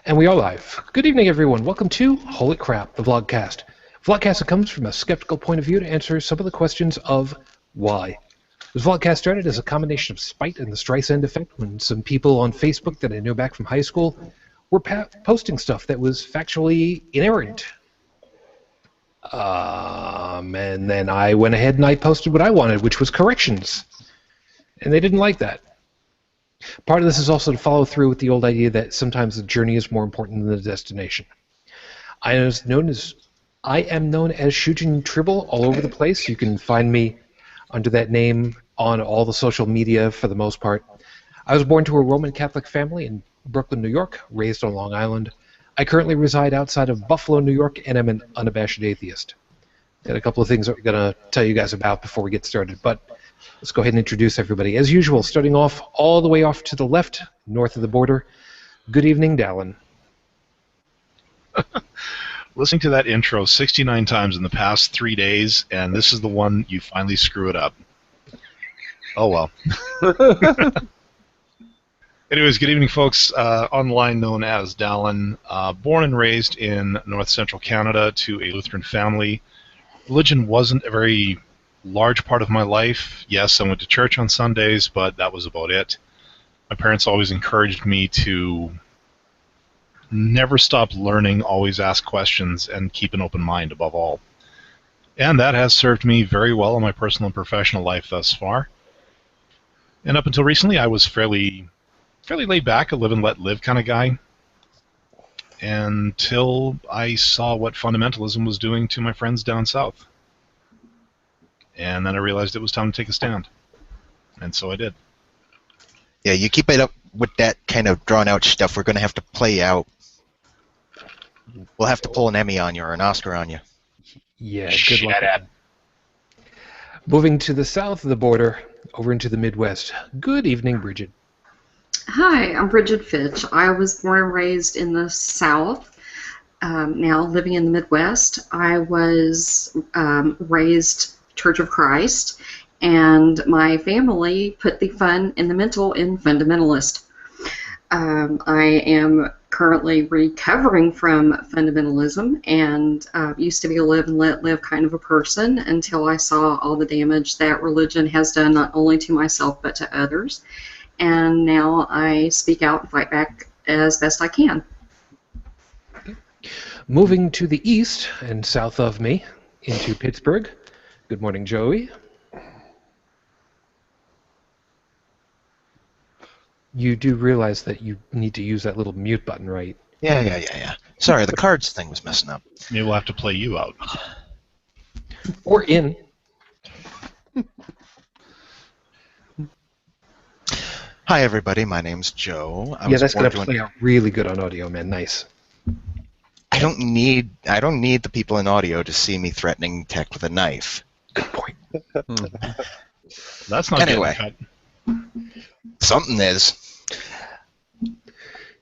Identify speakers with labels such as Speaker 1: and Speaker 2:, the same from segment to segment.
Speaker 1: And we are live. Good evening, everyone. Welcome to Holy Crap, the vlogcast. Vlogcast that comes from a skeptical point of view to answer some of the questions of why. This vlogcast started as a combination of spite and the Streisand effect when some people on Facebook that I knew back from high school were posting stuff that was factually inerrant. And then I went ahead and I posted what I wanted, which was corrections. And they didn't like that. Part of this is also to follow through with the old idea that sometimes the journey is more important than the destination. I am known as Shujin Tribble all over the place. You can find me under that name on all the social media for the most part. I was born to a Roman Catholic family in Brooklyn, New York, raised on Long Island. I currently reside outside of Buffalo, New York, and I'm an unabashed atheist. Got a couple of things that we're going to tell you guys about before we get started, but let's go ahead and introduce everybody. As usual, starting off all the way off to the left, north of the border. Good evening, Dallin.
Speaker 2: Listening to that intro 69 times in the past 3 days, and this is the one you finally screw it up. Oh, well. Anyways, good evening, folks. Online known as Dallin. Born and raised in north central Canada to a Lutheran family. Religion wasn't a very large part of my life. Yes, I went to church on Sundays, but that was about it. My parents always encouraged me to never stop learning, always ask questions, and keep an open mind above all. And that has served me very well in my personal and professional life thus far. And up until recently, I was fairly laid back, a live and let live kind of guy, until I saw what fundamentalism was doing to my friends down south. And then I realized it was time to take a stand. And so I did.
Speaker 3: Yeah, you keep it up with that kind of drawn-out stuff, we're going to have to play out. We'll have to pull an Emmy on you or an Oscar on you.
Speaker 1: Yeah, good luck. Moving to the south of the border, over into the Midwest. Good evening, Bridget.
Speaker 4: Hi, I'm Bridget Fitch. I was born and raised in the South, now living in the Midwest. I was raised Church of Christ, and my family put the fun and the mental in fundamentalist. I am currently recovering from fundamentalism and used to be a live and let live kind of a person until I saw all the damage that religion has done not only to myself but to others. And now I speak out and fight back as best I can.
Speaker 1: Moving to the east and south of me into Pittsburgh. Good morning, Joey. You do realize that you need to use that little mute button, right?
Speaker 3: Yeah. Sorry, the cards thing was messing up.
Speaker 2: Maybe we'll have to play you out.
Speaker 1: Or in.
Speaker 3: Hi, everybody. My name's Joe.
Speaker 1: That's going to play out really good on audio, man. Nice.
Speaker 3: I don't need the people in audio to see me threatening tech with a knife.
Speaker 1: Good point.
Speaker 2: That's not
Speaker 3: anyway. Something is.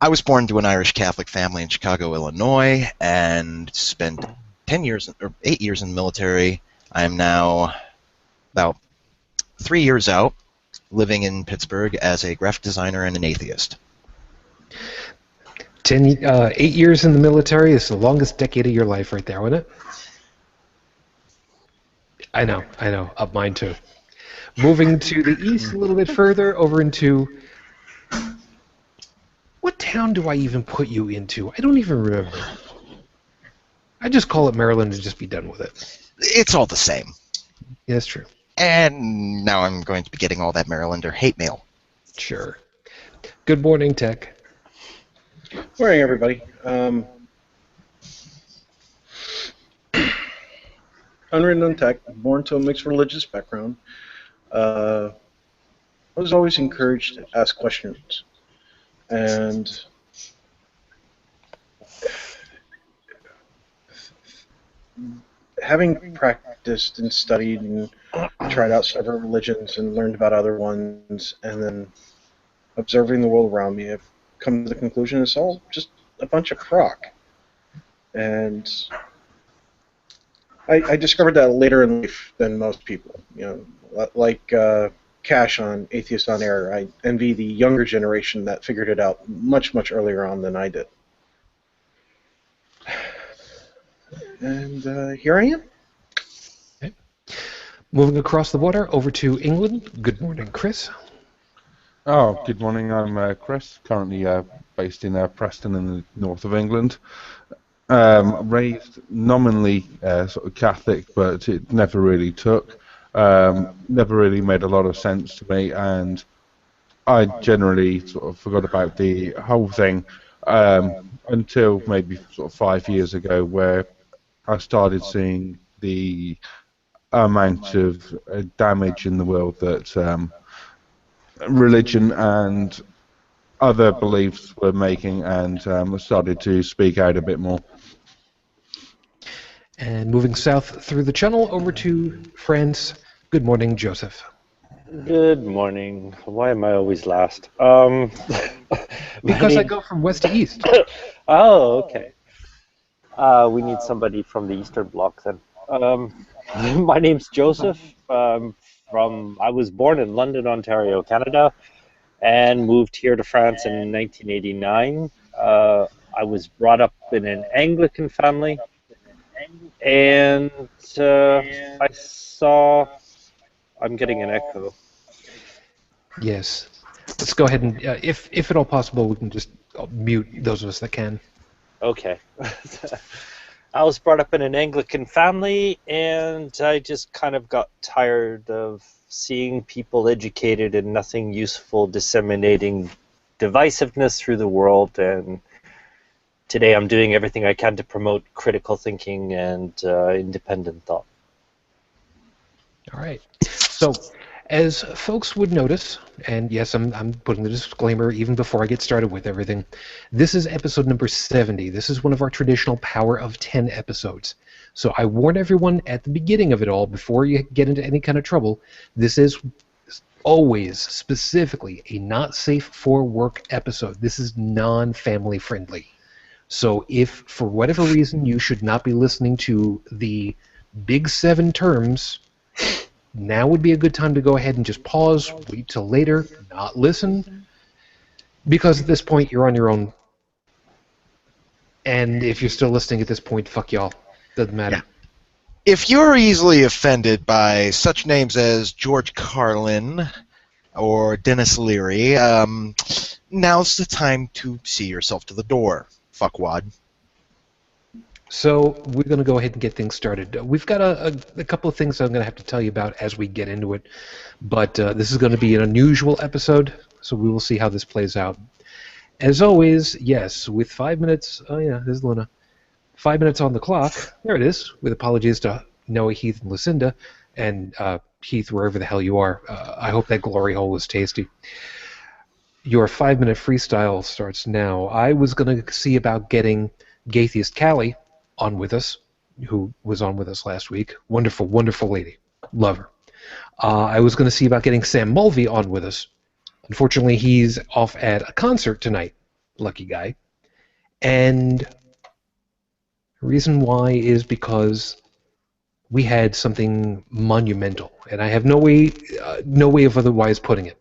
Speaker 3: I was born to an Irish Catholic family in Chicago, Illinois, and spent 8 years in the military. I am now about 3 years out, living in Pittsburgh as a graphic designer and an atheist.
Speaker 1: 8 years in the military is the longest decade of your life right there, wasn't it? I know. Up mine too. Moving to the east a little bit further, over into... What town do I even put you into? I don't even remember. I just call it Maryland and just be done with it.
Speaker 3: It's all the same.
Speaker 1: Yeah, that's true.
Speaker 3: And now I'm going to be getting all that Marylander hate mail.
Speaker 1: Sure. Good morning, Tech.
Speaker 5: Morning, everybody. Unwritten on Tech, born to a mixed religious background. I was always encouraged to ask questions. And having practiced and studied and tried out several religions and learned about other ones, and then observing the world around me, I've come to the conclusion it's all just a bunch of crock. And I discovered that later in life than most people. Like Cash on Atheist on Air, I envy the younger generation that figured it out much, much earlier on than I did. And here I am.
Speaker 1: Okay. Moving across the water over to England. Good morning, Chris.
Speaker 6: Oh, good morning. I'm Chris, currently based in Preston in the north of England. Raised nominally sort of Catholic, but it never really took. Never really made a lot of sense to me, and I generally sort of forgot about the whole thing until maybe sort of 5 years ago, where I started seeing the amount of damage in the world that religion and other beliefs were making, and started to speak out a bit more.
Speaker 1: And moving south through the channel over to France. Good morning, Joseph.
Speaker 7: Good morning. Why am I always last?
Speaker 1: Because I go from west to east.
Speaker 7: Oh, okay. We need somebody from the Eastern Bloc then. My name's Joseph. I was born in London, Ontario, Canada, and moved here to France in 1989. I was brought up in an Anglican family, and I saw... I'm getting an echo.
Speaker 1: Yes. Let's go ahead and, if at all possible, we can just mute those of us that can.
Speaker 7: Okay. I was brought up in an Anglican family, and I just kind of got tired of seeing people educated and nothing useful disseminating divisiveness through the world, and today I'm doing everything I can to promote critical thinking and independent thought.
Speaker 1: All right. So, as folks would notice, and yes, I'm putting the disclaimer even before I get started with everything, this is episode number 70. This is one of our traditional Power of 10 episodes. So I warn everyone at the beginning of it all, before you get into any kind of trouble, this is always specifically a not safe for work episode. This is non-family friendly. So if, for whatever reason, you should not be listening to the big 7 terms, now would be a good time to go ahead and just pause, wait till later, not listen, because at this point you're on your own. And if you're still listening at this point, fuck y'all. Doesn't matter.
Speaker 3: Yeah. If you're easily offended by such names as George Carlin or Dennis Leary, now's the time to see yourself to the door, fuckwad.
Speaker 1: So we're going to go ahead and get things started. We've got a couple of things I'm going to have to tell you about as we get into it, but this is going to be an unusual episode, so we will see how this plays out. As always, yes, with 5 minutes, oh yeah, there's Luna, 5 minutes on the clock, there it is, with apologies to Noah, Heath, and Lucinda, and Heath, wherever the hell you are. I hope that glory hole was tasty. Your 5-minute freestyle starts now. I was going to see about getting Gatheist Callie on with us, who was on with us last week. Wonderful, wonderful lady. Love her. I was going to see about getting Sam Mulvey on with us. Unfortunately, he's off at a concert tonight. Lucky guy. And the reason why is because we had something monumental, and I have no way of otherwise putting it.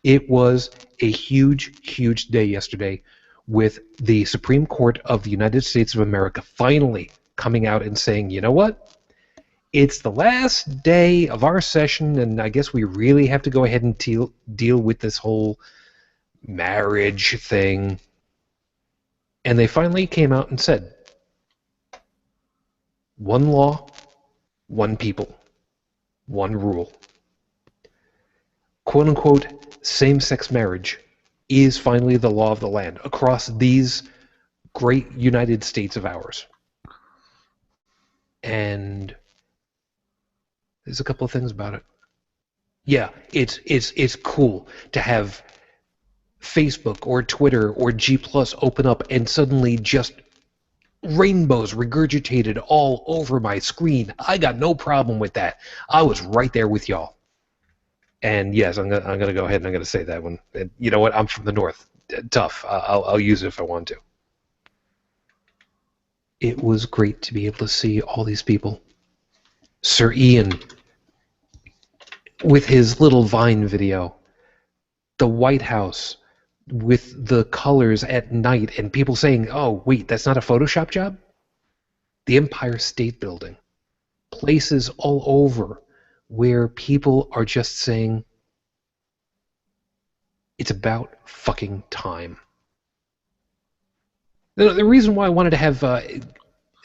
Speaker 1: It was a huge, huge day yesterday, with the Supreme Court of the United States of America finally coming out and saying, you know what? It's the last day of our session, and I guess we really have to go ahead and deal with this whole marriage thing. And they finally came out and said, one law, one people, one rule. Quote-unquote, same-sex marriage is finally the law of the land across these great United States of ours. And there's a couple of things about it. Yeah, it's cool to have Facebook or Twitter or G+ open up and suddenly just rainbows regurgitated all over my screen. I got no problem with that. I was right there with y'all. And yes, I'm gonna go ahead and I'm gonna say that one. And you know what? I'm from the north. Tough. I'll use it if I want to. It was great to be able to see all these people. Sir Ian, with his little Vine video, the White House with the colors at night, and people saying, "Oh, wait, that's not a Photoshop job?" the Empire State Building, places all over where people are just saying, it's about fucking time. The reason why I wanted to have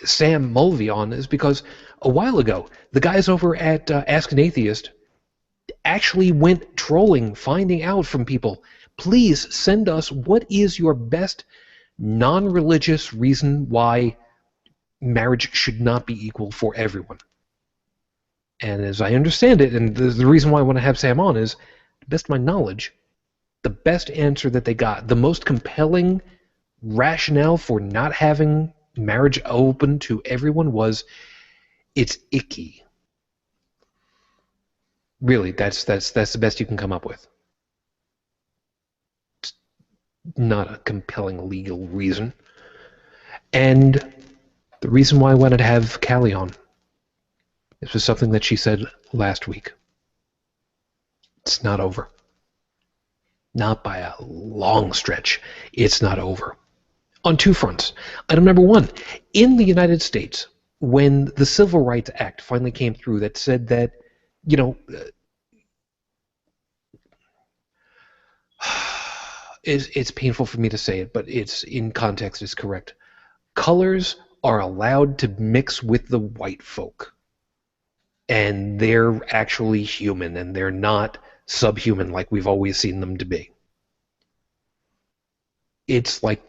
Speaker 1: Sam Mulvey on is because a while ago, the guys over at Ask an Atheist actually went trolling, finding out from people, please send us what is your best non-religious reason why marriage should not be equal for everyone. And as I understand it, and the reason why I want to have Sam on is, to the best of my knowledge, the best answer that they got, the most compelling rationale for not having marriage open to everyone was, it's icky. Really, that's the best you can come up with. It's not a compelling legal reason. And the reason why I wanted to have Callie on, this was something that she said last week. It's not over. Not by a long stretch. It's not over. On two fronts. Item number one, in the United States, when the Civil Rights Act finally came through that said that, it's painful for me to say it, but it's in context, it's correct. Colors are allowed to mix with the white folk. And they're actually human, and they're not subhuman like we've always seen them to be. It's like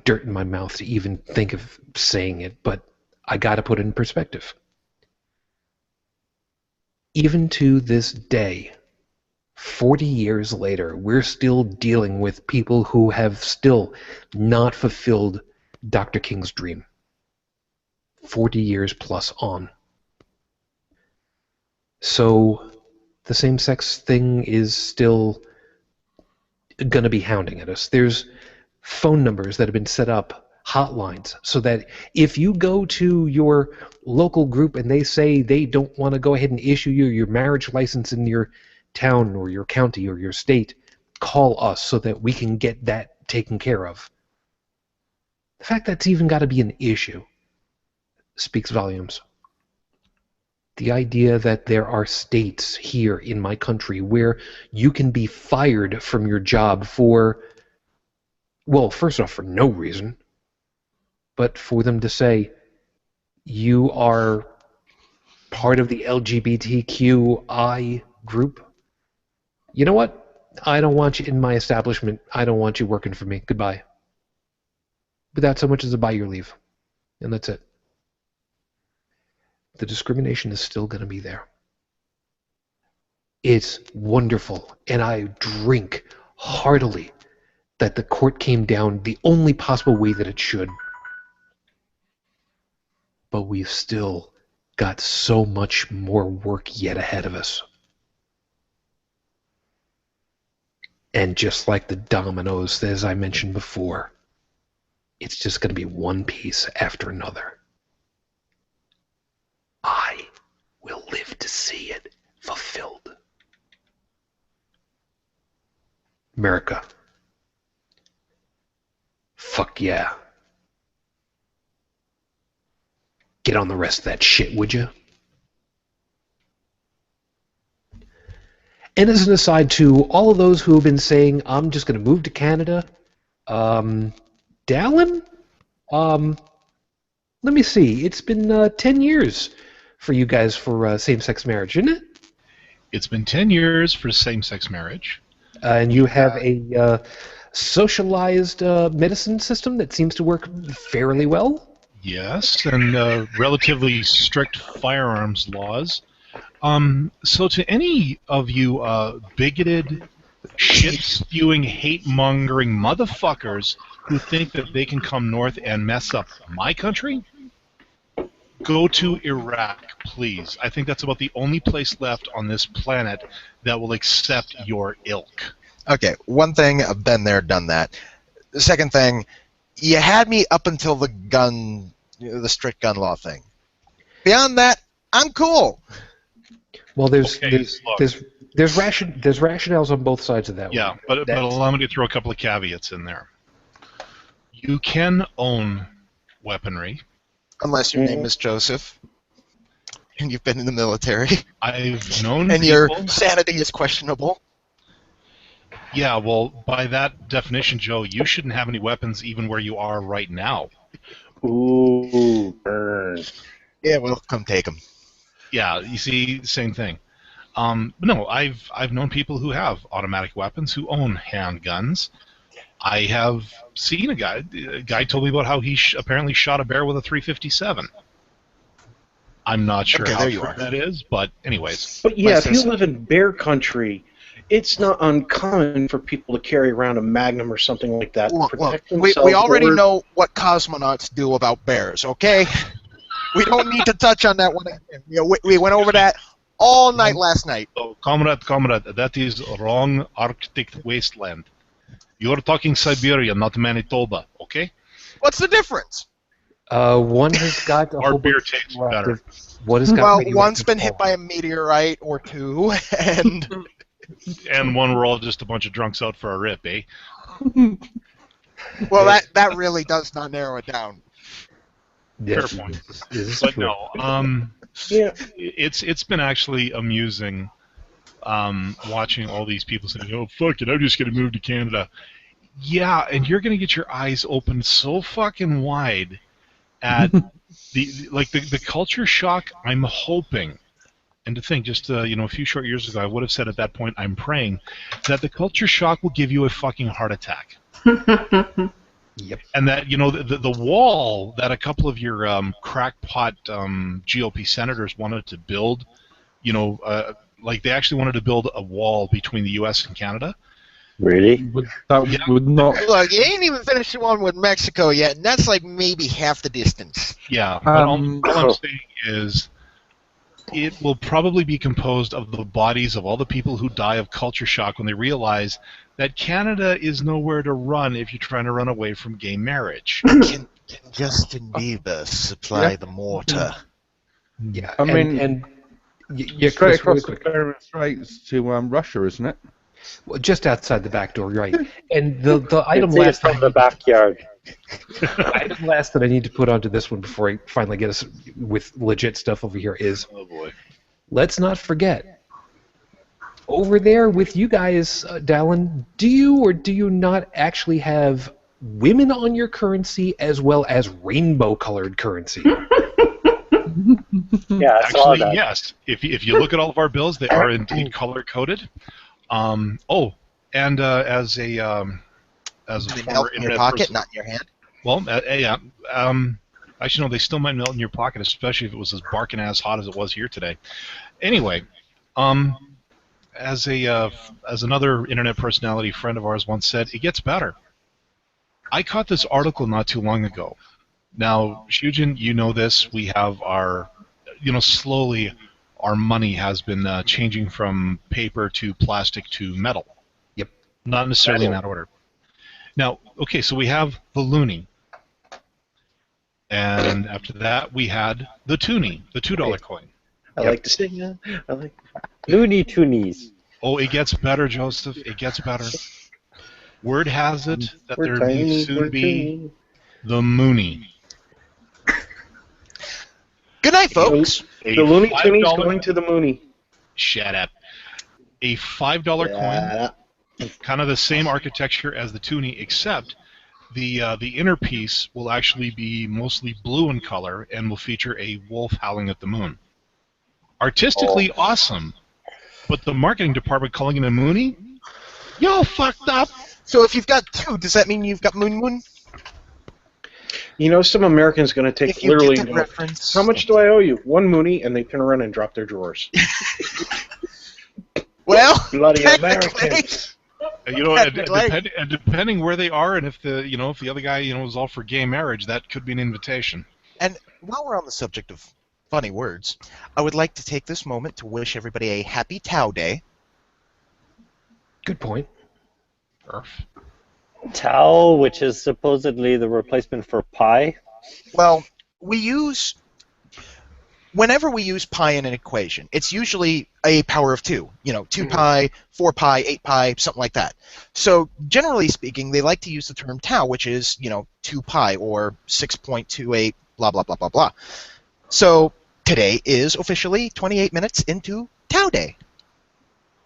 Speaker 1: dirt in my mouth to even think of saying it, but I got to put it in perspective. Even to this day, 40 years later, we're still dealing with people who have still not fulfilled Dr. King's dream. 40 years plus on. So the same-sex thing is still going to be hounding at us. There's phone numbers that have been set up, hotlines, so that if you go to your local group and they say they don't want to go ahead and issue you your marriage license in your town or your county or your state, call us so that we can get that taken care of. The fact that's even got to be an issue speaks volumes. The idea that there are states here in my country where you can be fired from your job for, well, first off, for no reason, but for them to say, you are part of the LGBTQI group. You know what? I don't want you in my establishment. I don't want you working for me. Goodbye. Without so much as a buy your leave. And that's it. The discrimination is still going to be there. It's wonderful, and I drink heartily that the court came down the only possible way that it should. But we've still got so much more work yet ahead of us. And just like the dominoes, as I mentioned before, it's just going to be one piece after another. I will live to see it fulfilled. America. Fuck yeah. Get on the rest of that shit, would you? And as an aside to all of those who have been saying, I'm just going to move to Canada, Dallin? Let me see. It's been 10 years for you guys for same-sex marriage, isn't it?
Speaker 2: It's been 10 years for same-sex marriage.
Speaker 1: And you have a socialized medicine system that seems to work fairly well?
Speaker 2: Yes, and relatively strict firearms laws. So to any of you bigoted, shit-spewing, hate-mongering motherfuckers who think that they can come north and mess up my country, go to Iraq, please. I think that's about the only place left on this planet that will accept your ilk.
Speaker 3: Okay, one thing, I've been there, done that. The second thing, you had me up until the gun, the strict gun law thing. Beyond that, I'm cool.
Speaker 1: Well, there's rationales on both sides of that.
Speaker 2: Yeah,
Speaker 1: one.
Speaker 2: but allow me to throw a couple of caveats in there. You can own weaponry.
Speaker 3: Unless your name is Joseph, and you've been in the military,
Speaker 2: I've known
Speaker 3: and
Speaker 2: people.
Speaker 3: your sanity is questionable.
Speaker 2: Yeah, well, by that definition, Joe, you shouldn't have any weapons even where you are right now.
Speaker 5: Ooh, burn.
Speaker 3: Yeah, well, come take them.
Speaker 2: Yeah, you see, same thing. But no, I've known people who have automatic weapons, who own handguns. I have seen a guy told me about how he apparently shot a bear with a 357. I'm not sure
Speaker 3: Okay,
Speaker 2: how
Speaker 3: there you
Speaker 2: true
Speaker 3: are.
Speaker 2: that is, but anyways.
Speaker 5: But yeah,
Speaker 3: My
Speaker 5: if you
Speaker 3: sister-
Speaker 5: live in bear country, it's not uncommon for people to carry around a Magnum or something like that to
Speaker 3: Look,
Speaker 5: protect
Speaker 3: we
Speaker 5: themselves.
Speaker 3: already
Speaker 5: or-
Speaker 3: know what cosmonauts do about bears, okay? We don't need to touch on that one. You know, we went over that all night last night.
Speaker 2: So, comrade, that is wrong Arctic wasteland. You're talking Siberia, not Manitoba, okay?
Speaker 3: What's the difference?
Speaker 1: One has got a
Speaker 2: Our
Speaker 1: whole
Speaker 2: beer
Speaker 1: bunch
Speaker 2: tastes
Speaker 1: of
Speaker 2: better.
Speaker 1: One has got
Speaker 3: Well,
Speaker 1: radioactive
Speaker 3: one's been hit by
Speaker 1: fallout.
Speaker 3: a meteorite or two, and
Speaker 2: And one, we're all just a bunch of drunks out for a rip, eh?
Speaker 3: well, that really does not narrow it down.
Speaker 1: Yes,
Speaker 2: Fair point.
Speaker 1: this is
Speaker 2: But
Speaker 1: true.
Speaker 2: no,
Speaker 5: Yeah.
Speaker 2: it's been actually amusing watching all these people saying, "Oh fuck it, I'm just gonna move to Canada." Yeah, and you're gonna get your eyes opened so fucking wide at the culture shock. I'm hoping, and to think, just a few short years ago, I would have said at that point, I'm praying that the culture shock will give you a fucking heart attack.
Speaker 1: Yep.
Speaker 2: And that, the wall that a couple of your crackpot GOP senators wanted to build, like they actually wanted to build a wall between the U.S. and Canada.
Speaker 7: Really?
Speaker 6: That would not.
Speaker 3: Look, you ain't even finished the one with Mexico yet, and that's like maybe half the distance.
Speaker 2: Yeah, but all I'm saying is it will probably be composed of the bodies of all the people who die of culture shock when they realize that Canada is nowhere to run if you're trying to run away from gay marriage.
Speaker 3: Can Justin Bieber supply the mortar?
Speaker 1: Yeah,
Speaker 6: I mean,
Speaker 1: and yeah,
Speaker 6: Straight
Speaker 1: Chris, really
Speaker 6: across the
Speaker 1: quick.
Speaker 6: Bering Straits to Russia, isn't it?
Speaker 1: Well, just outside the back door, right? And the item
Speaker 7: It's it
Speaker 1: last
Speaker 7: from the backyard.
Speaker 1: the item last that I need to put onto this one before I finally get us with legit stuff over here is,
Speaker 2: Oh boy.
Speaker 1: let's not forget, over there with you guys, Dallin, do you or do you not actually have women on your currency as well as rainbow-colored currency?
Speaker 7: Yeah, I saw
Speaker 2: Actually,
Speaker 7: that.
Speaker 2: yes. If you look at all of our bills, they are indeed color-coded. And as a
Speaker 3: Do they
Speaker 2: former
Speaker 3: melt in your
Speaker 2: internet
Speaker 3: pocket,
Speaker 2: person,
Speaker 3: not in your hand?
Speaker 2: well, yeah. Actually, no, they still might melt in your pocket, especially if it was as barking as hot as it was here today. Anyway, as another internet personality friend of ours once said, it gets better. I caught this article not too long ago. Now, Shujin, you know this. We have our, slowly our money has been changing from paper to plastic to metal.
Speaker 1: Yep.
Speaker 2: Not necessarily in that order. Now, okay, so we have the loonie. And after that, we had the toonie, the $2 coin.
Speaker 5: I like to sing. I like.
Speaker 7: Looney Toonies.
Speaker 2: Oh, it gets better, Joseph. It gets better. Word has it that
Speaker 5: We're
Speaker 2: there may
Speaker 5: tiny,
Speaker 2: soon
Speaker 5: we're
Speaker 2: be
Speaker 5: teeny.
Speaker 2: the Mooney.
Speaker 3: Good night, folks.
Speaker 2: A
Speaker 5: The Looney Tunes
Speaker 2: $5
Speaker 5: going to the Mooney.
Speaker 2: Shut up. A $5 coin, kind of the same architecture as the toonie, except the inner piece will actually be mostly blue in color and will feature a wolf howling at the moon. Artistically awesome, but the marketing department calling it a Mooney? Y'all fucked up.
Speaker 3: So if you've got two, does that mean you've got Moon Moon?
Speaker 5: You know, some Americans going to take
Speaker 3: If you
Speaker 5: literally.
Speaker 3: get the
Speaker 5: and go,
Speaker 3: reference.
Speaker 5: How much do I owe you? 1 Mooney, and they turn around and drop their drawers.
Speaker 3: Well,
Speaker 5: Bloody
Speaker 3: technically,
Speaker 5: Americans.
Speaker 2: And depending where they are, and if the other guy is all for gay marriage, that could be an invitation.
Speaker 3: And while we're on the subject of funny words, I would like to take this moment to wish everybody a happy Tau Day.
Speaker 1: Good point.
Speaker 2: Perf.
Speaker 7: Tau, which is supposedly the replacement for pi.
Speaker 3: Well, whenever we use pi in an equation, it's usually a power of 2. 2 pi, 4 pi, 8 pi, something like that. So generally speaking, they like to use the term tau, which is, 2 pi or 6.28 blah, blah, blah, blah, blah. So today is officially 28 minutes into Tau Day.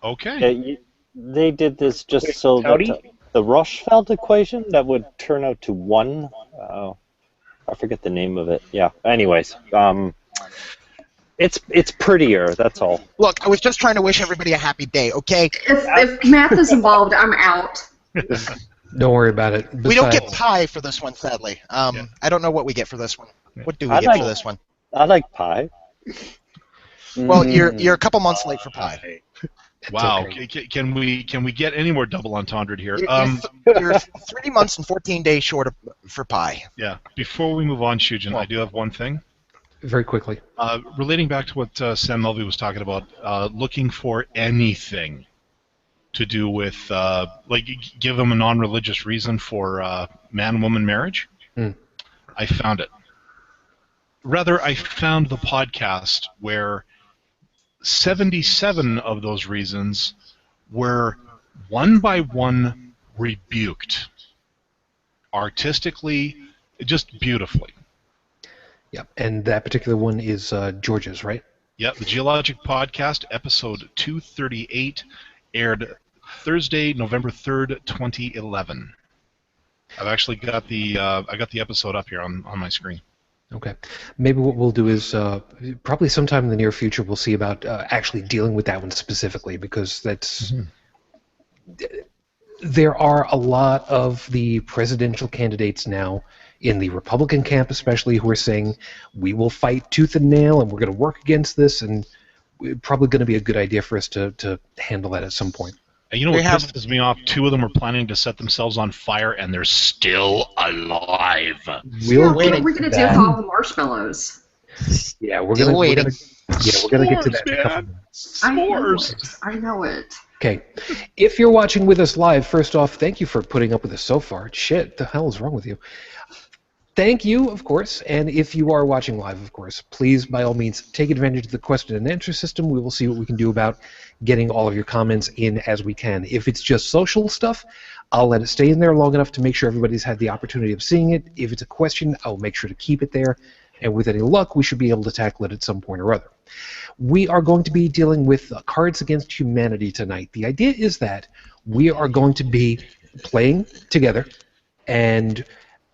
Speaker 2: Okay.
Speaker 7: They did this just
Speaker 5: Wait,
Speaker 7: so
Speaker 5: howdy?
Speaker 7: that the Rochefeld equation that would turn out to 1. I forget the name of it. Yeah. Anyways, it's prettier. That's all.
Speaker 3: Look, I was just trying to wish everybody a happy day, okay?
Speaker 4: If math is involved, I'm out.
Speaker 1: Don't worry about it.
Speaker 3: We don't get
Speaker 1: Besides-
Speaker 3: pie for this one, sadly.
Speaker 2: Yeah.
Speaker 3: I don't know what we get for this one. What do we
Speaker 7: I'd
Speaker 3: get
Speaker 7: like-
Speaker 3: for this one?
Speaker 7: I like pie.
Speaker 3: Well, you're a couple months late for pie.
Speaker 1: It's
Speaker 2: Wow.
Speaker 1: okay.
Speaker 2: Can we get any more double entendre here?
Speaker 3: You're 3 months and 14 days short for pie.
Speaker 2: Yeah. Before we move on, Shujin, I do have one thing.
Speaker 1: Very quickly.
Speaker 2: Relating back to what Sam Melvey was talking about, looking for anything to do with, give them a non-religious reason for man-woman marriage. I found it. Rather, I found the podcast where 77 of those reasons were one by one rebuked. Artistically, just beautifully.
Speaker 1: Yeah, and that particular one is George's, right?
Speaker 2: Yep, the Geologic Podcast, episode 238, aired Thursday, November 3rd, 2011. I've actually got the episode up here on my screen.
Speaker 1: Okay. Maybe what we'll do is probably sometime in the near future we'll see about actually dealing with that one specifically, because that's there are a lot of the presidential candidates now in the Republican camp especially who are saying we will fight tooth and nail and we're going to work against this, and it's probably going to be a good idea for us to handle that at some point.
Speaker 2: And you know what pisses me off? 2 of them are planning to set themselves on fire, and they're still alive.
Speaker 1: We'll
Speaker 4: What
Speaker 1: get
Speaker 4: are we
Speaker 1: to
Speaker 4: going to do
Speaker 1: that.
Speaker 4: with all the marshmallows?
Speaker 1: Yeah, we're
Speaker 3: Still
Speaker 1: gonna
Speaker 3: waiting.
Speaker 1: we're gonna get to that in a couple
Speaker 2: Man.
Speaker 1: minutes.
Speaker 2: S'mores.
Speaker 4: I know it.
Speaker 1: Okay, if you're watching with us live, first off, thank you for putting up with us so far. Shit, the hell is wrong with you? Thank you, of course, and if you are watching live, of course, please, by all means, take advantage of the question and answer system. We will see what we can do about getting all of your comments in as we can. If it's just social stuff, I'll let it stay in there long enough to make sure everybody's had the opportunity of seeing it. If it's a question, I'll make sure to keep it there, and with any luck, we should be able to tackle it at some point or other. We are going to be dealing with Cards Against Humanity tonight. The idea is that we are going to be playing together, and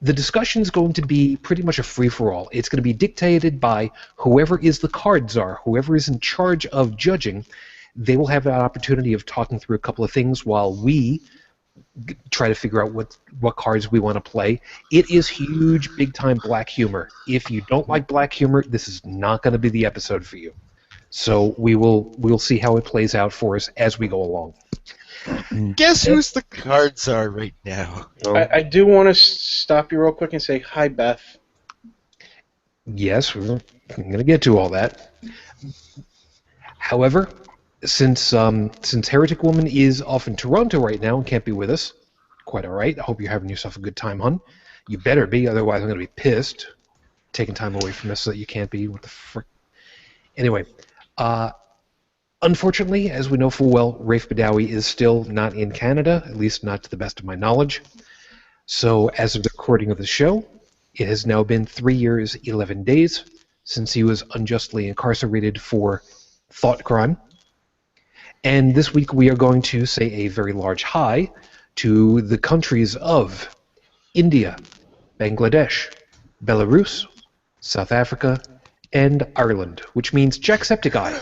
Speaker 1: the discussion is going to be pretty much a free-for-all. It's going to be dictated by whoever is the Card Czar, whoever is in charge of judging. They will have that opportunity of talking through a couple of things while we try to figure out what cards we want to play. It is huge, big-time black humor. If you don't like black humor, this is not going to be the episode for you. So we'll see how it plays out for us as we go along.
Speaker 3: Guess who's the Card Czar right now?
Speaker 5: I do want to stop you real quick and say hi, Beth.
Speaker 1: Yes, we're going to get to all that. However, since Heretic Woman is off in Toronto right now and can't be with us, quite all right. I hope you're having yourself a good time, hon. You better be, otherwise I'm going to be pissed. Taking time away from us so that you can't be. What the frick? Anyway, unfortunately, as we know full well, Rafe Badawi is still not in Canada, at least not to the best of my knowledge. So as of the recording of the show, it has now been 3 years, 11 days since he was unjustly incarcerated for thought crime. And this week we are going to say a very large hi to the countries of India, Bangladesh, Belarus, South Africa, and Ireland, which means Jacksepticeye.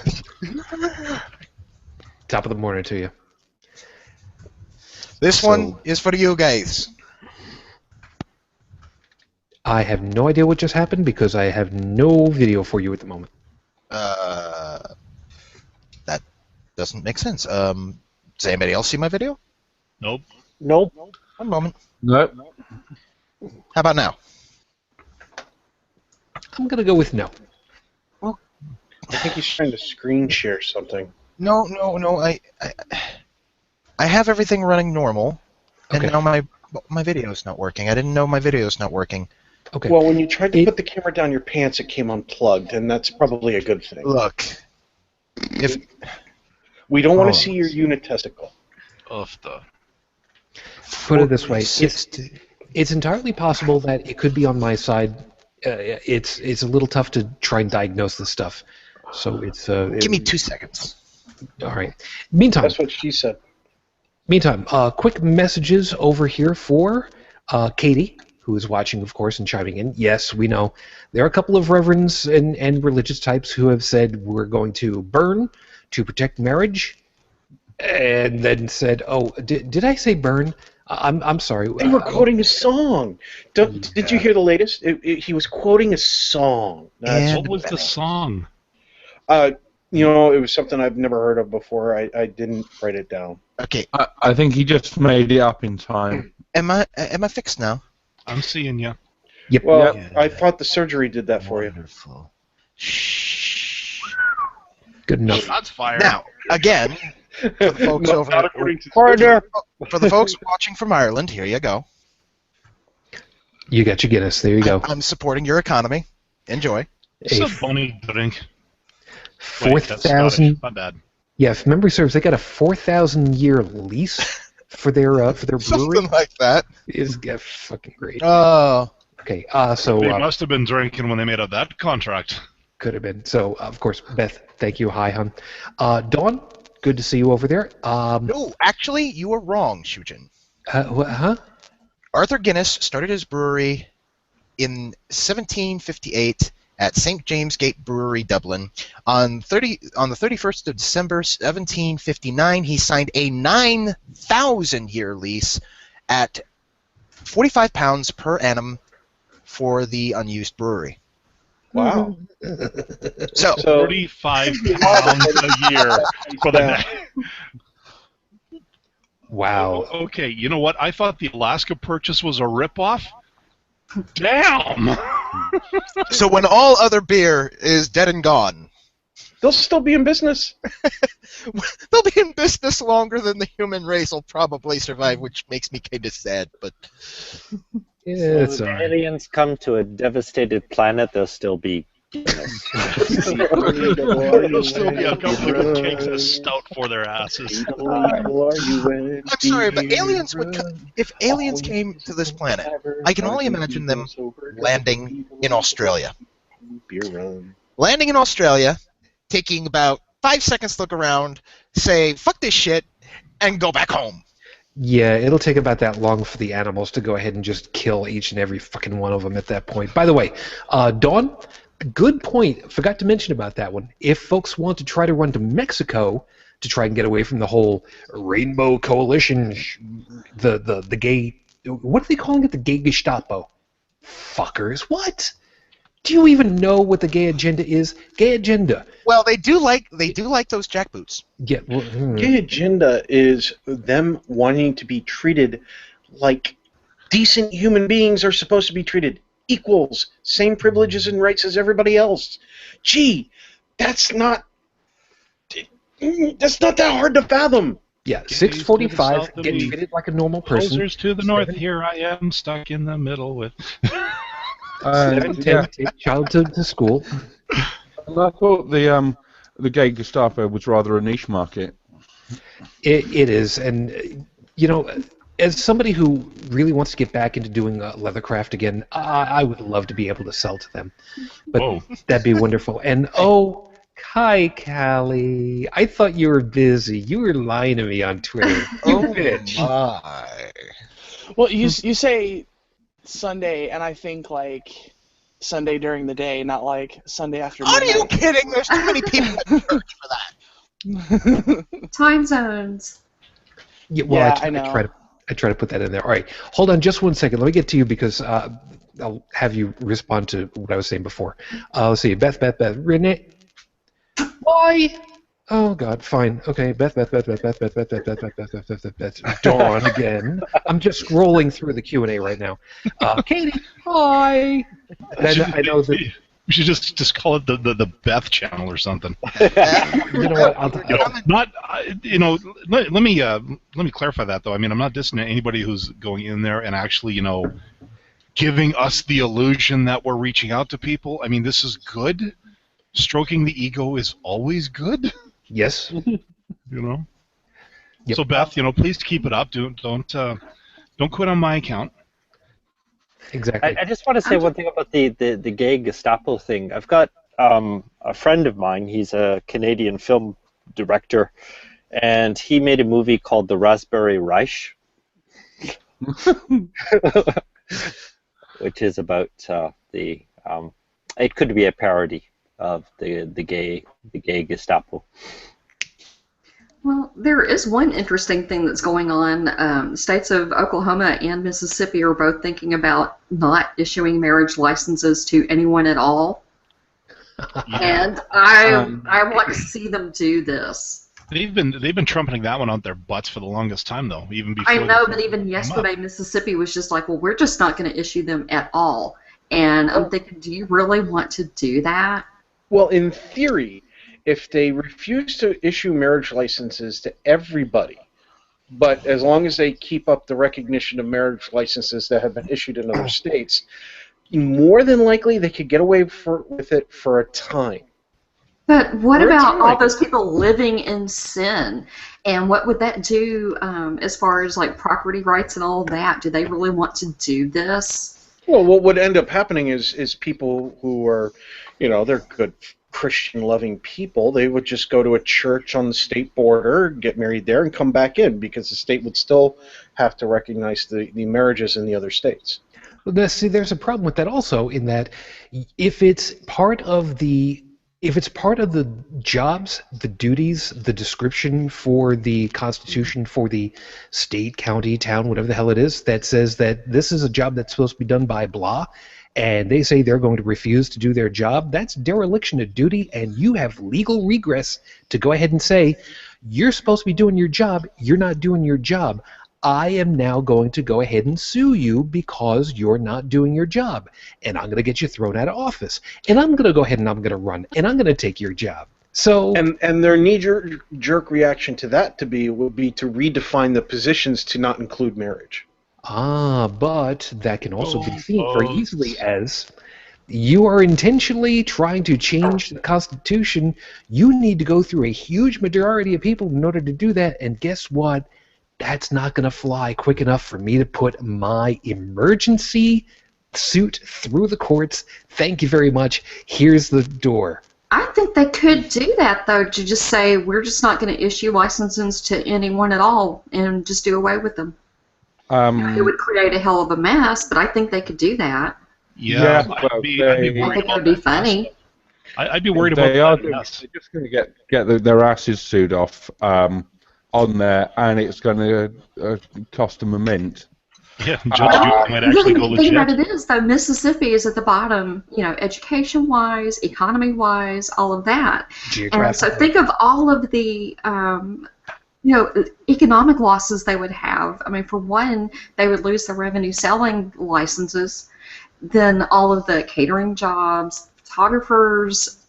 Speaker 1: Top of the morning to you.
Speaker 3: This one is for you guys.
Speaker 1: I have no idea what just happened because I have no video for you at the moment.
Speaker 3: That doesn't make sense. Does anybody else see my video?
Speaker 2: Nope.
Speaker 7: Nope.
Speaker 3: One moment.
Speaker 6: Nope.
Speaker 3: How about now?
Speaker 1: I'm going to go with no.
Speaker 5: I think he's trying to screen share something.
Speaker 3: No. I have everything running normal, and
Speaker 1: Okay.
Speaker 3: now my video's not working. I didn't know my video's not working.
Speaker 1: Okay.
Speaker 5: Well, when you tried to put the camera down your pants, it came unplugged, and that's probably a good thing.
Speaker 3: Look, if
Speaker 5: We don't want to see your unit testicle.
Speaker 2: Of the.
Speaker 1: Put it this way. It's entirely possible that it could be on my side it's a little tough to try and diagnose this stuff. So it's
Speaker 3: Give me 2 seconds.
Speaker 1: all right. Meantime,
Speaker 5: That's what she said.
Speaker 1: Quick messages over here for Katie, who is watching, of course, and chiming in. Yes, we know there are a couple of reverends and religious types who have said we're going to burn to protect marriage, and then said, "Oh, did I say burn? I'm sorry."
Speaker 5: They were quoting a song. Did you hear the latest? He was quoting a song.
Speaker 2: What was the song?
Speaker 5: It was something I've never heard of before. I didn't write it down.
Speaker 3: Okay.
Speaker 6: I think he just made it up in time.
Speaker 3: Am I fixed now?
Speaker 2: I'm seeing you.
Speaker 1: Yep.
Speaker 5: Well,
Speaker 6: Yep.
Speaker 5: I thought the surgery did that for you.
Speaker 3: Wonderful. Shh.
Speaker 1: Good enough.
Speaker 2: That's fire.
Speaker 3: Now, again, for the folks
Speaker 5: No,
Speaker 3: over
Speaker 5: not according to
Speaker 3: for the folks watching from Ireland, here you go.
Speaker 1: You got your Guinness. There you go.
Speaker 3: I'm supporting your economy. Enjoy.
Speaker 2: It's a funny drink. Wait, that's
Speaker 1: 4,000.
Speaker 2: Scottish. My bad.
Speaker 1: Yeah, if memory serves, they got a 4,000-year lease for their brewery.
Speaker 3: Something like that.
Speaker 1: Is fucking great.
Speaker 3: Oh.
Speaker 1: Okay, so
Speaker 2: They must have been drinking when they made up that contract.
Speaker 1: could have been. So of course, Beth, thank you. Hi, hon. Dawn, good to see you over there.
Speaker 3: No, actually, you were wrong, Shujin.
Speaker 1: Huh?
Speaker 3: Arthur Guinness started his brewery in 1758 at St. James Gate Brewery, Dublin. On the 31st of December 1759, he signed a 9,000-year lease at £45 per annum for the unused brewery.
Speaker 5: Wow.
Speaker 3: So
Speaker 2: 45 pounds a year for the.
Speaker 1: Wow.
Speaker 2: Okay, you know what? I thought the Alaska purchase was a ripoff. Damn.
Speaker 3: So when all other beer is dead and gone,
Speaker 5: They'll still be in business.
Speaker 3: they'll be in business longer than the human race will probably survive, which makes me kind of sad. But
Speaker 1: Yeah, it's
Speaker 7: So
Speaker 1: all
Speaker 7: if
Speaker 1: right.
Speaker 7: aliens come to a devastated planet, there'll still be Guinness.
Speaker 2: There'll still be a couple of cakes of stout for their asses.
Speaker 3: I'm sorry, but aliens would if aliens came to this planet, I can only imagine them landing in Australia.
Speaker 5: Beer run.
Speaker 3: Landing in Australia, taking about 5 seconds to look around, say, fuck this shit, and go back home.
Speaker 1: Yeah, it'll take about that long for the animals to go ahead and just kill each and every fucking one of them at that point. By the way, Dawn, good point. Forgot to mention about that one. If folks want to try to run to Mexico to try and get away from the whole Rainbow Coalition, the gay, what are they calling it? The gay Gestapo. Fuckers. What? Do you even know what the gay agenda is? Gay agenda.
Speaker 3: Well, they do like those jackboots.
Speaker 1: Yeah. Well,
Speaker 5: Gay agenda is them wanting to be treated like decent human beings are supposed to be treated. Equals, same privileges and rights as everybody else. Gee, that's not that hard to fathom.
Speaker 1: Yeah,
Speaker 2: Gays to the
Speaker 1: 6:45.
Speaker 2: south of
Speaker 1: Get
Speaker 2: me.
Speaker 1: treated like a normal person.
Speaker 2: Posers to the north, here I am, stuck in the middle with.
Speaker 1: 7:10.
Speaker 6: Yeah,
Speaker 1: Take child to school.
Speaker 6: and I thought the gay Gestapo was rather a niche market.
Speaker 1: It is, and as somebody who really wants to get back into doing leathercraft again, I would love to be able to sell to them. But
Speaker 2: Whoa.
Speaker 1: that'd be wonderful. And hi, Callie. I thought you were busy. You were lying to me on Twitter. You bitch.
Speaker 3: My.
Speaker 8: Well, you say Sunday, and I think like Sunday during the day, not like Sunday after
Speaker 3: Are
Speaker 8: midnight.
Speaker 3: you kidding? There's too many people at church for that.
Speaker 4: Time zones.
Speaker 1: Yeah, well,
Speaker 8: Yeah,
Speaker 1: I
Speaker 8: I know.
Speaker 1: try to put that in there. All right, hold on just 1 second. Let me get to you because I'll have you respond to what I was saying before. Let's see, Beth, Renee. Why? Oh God, fine. Okay, Beth. Dawn again. I'm just scrolling through the Q&A right now. Katie, hi. And I know that.
Speaker 2: We should just call it the Beth channel or something.
Speaker 1: You know what?
Speaker 2: Let me clarify that though. I mean, I'm not dissing anybody who's going in there and actually, giving us the illusion that we're reaching out to people. I mean, this is good. Stroking the ego is always good.
Speaker 1: Yes.
Speaker 2: Yep. So Beth, please keep it up. Don't quit on my account.
Speaker 1: Exactly.
Speaker 7: I just want to say one thing about the gay Gestapo thing. I've got a friend of mine. He's a Canadian film director, and he made a movie called The Raspberry Reich, which is about the. It could be a parody of the gay Gestapo.
Speaker 4: Well, there is one interesting thing that's going on. States of Oklahoma and Mississippi are both thinking about not issuing marriage licenses to anyone at all. And I want to see them do this.
Speaker 2: They've been trumpeting that one out their butts for the longest time, though. Even before.
Speaker 4: I know, but even yesterday, Mississippi was just like, well, we're just not going to issue them at all. And I'm thinking, do you really want to do that?
Speaker 5: Well, in theory, if they refuse to issue marriage licenses to everybody, but as long as they keep up the recognition of marriage licenses that have been issued in other states, more than likely they could get away with it for a time.
Speaker 4: But what about all those people living in sin? And what would that do as far as like property rights and all that? Do they really want to do this?
Speaker 5: Well, what would end up happening is people who are, they're good Christian-loving people, they would just go to a church on the state border, get married there, and come back in, because the state would still have to recognize the marriages in the other states.
Speaker 1: Well, see, there's a problem with that also, in that if it's part of the jobs, the duties, the description for the Constitution for the state, county, town, whatever the hell it is, that says that this is a job that's supposed to be done by blah, and they say they're going to refuse to do their job, that's dereliction of duty, and you have legal regress to go ahead and say, you're supposed to be doing your job, you're not doing your job. I am now going to go ahead and sue you because you're not doing your job, and I'm going to get you thrown out of office, and I'm going to go ahead and I'm going to run, and I'm going to take your job. So
Speaker 5: and their knee-jerk reaction to that would be to redefine the positions to not include marriage.
Speaker 1: But that can also be seen very easily as you are intentionally trying to change the Constitution. You need to go through a huge majority of people in order to do that, and guess what? That's not going to fly quick enough for me to put my emergency suit through the courts. Thank you very much. Here's the door.
Speaker 4: I think they could do that, though, to just say, we're just not going to issue licenses to anyone at all and just do away with them. It would create a hell of a mess, but I think they could do that.
Speaker 2: Yeah,
Speaker 6: well,
Speaker 2: I'd be worried
Speaker 4: I think it
Speaker 2: about
Speaker 4: would be
Speaker 2: that.
Speaker 4: funny.
Speaker 2: I'd be worried about that. Yes.
Speaker 6: They're just going to get their asses sued off on there, and it's going to cost them a mint.
Speaker 2: Yeah, Judge Judy might actually go
Speaker 4: The thing about
Speaker 2: legit.
Speaker 4: it is, though, Mississippi is at the bottom, education-wise, economy-wise, all of that. And so think of all of the, economic losses they would have. I mean, for one, they would lose their revenue selling licenses, then all of the catering jobs, photographers,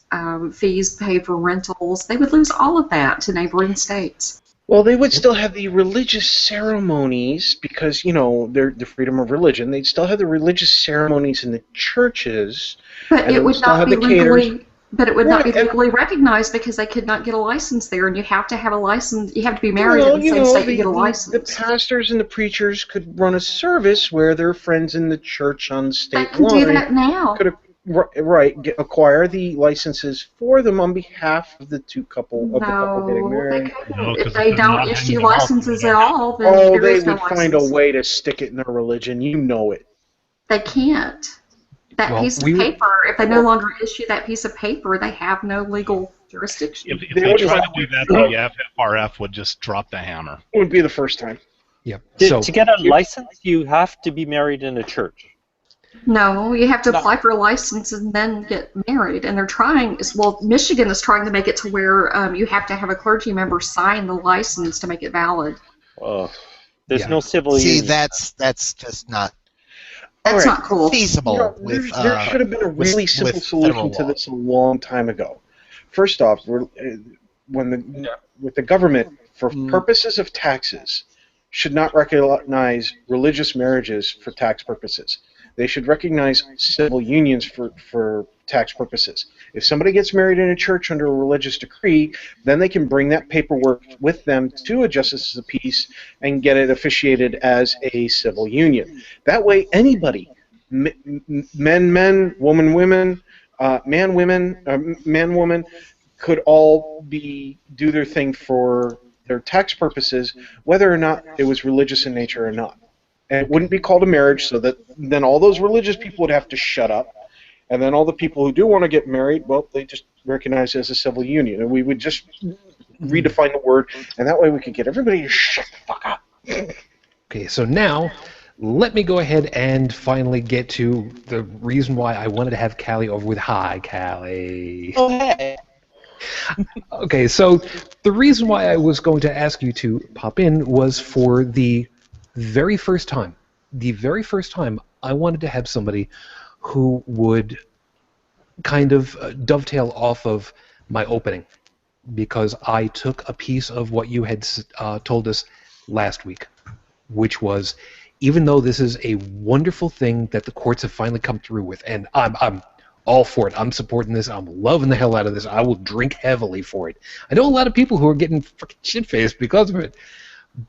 Speaker 4: fees paid for rentals, they would lose all of that to neighboring states.
Speaker 5: Well, they would still have the religious ceremonies because, they're the freedom of religion. They'd still have the religious ceremonies in the churches.
Speaker 4: But it would not be legally. But it would not be
Speaker 5: Right,
Speaker 4: legally recognized because they could not get a license there, and you have to have a license. You have to be married in the same state to get a license.
Speaker 5: The pastors and the preachers could run a service where their friends in the church on the
Speaker 4: They
Speaker 5: state
Speaker 4: can
Speaker 5: line
Speaker 4: do that now.
Speaker 5: could acquire the licenses for them on behalf of the couple getting married.
Speaker 4: They couldn't.
Speaker 2: No, 'cause
Speaker 4: If they
Speaker 2: they're
Speaker 4: don't
Speaker 2: not
Speaker 4: issue
Speaker 2: hanging out
Speaker 4: licenses
Speaker 2: anymore.
Speaker 4: at all, then
Speaker 5: Oh,
Speaker 4: there
Speaker 5: they
Speaker 4: is no
Speaker 5: would
Speaker 4: license.
Speaker 5: find a way to stick it in their religion. You know it.
Speaker 4: They can't. That piece of paper, if they no longer issue that piece of paper, they have no legal jurisdiction.
Speaker 2: If they tried to do that, the FRF would just drop the hammer.
Speaker 5: It would be the first time.
Speaker 1: Yep.
Speaker 7: To get a license, you have to be married in a church.
Speaker 4: No, you have to apply for a license and then get married. And they're trying, Michigan is trying to make it to where you have to have a clergy member sign the license to make it valid.
Speaker 7: There's no civil
Speaker 3: See,
Speaker 7: union.
Speaker 3: that's just not
Speaker 4: That's not cool.
Speaker 3: feasible.
Speaker 5: There should have been a really simple solution to this a long time ago. First off, with the government, for purposes of taxes, should not recognize religious marriages for tax purposes. They should recognize civil unions for tax purposes. If somebody gets married in a church under a religious decree, then they can bring that paperwork with them to a justice of the peace and get it officiated as a civil union. That way, anybody, men, woman, women, man, women, man, woman could all do their thing for their tax purposes, whether or not it was religious in nature or not. And it wouldn't be called a marriage, so that then all those religious people would have to shut up. And then all the people who do want to get married, well, they just recognize it as a civil union. And we would just redefine the word, and that way we could get everybody to shut the fuck up.
Speaker 1: Okay, so now let me go ahead and finally get to the reason why I wanted to have Callie over with. Hi, Callie.
Speaker 8: Oh, hey.
Speaker 1: Okay, so the reason why I was going to ask you to pop in was for the very first time. The very first time I wanted to have somebody who would kind of dovetail off of my opening, because I took a piece of what you had told us last week, which was, even though this is a wonderful thing that the courts have finally come through with, and I'm all for it. I'm supporting this. I'm loving the hell out of this. I will drink heavily for it. I know a lot of people who are getting fucking shit-faced because of it,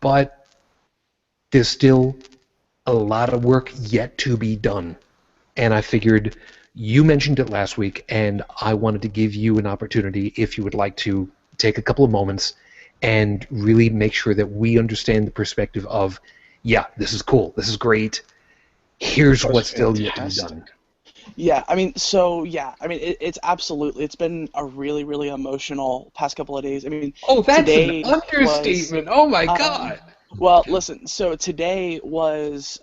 Speaker 1: but there's still a lot of work yet to be done. And I figured, you mentioned it last week, and I wanted to give you an opportunity, if you would like to take a couple of moments and really make sure that we understand the perspective of, yeah, this is cool, this is great, here's what's still yet to be done.
Speaker 8: Yeah, I mean, it's absolutely, it's been a really, really emotional past couple of days. I mean,
Speaker 1: oh, that's
Speaker 8: today
Speaker 1: an understatement. Oh my God.
Speaker 8: Well, listen, so today was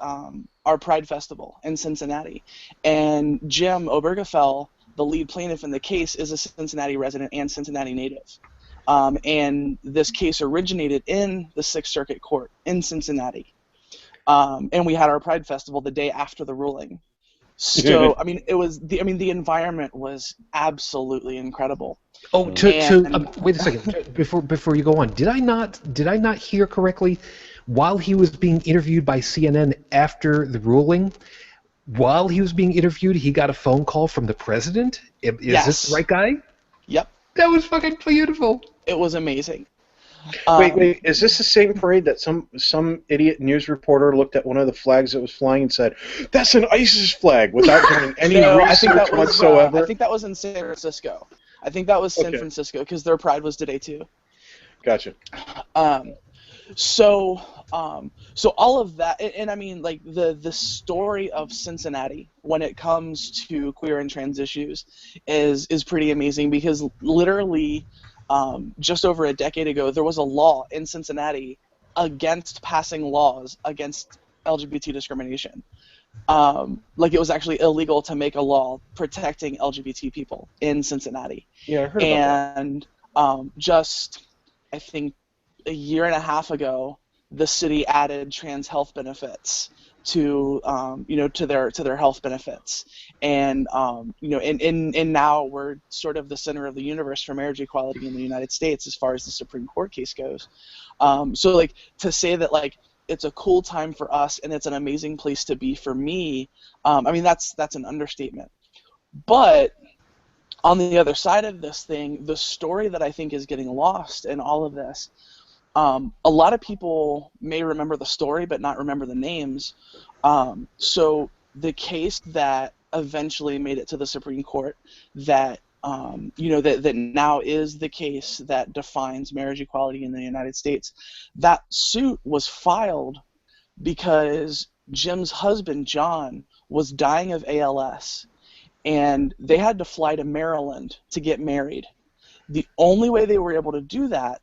Speaker 8: our Pride Festival in Cincinnati, and Jim Obergefell, the lead plaintiff in the case, is a Cincinnati resident and Cincinnati native. And this case originated in the Sixth Circuit Court in Cincinnati. And we had our Pride Festival the day after the ruling. So, I mean, the environment was absolutely incredible.
Speaker 1: Oh, wait a second. Before you go on, did I not hear correctly? While he was being interviewed by CNN after the ruling, while he was being interviewed, he got a phone call from the president. Is this the right guy?
Speaker 8: Yep.
Speaker 1: That was fucking beautiful.
Speaker 8: It was amazing.
Speaker 5: Wait, is this the same parade that some idiot news reporter looked at one of the flags that was flying and said, "That's an ISIS flag," without doing any research whatsoever?
Speaker 8: I think that was in San Francisco. I think that was San Francisco, because their Pride was today too.
Speaker 5: Gotcha.
Speaker 8: So all of that, and I mean, like, the story of Cincinnati when it comes to queer and trans issues is pretty amazing, because literally just over a decade ago there was a law in Cincinnati against passing laws against LGBT discrimination. Like, it was actually illegal to make a law protecting LGBT people in Cincinnati.
Speaker 5: Yeah, I heard about that.
Speaker 8: And just, I think, a year and a half ago, the city added trans health benefits to to their health benefits, and and now we're sort of the center of the universe for marriage equality in the United States as far as the Supreme Court case goes. So, like, to say that, like, it's a cool time for us and it's an amazing place to be for me, I mean, that's an understatement. But on the other side of this thing, the story that I think is getting lost in all of this, a lot of people may remember the story but not remember the names. So the case that eventually made it to the Supreme Court, that that now is the case that defines marriage equality in the United States, that suit was filed because Jim's husband, John, was dying of ALS, and they had to fly to Maryland to get married. The only way they were able to do that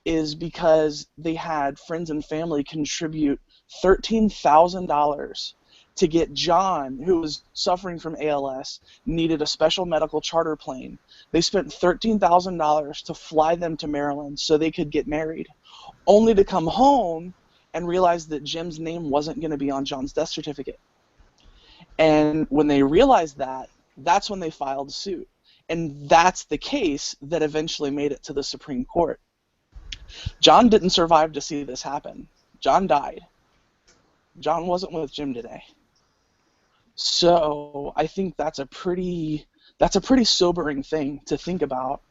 Speaker 8: is because they had friends and family contribute $13,000 to get John, who was suffering from ALS, needed a special medical charter plane. They spent $13,000 to fly them to Maryland so they could get married, only to come home and realize that Jim's name wasn't going to be on John's death certificate. And when they realized that, that's when they filed suit. And that's the case that eventually made it to the Supreme Court. John didn't survive to see this happen. John died. John wasn't with Jim today. So I think that's a pretty sobering thing to think about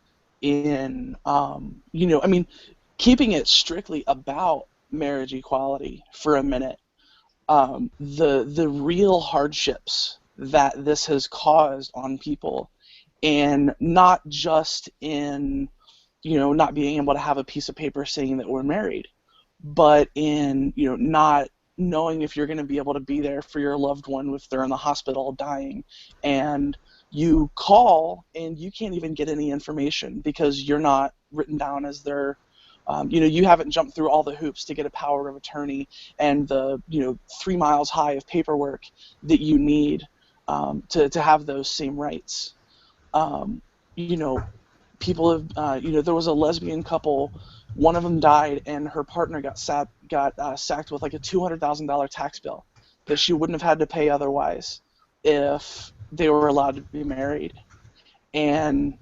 Speaker 8: in, I mean, keeping it strictly about marriage equality for a minute. the real hardships that this has caused on people, and not just in, you know, not being able to have a piece of paper saying that we're married, but in, you know, not knowing if you're going to be able to be there for your loved one if they're in the hospital dying, and you call and you can't even get any information because you're not written down as their, you know, you haven't jumped through all the hoops to get a power of attorney and the, you know, 3 miles high of paperwork that you need to have those same rights. You know, people have, you know, there was a lesbian couple. One of them died, and her partner got sacked with like a $200,000 tax bill that she wouldn't have had to pay otherwise if they were allowed to be married. And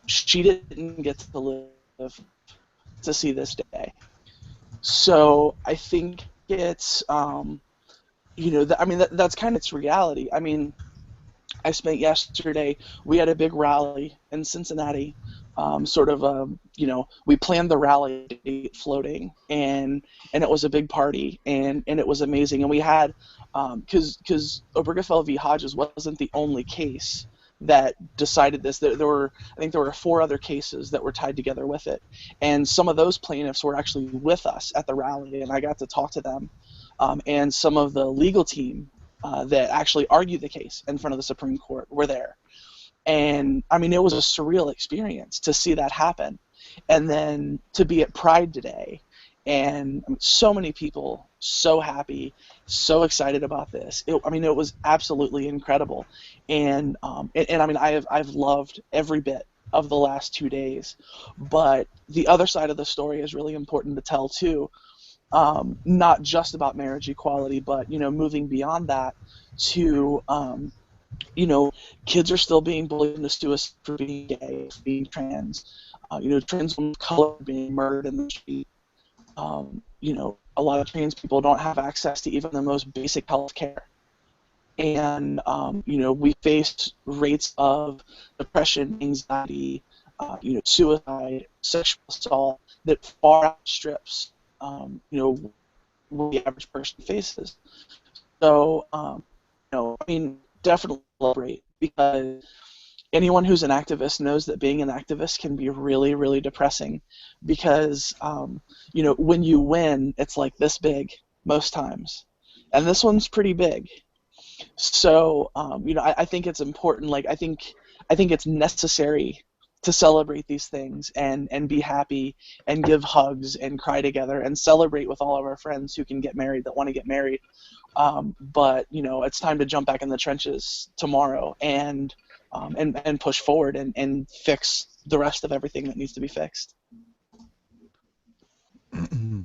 Speaker 8: she didn't get to live to see this day. So I think it's, you know, I mean, that's kind of its reality. I mean, I spent yesterday, we had a big rally in Cincinnati, sort of, you know, we planned the rally date floating, and it was a big party, and it was amazing. And we had, because Obergefell v. Hodges wasn't the only case that decided this. There were, I think there were 4 other cases that were tied together with it, and some of those plaintiffs were actually with us at the rally, and I got to talk to them, and some of the legal team that actually argued the case in front of the Supreme Court were there. And I mean, it was a surreal experience to see that happen, and then to be at Pride today, and I mean, so many people so happy, so excited about this. I mean, it was absolutely incredible, and I mean, I've loved every bit of the last 2 days. But the other side of the story is really important to tell too. Not just about marriage equality, but, you know, moving beyond that to, you know, kids are still being bullied into suicide for being gay, for being trans. You know, trans women of color being murdered in the street. You know, a lot of trans people don't have access to even the most basic health care. And, you know, we face rates of depression, anxiety, you know, suicide, sexual assault that far outstrips, you know, what the average person faces. So, you know, I mean, definitely celebrate, because anyone who's an activist knows that being an activist can be really, really depressing, because, you know, when you win, it's like this big most times, and this one's pretty big. So, you know, I think it's important. Like, I think it's necessary to celebrate these things and be happy and give hugs and cry together and celebrate with all of our friends who can get married, that want to get married. But, you know, it's time to jump back in the trenches tomorrow and push forward and fix the rest of everything that needs to be fixed.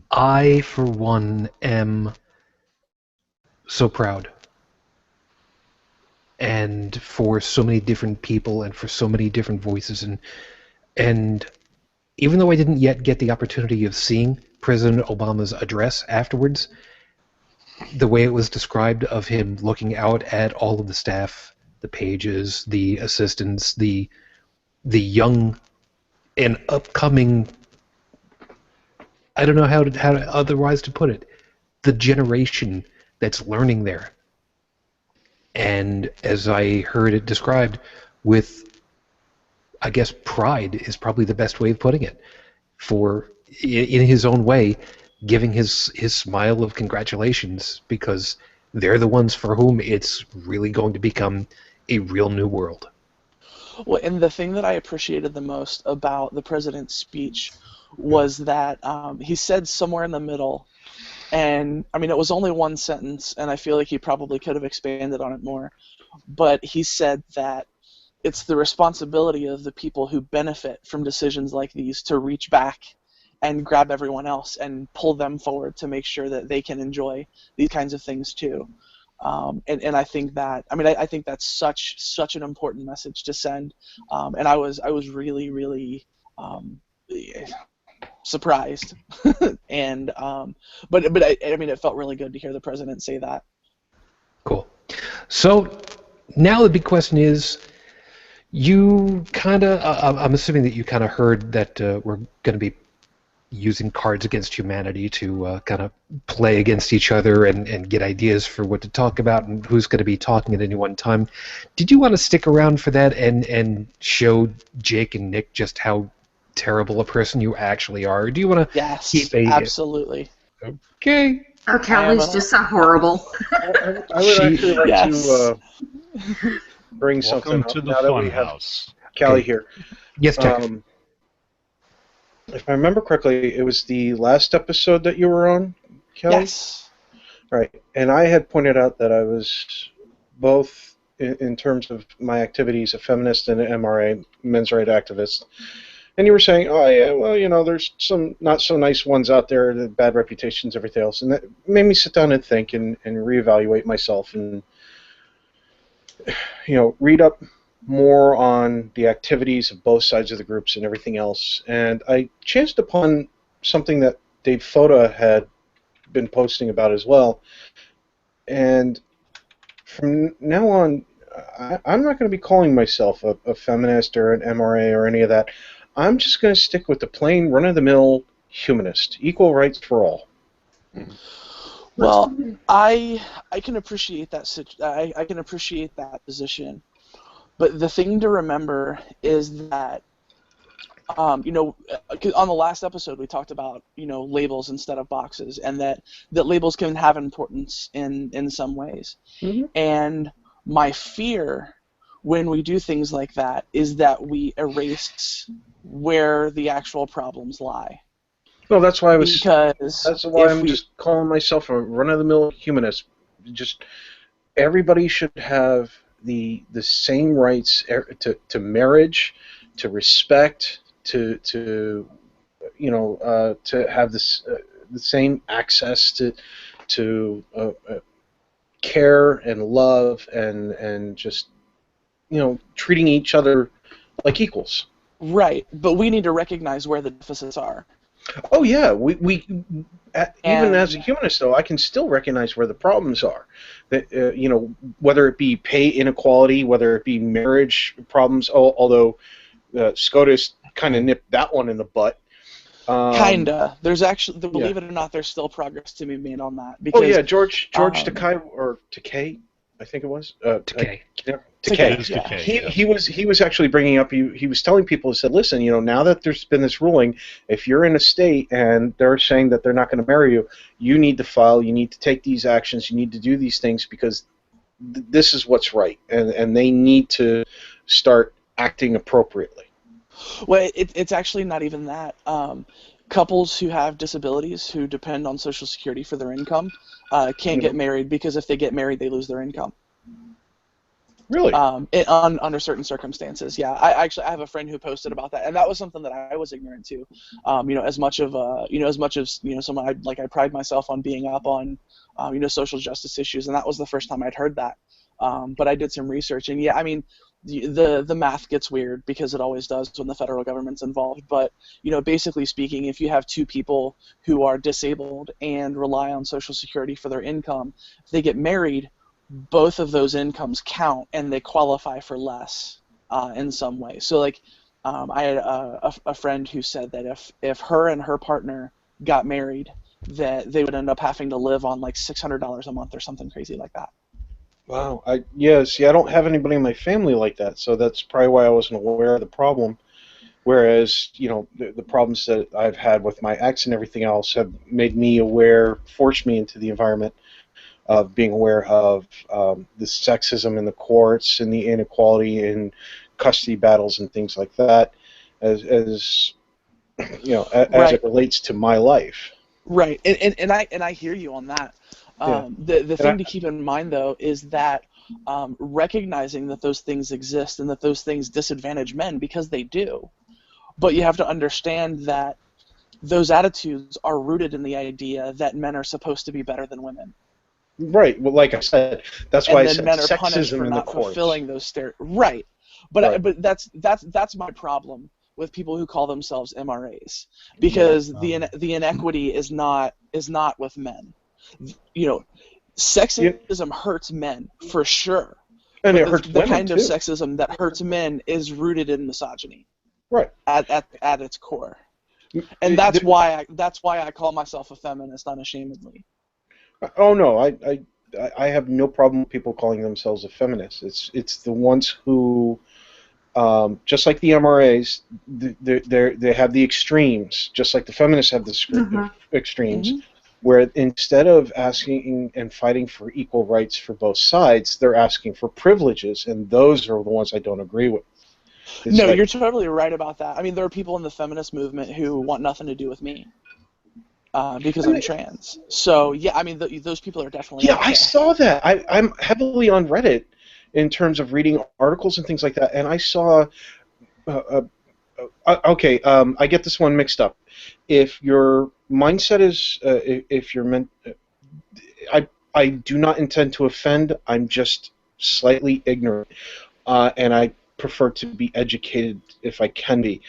Speaker 1: I, for one, am so proud. And for so many different people and for so many different voices. And even though I didn't yet get the opportunity of seeing President Obama's address afterwards, the way it was described of him looking out at all of the staff, the pages, the assistants, the young and upcoming, I don't know how otherwise to put it, the generation that's learning there. And as I heard it described with, I guess, pride is probably the best way of putting it, for, in his own way, giving his smile of congratulations, because they're the ones for whom it's really going to become a real new world.
Speaker 8: Well, and the thing that I appreciated the most about the president's speech was that he said somewhere in the middle, and I mean, it was only one sentence, and I feel like he probably could have expanded on it more, but he said that it's the responsibility of the people who benefit from decisions like these to reach back and grab everyone else and pull them forward to make sure that they can enjoy these kinds of things too. And I think that, I mean, I think that's such an important message to send. And I was really, really surprised. And but I mean, it felt really good to hear the president say that.
Speaker 1: Cool. So now the big question is, you kind of, I'm assuming that you kind of heard that we're going to be using Cards Against Humanity to kind of play against each other and get ideas for what to talk about and who's going to be talking at any one time. Did you want to stick around for that and show Jake and Nick just how terrible a person you actually are? Or do you want to keep a...
Speaker 8: absolutely.
Speaker 1: Okay.
Speaker 4: Oh, Callie's just so horrible.
Speaker 5: I would actually like to bring something
Speaker 2: Welcome
Speaker 5: up
Speaker 2: to the
Speaker 5: now that we have
Speaker 2: funhouse.
Speaker 5: Callie here.
Speaker 1: Yes, Jack.
Speaker 5: If I remember correctly, it was the last episode that you were on, Kelly?
Speaker 8: Yes.
Speaker 5: Right. And I had pointed out that I was both, in terms of my activities, a feminist and an MRA, men's rights activist. And you were saying, oh, yeah, well, you know, there's some not so nice ones out there, the bad reputations, everything else. And that made me sit down and think and reevaluate myself and, you know, read up more on the activities of both sides of the groups and everything else. And I chanced upon something that Dave Foda had been posting about as well. And from now on, I'm not going to be calling myself a feminist or an MRA or any of that. I'm just going to stick with the plain run-of-the-mill humanist, equal rights for all.
Speaker 8: Well, I can appreciate that. I can appreciate that position. But the thing to remember is that, you know, on the last episode we talked about, you know, labels instead of boxes, and that labels can have importance in some ways. Mm-hmm. And my fear when we do things like that is that we erase where the actual problems lie.
Speaker 5: No, that's why I'm
Speaker 8: we,
Speaker 5: just calling myself a run-of-the-mill humanist. Just everybody should have the same rights to marriage, to respect, to you know, to have this the same access to care and love and just, you know, treating each other like equals.
Speaker 8: Right, but we need to recognize where the deficits are.
Speaker 5: Oh yeah, even as a humanist though, I can still recognize where the problems are. That you know, whether it be pay inequality, whether it be marriage problems. Although SCOTUS kind of nipped that one in the butt.
Speaker 8: Kinda. There's actually, believe it or not, there's still progress to be made on that. Because,
Speaker 5: George Takei, or Takei, I think it was.
Speaker 1: Takei.
Speaker 5: Takei. He was actually bringing up. He was telling people. He said, "Listen, you know, now that there's been this ruling, if you're in a state and they're saying that they're not going to marry you, you need to file. You need to take these actions. You need to do these things because this is what's right, and they need to start acting appropriately."
Speaker 8: Well, it's actually not even that. Couples who have disabilities who depend on Social Security for their income can't get married because if they get married, they lose their income.
Speaker 5: Really?
Speaker 8: Under certain circumstances, yeah. I have a friend who posted about that, and that was something that I was ignorant to. You know, as much as someone I pride myself on being up on, you know, social justice issues, and that was the first time I'd heard that. But I did some research, and yeah, I mean, the math gets weird because it always does when the federal government's involved. But you know, basically speaking, if you have two people who are disabled and rely on Social Security for their income, if they get married, both of those incomes count and they qualify for less in some way. So like I had a friend who said that if her and her partner got married, that they would end up having to live on like $600 a month or something crazy like that.
Speaker 5: Wow. I don't have anybody in my family like that, so that's probably why I wasn't aware of the problem. Whereas, you know, the problems that I've had with my ex and everything else have made me aware, forced me into the environment of being aware of the sexism in the courts and the inequality in custody battles and things like that, as you know, as it relates to my life.
Speaker 8: Right, and I hear you on that. The thing to keep in mind though is that recognizing that those things exist and that those things disadvantage men, because they do, but you have to understand that those attitudes are rooted in the idea that men are supposed to be better than women.
Speaker 5: Right. Well, like I said, that's why I said
Speaker 8: men are punished for not fulfilling those Right. But that's my problem with people who call themselves MRAs, because the inequity is not with men. You know, sexism hurts men for sure.
Speaker 5: And it hurts
Speaker 8: the
Speaker 5: women
Speaker 8: kind
Speaker 5: too.
Speaker 8: of sexism that hurts men is rooted in misogyny.
Speaker 5: Right.
Speaker 8: At its core. And that's why I call myself a feminist unashamedly.
Speaker 5: Oh no, I have no problem with people calling themselves a feminist. It's the ones who, just like the MRAs, they have the extremes, just like the feminists have the extremes, where instead of asking and fighting for equal rights for both sides, they're asking for privileges, and those are the ones I don't agree with.
Speaker 8: No, you're totally right about that. I mean, there are people in the feminist movement who want nothing to do with me because I'm trans. So, yeah, I mean, those people are definitely...
Speaker 5: Yeah, I saw that. I'm heavily on Reddit in terms of reading articles and things like that, and I saw... I get this one mixed up. If your mindset is... if you're meant... I do not intend to offend. I'm just slightly ignorant, and I prefer to be educated if I can be.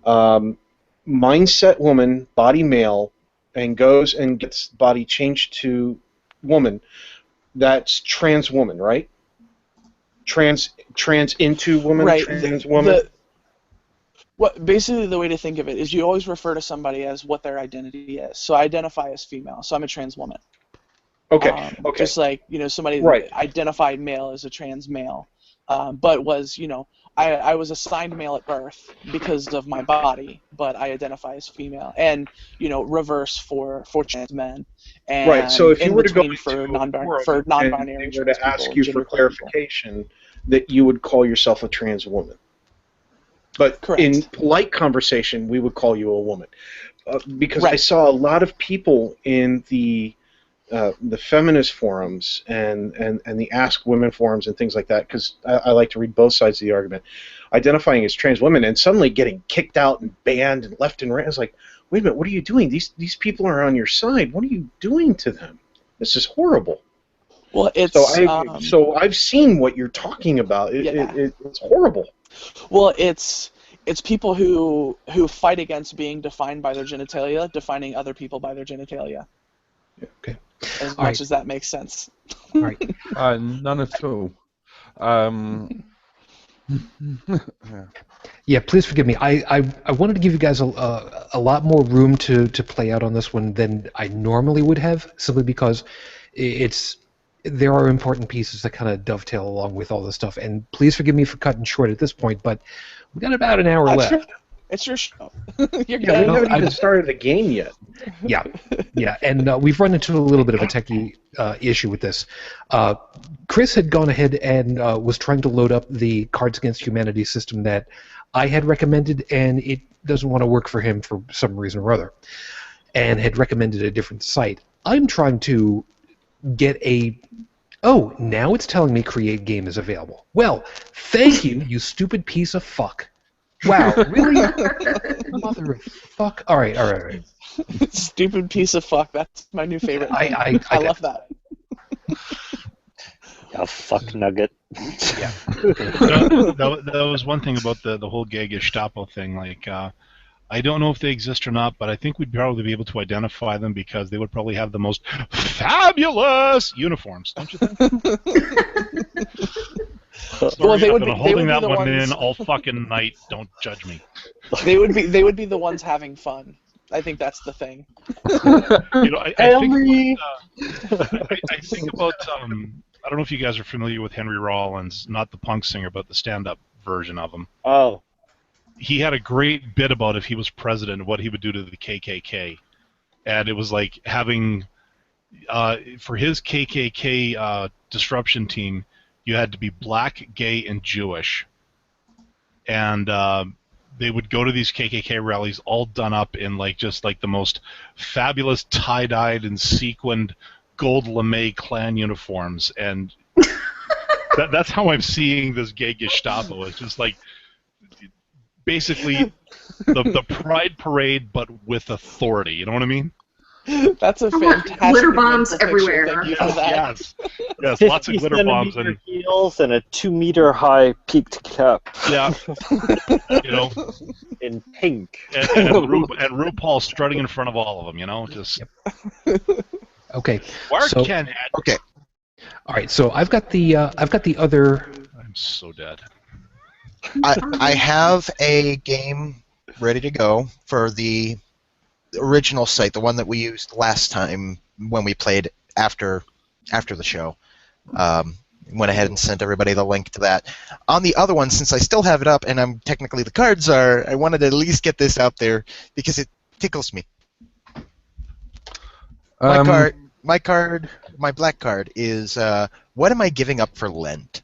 Speaker 5: Mindset woman, body male, and goes and gets body changed to woman. That's trans woman, right? Trans into woman,
Speaker 8: right.
Speaker 5: Trans woman.
Speaker 8: Basically, the way to think of it is you always refer to somebody as what their identity is. So I identify as female, so I'm a trans woman.
Speaker 5: Okay.
Speaker 8: Just like, somebody that identified male as a trans male, but was, I was assigned male at birth because of my body, but I identify as female, and reverse for trans men. And
Speaker 5: right. So if you were to go
Speaker 8: for non-binary,
Speaker 5: and they were to ask you for clarification, that you would call yourself a trans woman, but
Speaker 8: correct.
Speaker 5: In polite conversation, we would call you a woman, because I saw a lot of people in the feminist forums and the Ask Women forums and things like that, because I like to read both sides of the argument, identifying as trans women and suddenly getting kicked out and banned and left and right. I was like, wait a minute, what are you doing? These people are on your side. What are you doing to them? This is horrible.
Speaker 8: Well, it's
Speaker 5: so I've seen what you're talking about. It's horrible.
Speaker 8: Well, it's people who fight against being defined by their genitalia, defining other people by their genitalia.
Speaker 1: Okay.
Speaker 8: As much as that makes sense.
Speaker 1: All right.
Speaker 6: None at all.
Speaker 1: Yeah, please forgive me. I wanted to give you guys a lot more room to play out on this one than I normally would have, simply because there are important pieces that kind of dovetail along with all this stuff. And please forgive me for cutting short at this point, but we got about an hour left.
Speaker 8: It's your show.
Speaker 5: We haven't even started the game yet.
Speaker 1: Yeah, and we've run into a little bit of a techie issue with this. Chris had gone ahead and was trying to load up the Cards Against Humanity system that I had recommended, and it doesn't want to work for him for some reason or other, and had recommended a different site. I'm trying to get oh, now it's telling me create game is available. Well, thank you, you stupid piece of fuck. Wow, really? Mother of fuck. All right.
Speaker 8: Stupid piece of fuck. That's my new favorite. I love that.
Speaker 7: A fuck nugget.
Speaker 1: Yeah.
Speaker 2: that was one thing about the whole gay Gestapo thing. Like, I don't know if they exist or not, but I think we'd probably be able to identify them because they would probably have the most fabulous uniforms, don't you think?
Speaker 8: Well, they would be
Speaker 2: holding that
Speaker 8: the
Speaker 2: one
Speaker 8: ones...
Speaker 2: in all fucking night. Don't judge me.
Speaker 8: They would be the ones having fun. I think that's the thing.
Speaker 2: I think about I don't know if you guys are familiar with Henry Rollins, not the punk singer, but the stand-up version of him.
Speaker 7: Oh.
Speaker 2: He had a great bit about if he was president, what he would do to the KKK, and it was like having for his KKK disruption team. You had to be black, gay, and Jewish. And they would go to these KKK rallies all done up in just the most fabulous tie-dyed and sequined gold lame Klan uniforms. And that's how I'm seeing this gay Gestapo. It's just basically the Pride Parade, but with authority. You know what I mean?
Speaker 8: That's a fantastic
Speaker 4: glitter bombs everywhere.
Speaker 8: Thank you for that.
Speaker 2: Yes, lots of glitter bombs
Speaker 7: and heels and a 2-meter high peaked cap.
Speaker 2: Yeah,
Speaker 7: in pink.
Speaker 2: And RuPaul strutting in front of all of them. Just.
Speaker 1: Yep. Okay.
Speaker 3: Okay.
Speaker 1: All right. So I've got the other.
Speaker 2: I'm so dead.
Speaker 3: I have a game ready to go for the original site, the one that we used last time when we played after the show. Went ahead and sent everybody the link to that. On the other one, since I still have it up and I'm technically the Card Czar, I wanted to at least get this out there because it tickles me. My black card is what am I giving up for Lent?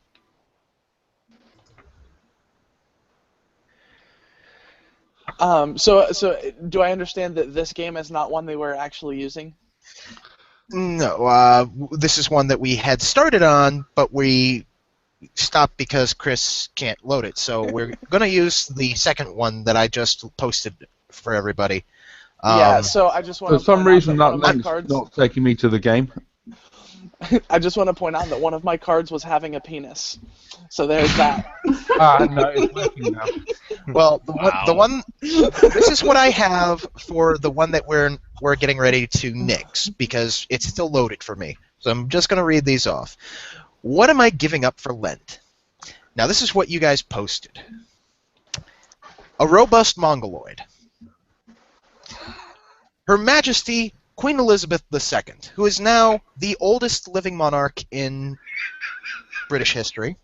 Speaker 8: So do I understand that this game is not one they were actually using?
Speaker 3: No, this is one that we had started on, but we stopped because Chris can't load it. So we're going to use the second one that I just posted for everybody.
Speaker 8: Yeah, so I just want to.
Speaker 6: For some reason, that
Speaker 8: link's
Speaker 6: link's not taking me to the game.
Speaker 8: I just want to point out that one of my cards was having a penis. So there's that.
Speaker 6: No, it's working now.
Speaker 3: Well, the one. This is what I have for the one that we're getting ready to nix because it's still loaded for me. So I'm just going to read these off. What am I giving up for Lent? Now this is what you guys posted. A robust mongoloid. Her Majesty Queen Elizabeth II, who is now the oldest living monarch in British history.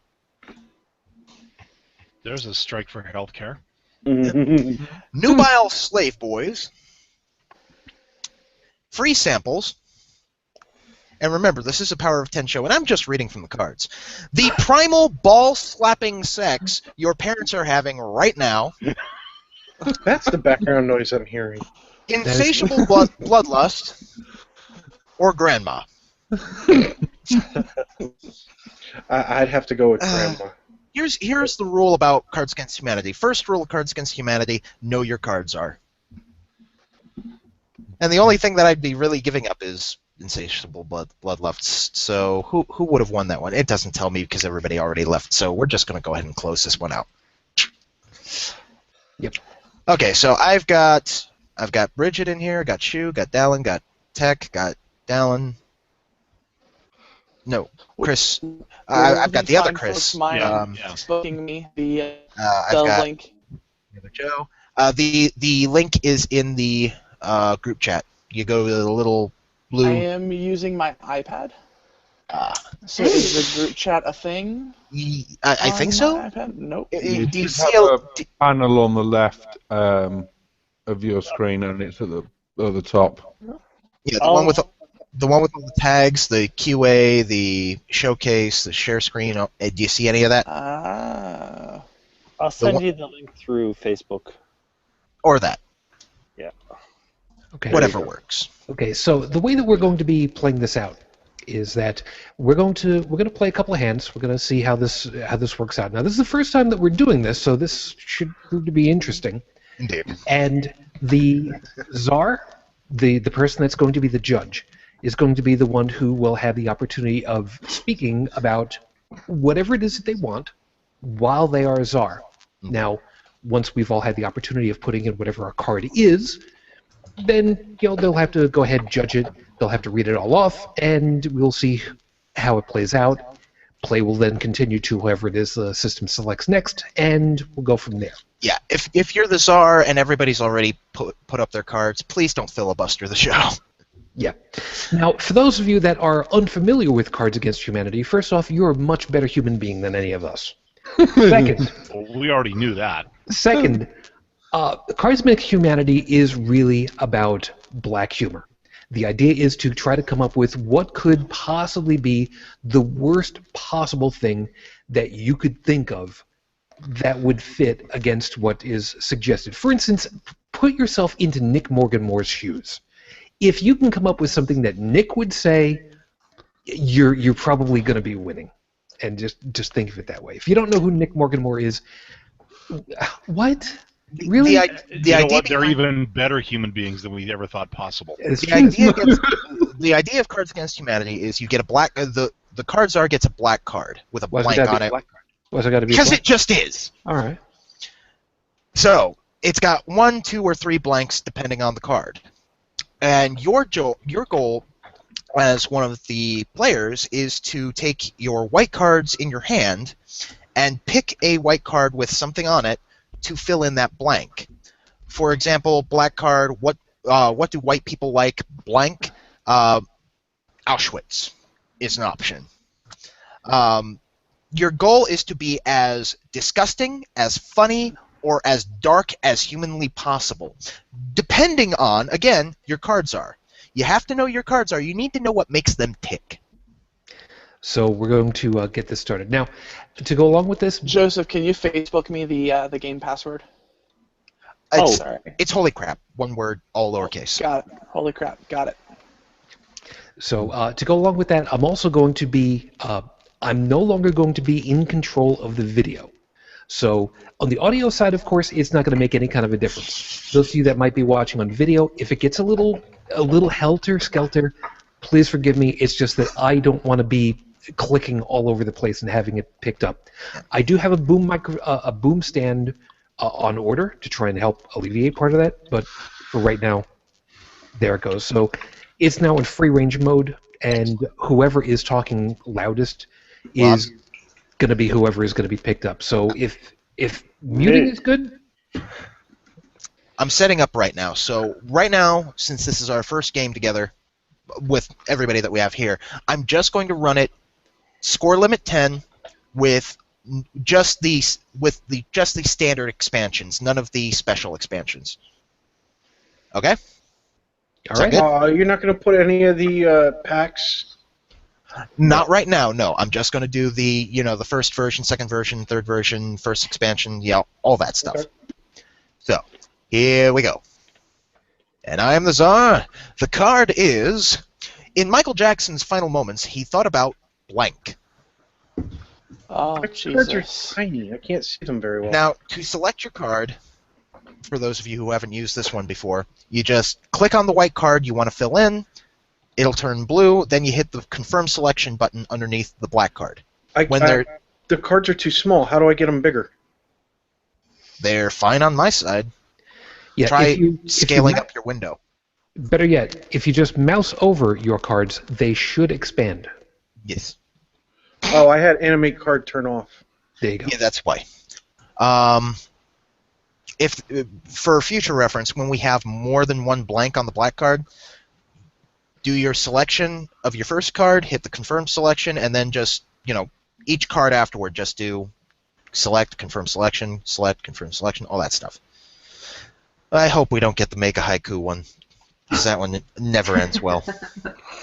Speaker 2: There's a strike for healthcare.
Speaker 3: Nubile slave boys. Free samples. And remember, this is a Power of 10 show, and I'm just reading from the cards. The primal ball-slapping sex your parents are having right now.
Speaker 5: That's the background noise I'm hearing.
Speaker 3: Insatiable bloodlust. Or grandma.
Speaker 5: I'd have to go with grandma.
Speaker 3: Here's the rule about Cards Against Humanity. First rule of Cards Against Humanity, know your cards are. And the only thing that I'd be really giving up is Insatiable Bloodlust. So who would have won that one? It doesn't tell me because everybody already left, so we're just going to go ahead and close this one out.
Speaker 1: Yep.
Speaker 3: Okay, so I've got Bridget in here, got Shu, got Dallin, got Tech, got Dallin. No, Chris. I've got the other Chris.
Speaker 8: Booking me the
Speaker 3: I've got
Speaker 8: link.
Speaker 3: The other Joe. The link is in the group chat. You go to the little blue.
Speaker 8: I am using my iPad. So is the group chat a thing?
Speaker 3: I think so.
Speaker 8: iPad? Nope.
Speaker 6: You
Speaker 3: Do you
Speaker 6: should
Speaker 3: see
Speaker 6: have a panel on the left of your screen, and it's at the top.
Speaker 3: Yeah, the one with all the tags, the QA, the showcase, the share screen. Do you see any of that?
Speaker 7: I'll send you the link through Facebook.
Speaker 3: Or that.
Speaker 7: Yeah.
Speaker 1: Okay.
Speaker 3: Whatever works.
Speaker 1: Okay, so the way that we're going to be playing this out is that we're going to play a couple of hands. We're going to see how this works out. Now, this is the first time that we're doing this, so this should prove to be interesting.
Speaker 3: Indeed.
Speaker 1: And the czar, the person that's going to be the judge, is going to be the one who will have the opportunity of speaking about whatever it is that they want while they are a czar. Now, once we've all had the opportunity of putting in whatever our card is, then they'll have to go ahead and judge it. They'll have to read it all off, and we'll see how it plays out. Play will then continue to whoever it is the system selects next, and we'll go from there.
Speaker 3: Yeah, if you're the czar and everybody's already put up their cards, please don't filibuster the show.
Speaker 1: Yeah. Now, for those of you that are unfamiliar with Cards Against Humanity, first off, you're a much better human being than any of us. Second,
Speaker 2: Well, we already knew that.
Speaker 1: Second, Cards Against Humanity is really about black humor. The idea is to try to come up with what could possibly be the worst possible thing that you could think of that would fit against what is suggested. For instance, put yourself into Nick Morganmore's shoes. If you can come up with something that Nick would say, you're probably going to be winning. And just think of it that way. If you don't know who Nick Morganmore is, what? Really?
Speaker 2: The idea they're even better human beings than we ever thought possible.
Speaker 3: The idea of Cards Against Humanity is you get a black. The Card Czar gets a black card with a blank on it.
Speaker 1: Why's it got to be?
Speaker 3: Because it just is.
Speaker 1: All right.
Speaker 3: So it's got 1, 2, or 3 blanks depending on the card, and your goal as one of the players is to take your white cards in your hand and pick a white card with something on it to fill in that blank. For example, black card, what what do white people like? Blank. Auschwitz is an option. Your goal is to be as disgusting, as funny, or as dark as humanly possible, depending on, again, your Card Czar. You have to know your Card Czar. You need to know what makes them tick.
Speaker 1: So we're going to get this started. Now, to go along with this...
Speaker 8: Joseph, can you Facebook me the game password?
Speaker 3: Sorry. It's holy crap. One word, all lowercase.
Speaker 8: Got it. Holy crap. Got it.
Speaker 1: So to go along with that, I'm also going to be... I'm no longer going to be in control of the video. So on the audio side, of course, it's not going to make any kind of a difference. Those of you that might be watching on video, if it gets a little helter-skelter, please forgive me. It's just that I don't want to be clicking all over the place and having it picked up. I do have a boom stand on order to try and help alleviate part of that, but for right now, there it goes. So it's now in free range mode, and whoever is talking loudest is going to be whoever is going to be picked up. So if muting is good...
Speaker 3: I'm setting up right now. So right now, since this is our first game together with everybody that we have here, I'm just going to run it score limit 10 with just the standard expansions, none of the special expansions. Okay?
Speaker 1: All right.
Speaker 5: You're not going to put any of the packs?
Speaker 3: Not right now, no. I'm just going to do the first version, second version, third version, first expansion, all that stuff. Okay. So, here we go. And I am the Czar. The card is, in Michael Jackson's final moments, he thought about blank.
Speaker 8: Oh,
Speaker 5: my
Speaker 8: Jesus.
Speaker 5: cards are tiny. I can't see them very well.
Speaker 3: Now, to select your card, for those of you who haven't used this one before, you just click on the white card you want to fill in. It'll turn blue. Then you hit the confirm selection button underneath the black card.
Speaker 5: The cards are too small. How do I get them bigger?
Speaker 3: They're fine on my side.
Speaker 1: Yeah,
Speaker 3: Try scaling up your window.
Speaker 1: Better yet, if you just mouse over your cards, they should expand.
Speaker 3: Yes.
Speaker 5: Oh, I had animate card turn off.
Speaker 1: There you go.
Speaker 3: Yeah, that's why. If for future reference, when we have more than one blank on the black card, do your selection of your first card, hit the confirm selection, and then just, each card afterward, just do select, confirm selection, all that stuff. I hope we don't get the make a haiku one, because that one never ends well.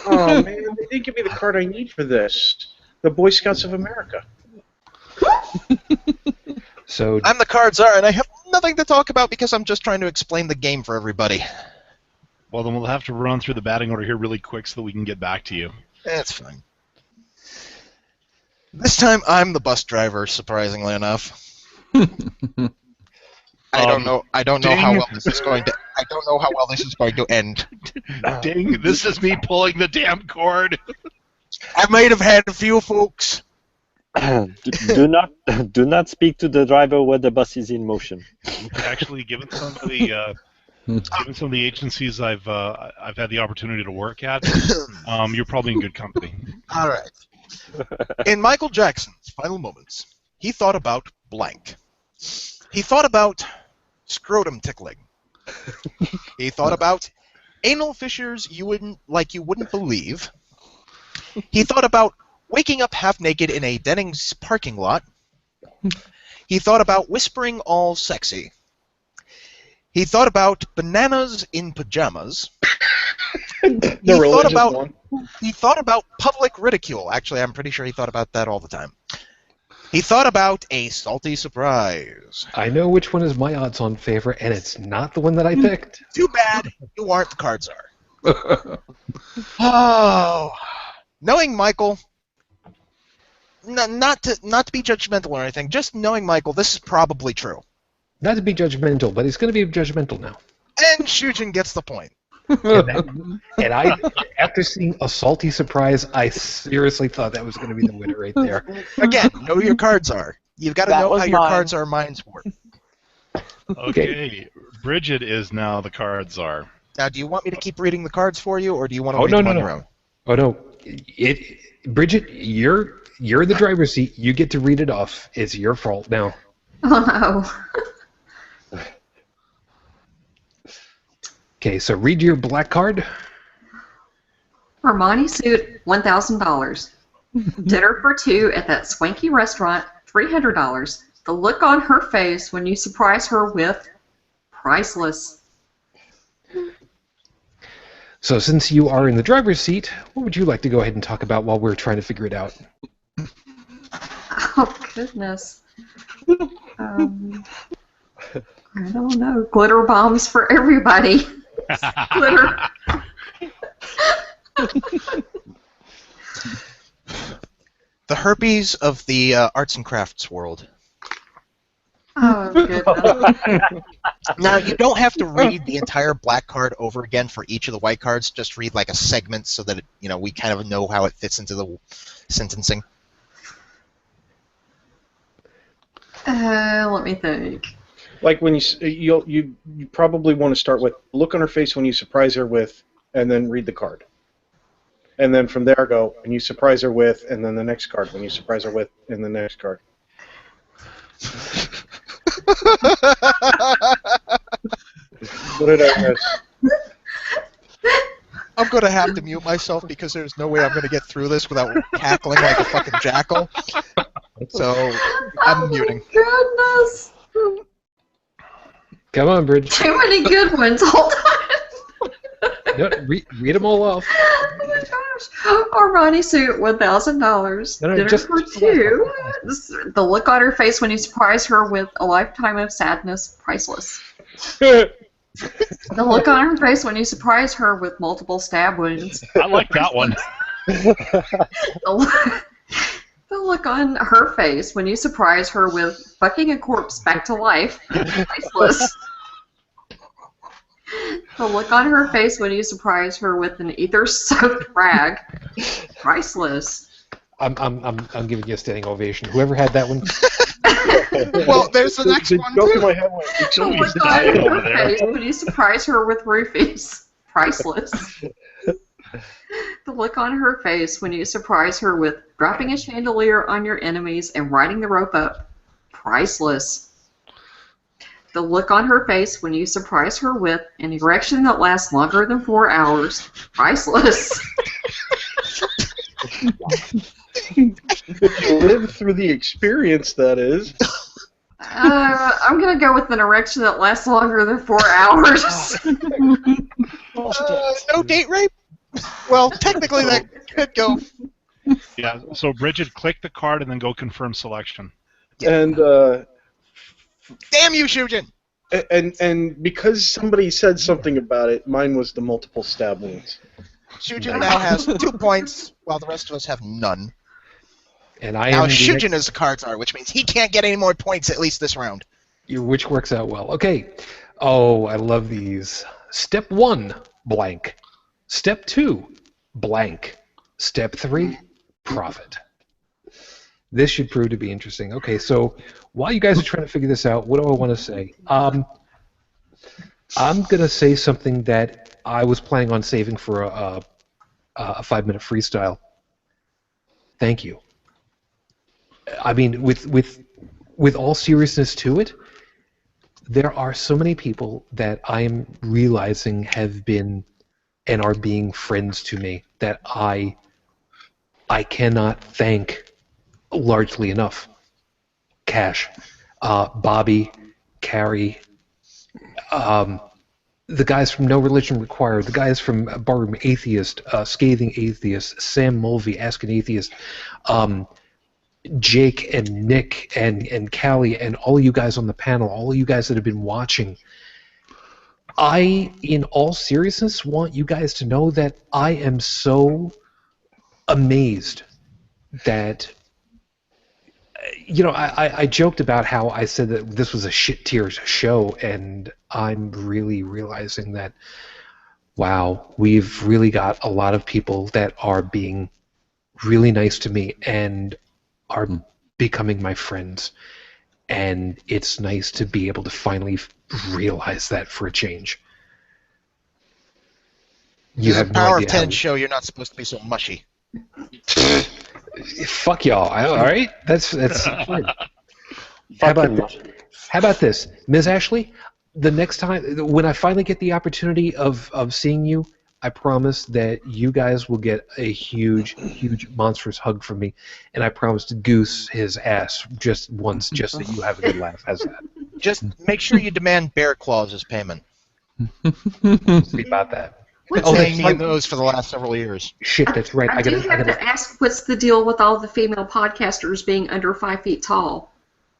Speaker 5: Oh, man, they didn't give me the card I need for this. The Boy Scouts of America.
Speaker 1: So
Speaker 3: I'm the Card Czar, and I have nothing to talk about because I'm just trying to explain the game for everybody.
Speaker 2: Well, then we'll have to run through the batting order here really quick so that we can get back to you.
Speaker 3: That's fine. This time I'm the bus driver, surprisingly enough. I don't know how well this is going to. I don't know how well this is going to end.
Speaker 2: Ding! This is me pulling the damn cord.
Speaker 3: I might have had a few folks.
Speaker 7: do not speak to the driver when the bus is in motion.
Speaker 2: Actually, given some of the agencies I've had the opportunity to work at, you're probably in good company.
Speaker 3: All right. In Michael Jackson's final moments, he thought about blank. He thought about scrotum tickling. He thought about anal fissures you wouldn't believe. He thought about waking up half naked in a Dennings parking lot. He thought about whispering all sexy. He thought about bananas in pajamas. He thought about public ridicule. Actually, I'm pretty sure he thought about that all the time. He thought about a salty surprise.
Speaker 1: I know which one is my odds-on favorite, and it's not the one that I picked.
Speaker 3: Too bad you aren't the Card Czar. Oh, knowing Michael, not to be judgmental or anything, just knowing Michael, this is probably true.
Speaker 1: Not to be judgmental, but he's going to be judgmental now.
Speaker 3: And Shujin gets the point.
Speaker 1: and I, after seeing a salty surprise, I seriously thought that was going to be the winner right there.
Speaker 3: Again, know who your cards are. You've got to know how your cards are minds work.
Speaker 2: Okay, Bridget is now the Card Czar.
Speaker 3: Now, do you want me to keep reading the cards for you, or do you want to read them on your own?
Speaker 1: Oh no, Bridget, you're the driver's seat. You get to read it off. It's your fault now.
Speaker 4: Oh no.
Speaker 1: Okay, so read your black card.
Speaker 4: Armani suit, $1,000. Dinner for two at that swanky restaurant, $300. The look on her face when you surprise her with priceless.
Speaker 1: So since you are in the driver's seat, what would you like to go ahead and talk about while we're trying to figure it out?
Speaker 4: Oh, goodness. I don't know. Glitter bombs for everybody. Glitter.
Speaker 3: The herpes of the arts and crafts world.
Speaker 4: Oh, goodness.
Speaker 3: Now, you don't have to read the entire black card over again for each of the white cards. Just read like a segment so that we kind of know how it fits into the sentencing.
Speaker 4: Let me think.
Speaker 5: Like when you probably want to start with look on her face when you surprise her with, and then read the card. And then from there go, and you surprise her with, and then the next card, when you surprise her with, and the next card. What did I miss?
Speaker 3: I'm going to have to mute myself because there's no way I'm going to get through this without cackling like a fucking jackal. So, I'm muting.
Speaker 4: Goodness.
Speaker 1: Come on, Bridge.
Speaker 4: Too many good ones. Hold on.
Speaker 1: No, read them all off.
Speaker 4: Oh my gosh. Armani suit, $1,000.
Speaker 1: No,
Speaker 4: Dinner
Speaker 1: just
Speaker 4: for two. The look on her face when you surprise her with a lifetime of sadness, priceless. The look on her face when you surprise her with multiple stab wounds.
Speaker 2: I like that one.
Speaker 4: The look on her face when you surprise her with fucking a corpse back to life, priceless. The look on her face when you surprise her with an ether-soaked rag, priceless.
Speaker 1: I'm giving you a standing ovation. Whoever had that one.
Speaker 3: Well, there's the next one
Speaker 5: Joke in
Speaker 3: too.
Speaker 5: my head went,
Speaker 4: The look on her face when you surprise her with roofies, priceless. The look on her face when you surprise her with dropping a chandelier on your enemies and riding the rope up, priceless. The look on her face when you surprise her with an erection that lasts longer than 4 hours, priceless.
Speaker 5: Live through the experience, that is.
Speaker 4: I'm going to go with an erection that lasts longer than 4 hours.
Speaker 3: No date rape? Well, technically that could go.
Speaker 2: Yeah, so Bridget, click the card and then go confirm selection.
Speaker 5: And
Speaker 3: Damn you, Shujin!
Speaker 5: and because somebody said something about it, mine was the multiple stab wounds.
Speaker 3: Shujin now has 2 points, while the rest of us have none.
Speaker 1: And I
Speaker 3: Now
Speaker 1: am
Speaker 3: Shujin is the Card Czar, which means he can't get any more points at least this round.
Speaker 1: which works out well. Okay. Oh, I love these. Step 1, blank. Step 2, blank. Step 3, profit. This should prove to be interesting. Okay, so while you guys are trying to figure this out, what do I want to say? I'm going to say something that I was planning on saving for a 5-minute freestyle. Thank you. I mean, with all seriousness to it, there are so many people that I'm realizing have been and are being friends to me that I cannot thank largely enough. Cash, Bobby, Carrie, the guys from No Religion Required, the guys from Barroom Atheist, Scathing Atheist, Sam Mulvey, Ask an Atheist, Jake and Nick and Callie and all of you guys on the panel, all of you guys that have been watching. I, in all seriousness, want you guys to know that I am so amazed that, you know, I joked about how I said that this was a shit tier show, and I'm really realizing that, wow, we've really got a lot of people that are being really nice to me and are becoming my friends, and it's nice to be able to finally realize that for a change. You
Speaker 3: This is
Speaker 1: have
Speaker 3: a
Speaker 1: no
Speaker 3: Power
Speaker 1: idea
Speaker 3: of 10
Speaker 1: how-
Speaker 3: show, you're not supposed to be so mushy.
Speaker 1: Fuck y'all. All right, that's fine. How about this, Ms. Ashley? the next time, when I finally get the opportunity of seeing you, I promise that you guys will get a huge, huge, monstrous hug from me, and I promise to goose his ass just once, just so you have a good laugh. How's that?
Speaker 3: Just make sure you demand bear claws as payment.
Speaker 1: See about that.
Speaker 3: Been
Speaker 4: What's
Speaker 3: paying me those for the last several years.
Speaker 1: Shit, that's right.
Speaker 4: I do have to ask, what's the deal with all the female podcasters being under 5 feet tall?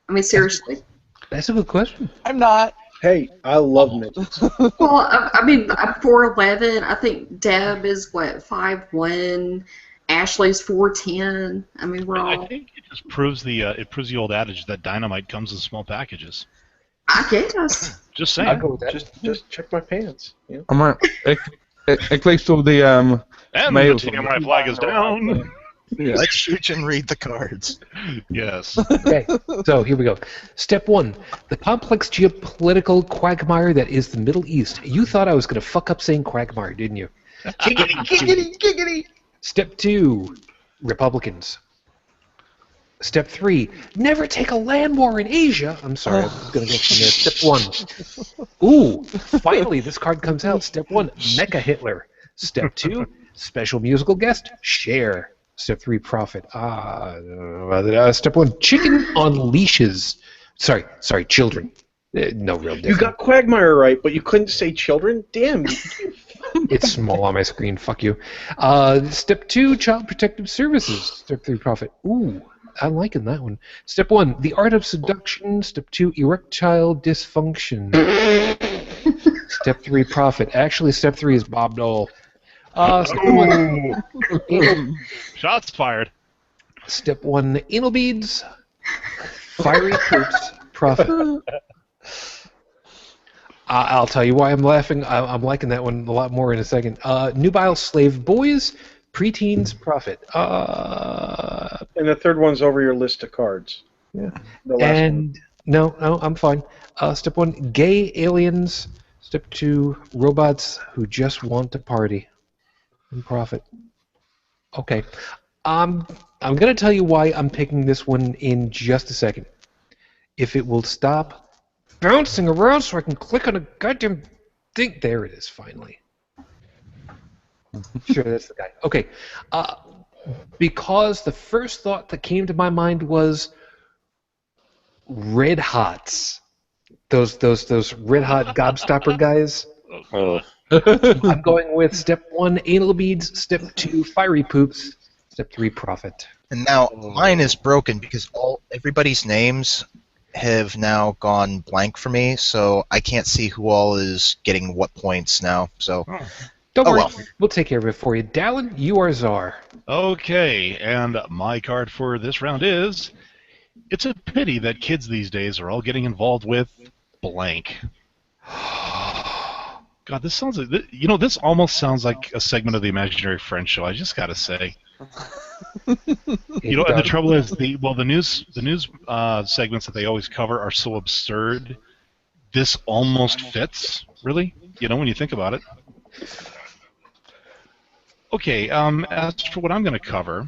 Speaker 4: I mean, seriously.
Speaker 1: That's a good question.
Speaker 8: I'm not.
Speaker 5: Hey, I love midgets.
Speaker 4: Well, I mean, I'm 4'11". I think Deb is, what, 5'1". Ashley's 4'10". I mean, we're all...
Speaker 2: I think it just proves the old adage that dynamite comes in small packages.
Speaker 4: I guess.
Speaker 2: Just
Speaker 1: I'll
Speaker 2: saying.
Speaker 1: go with that.
Speaker 5: Just check my pants. You know?
Speaker 6: I might. At least all the
Speaker 2: And
Speaker 6: males.
Speaker 2: the TMI flag is down.
Speaker 6: Yeah.
Speaker 3: Let's shoot and read the cards.
Speaker 2: Yes.
Speaker 1: Okay, so here we go. Step 1, the complex geopolitical quagmire that is the Middle East. You thought I was going to fuck up saying quagmire, didn't you?
Speaker 3: Giggity, giggity, giggity.
Speaker 1: Step 2, Republicans. Step 3, never take a land war in Asia. I'm sorry, I was going to go from there. Step 1. Ooh, finally, this card comes out. Step 1, Mecha Hitler. Step 2, special musical guest, Cher. Step 3, Prophet. Step 1, chicken on leashes. Sorry, children. No real difference.
Speaker 5: You got Quagmire right, but you couldn't say children? Damn.
Speaker 1: It's small on my screen. Fuck you. Step 2, Child Protective Services. Step 3, Prophet. Ooh, I'm liking that one. Step 1, The Art of Seduction. Step 2, Erectile Dysfunction. Step 3, Prophet. Actually, Step 3 is Bob Dole. Step 1,
Speaker 2: Shots fired.
Speaker 1: Step 1, Anal Beads. Fiery Poops. Prophet. I'll tell you why I'm laughing. I'm liking that one a lot more in a second. Nubile Slave Boys. Preteens. Prophet.
Speaker 5: And the third one's over your list of cards.
Speaker 1: Yeah.
Speaker 5: The last
Speaker 1: And no, I'm fine. Step 1, Gay Aliens. Step 2, Robots Who Just Want to Party. And Prophet. Okay. I'm going to tell you why I'm picking this one in just a second. If it will stop bouncing around so I can click on a goddamn thing. There it is, finally. Sure, that's the guy. Okay. Because the first thought that came to my mind was Red Hots. Those Red Hot Gobstopper guys. I'm going with Step 1, Anal Beads. Step 2, Fiery Poops. Step 3, Prophet.
Speaker 3: And now mine is broken because everybody's names have now gone blank for me, so I can't see who all is getting what points now. So
Speaker 1: Don't worry,
Speaker 3: well.
Speaker 1: we'll take care of it for you. Dallin, you are Czar.
Speaker 2: Okay, and my card for this round is, it's a pity that kids these days are all getting involved with blank. God, this sounds like, this almost sounds like a segment of the Imaginary Friends show, I just gotta say. And the trouble is, the news segments that they always cover are so absurd. This almost fits, really, when you think about it. Okay, as for what I'm going to cover,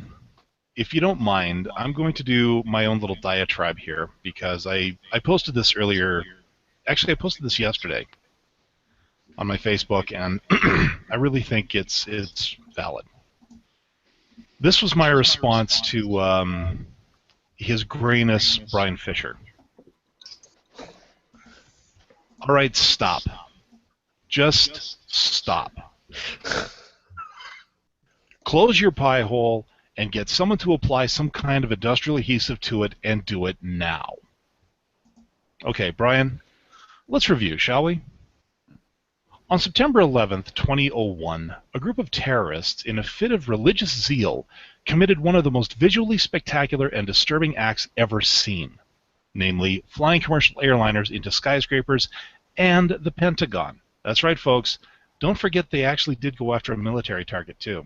Speaker 2: if you don't mind, I'm going to do my own little diatribe here, because I posted this earlier. Actually, I posted this yesterday on my Facebook, and I really think it's valid. This was my response to His Grayness Brian Fisher. All right, stop. Just stop. Close your pie hole and get someone to apply some kind of industrial adhesive to it, and do it now. Okay, Brian, let's review, shall we? On September 11th, 2001, a group of terrorists, in a fit of religious zeal, committed one of the most visually spectacular and disturbing acts ever seen, namely flying commercial airliners into skyscrapers and the Pentagon. That's right, folks. Don't forget they actually did go after a military target, too.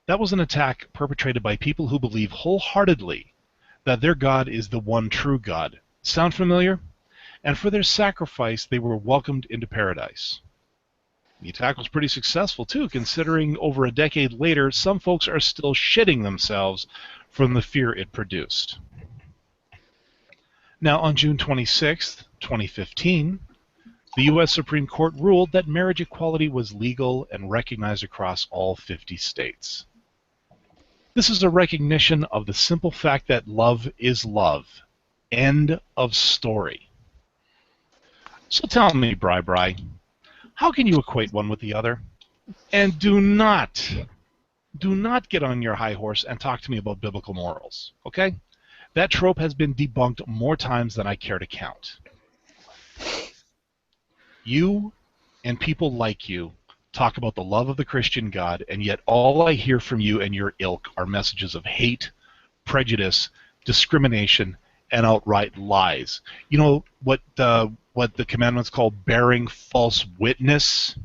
Speaker 2: That was an attack perpetrated by people who believe wholeheartedly that their God is the one true God. Sound familiar? And for their sacrifice, they were welcomed into paradise. The attack was pretty successful, too, considering over a decade later, some folks are still shitting themselves from the fear it produced. Now, on June 26th, 2015, the U.S. Supreme Court ruled that marriage equality was legal and recognized across all 50 states. This is a recognition of the simple fact that love is love. End of story. So tell me, Bri, how can you equate one with the other? And do not get on your high horse and talk to me about biblical morals, okay? That trope has been debunked more times than I care to count. You and people like you talk about the love of the Christian God, and yet all I hear from you and your ilk are messages of hate, prejudice, discrimination, and outright lies. You know what the commandments call bearing false witness?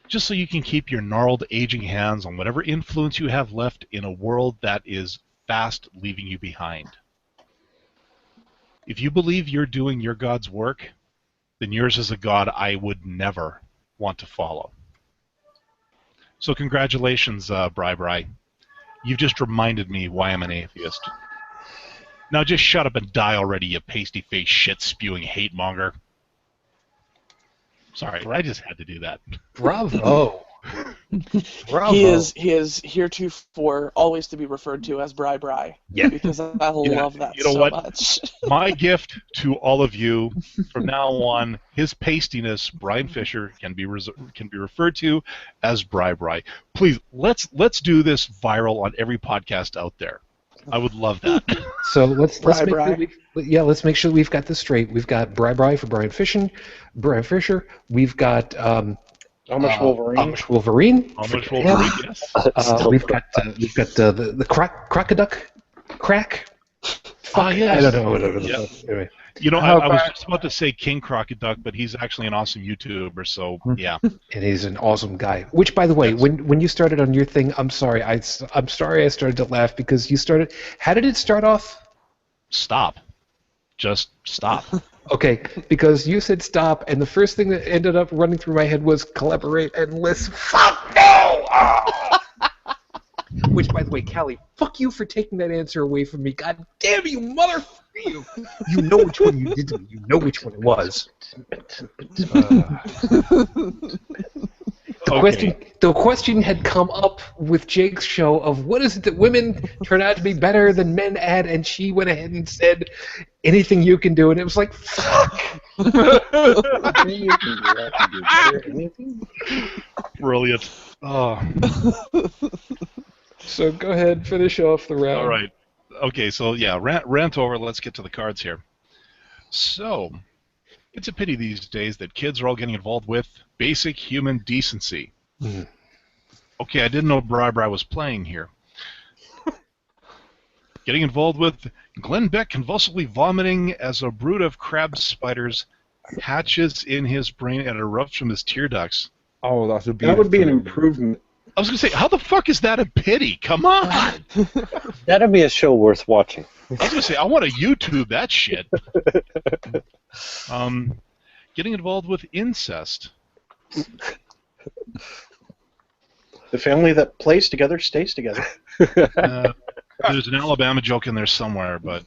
Speaker 2: Just so you can keep your gnarled, aging hands on whatever influence you have left in a world that is fast leaving you behind. If you believe you're doing your God's work, then yours is a God I would never want to follow. So congratulations, Bri. You've just reminded me why I'm an atheist. Now just shut up and die already, you pasty-faced, shit-spewing hate-monger. Sorry, I just had to do that.
Speaker 1: Bravo. Bravo.
Speaker 8: He is heretofore always to be referred to as Bri.
Speaker 1: Yeah.
Speaker 8: Because I love that
Speaker 2: you know
Speaker 8: so
Speaker 2: what?
Speaker 8: much.
Speaker 2: My gift to all of you, from now on, his pastiness, Brian Fisher, can be referred to as Bri. Please, let's do this viral on every podcast out there. I would love that.
Speaker 1: So let's make sure we've got this straight. We've got Bri for Brian Fisher. We've got
Speaker 5: Amish Wolverine.
Speaker 2: Amish Wolverine, yes.
Speaker 1: We've got the Crocoduck crack.
Speaker 2: Yes.
Speaker 1: I don't know.
Speaker 2: Yeah.
Speaker 1: Anyway.
Speaker 2: You know, I was just about to say King Crocoduck, but he's actually an awesome YouTuber, so yeah.
Speaker 1: And he's an awesome guy. Which, by the way, when you started on your thing, I'm sorry I started to laugh because you started. How did it start off?
Speaker 2: Stop. Just stop.
Speaker 1: Okay, because you said stop, and the first thing that ended up running through my head was collaborate and listen. Fuck no! Oh! Which, by the way, Callie, fuck you for taking that answer away from me. God damn you, mother! You know which one you did to me. You know which one it was. The question had come up with Jake's show of what is it that women turn out to be better than men at, and she went ahead and said anything you can do, and it was like, fuck!
Speaker 2: Brilliant. Oh.
Speaker 1: So go ahead, finish off the round.
Speaker 2: All right. Okay, so yeah, rant over. Let's get to the cards here. So, it's a pity these days that kids are all getting involved with basic human decency.
Speaker 1: Mm.
Speaker 2: Okay, I didn't know Bri was playing here. Getting involved with Glenn Beck convulsively vomiting as a brood of crab spiders hatches in his brain and erupts from his tear ducts.
Speaker 6: Oh, that would be
Speaker 5: an improvement.
Speaker 2: I was going to say, how the fuck is that a pity? Come on!
Speaker 7: That'd be a show worth watching.
Speaker 2: I was going to say, I want to YouTube that shit. Getting involved with incest.
Speaker 5: The family that plays together stays together.
Speaker 2: There's an Alabama joke in there somewhere, but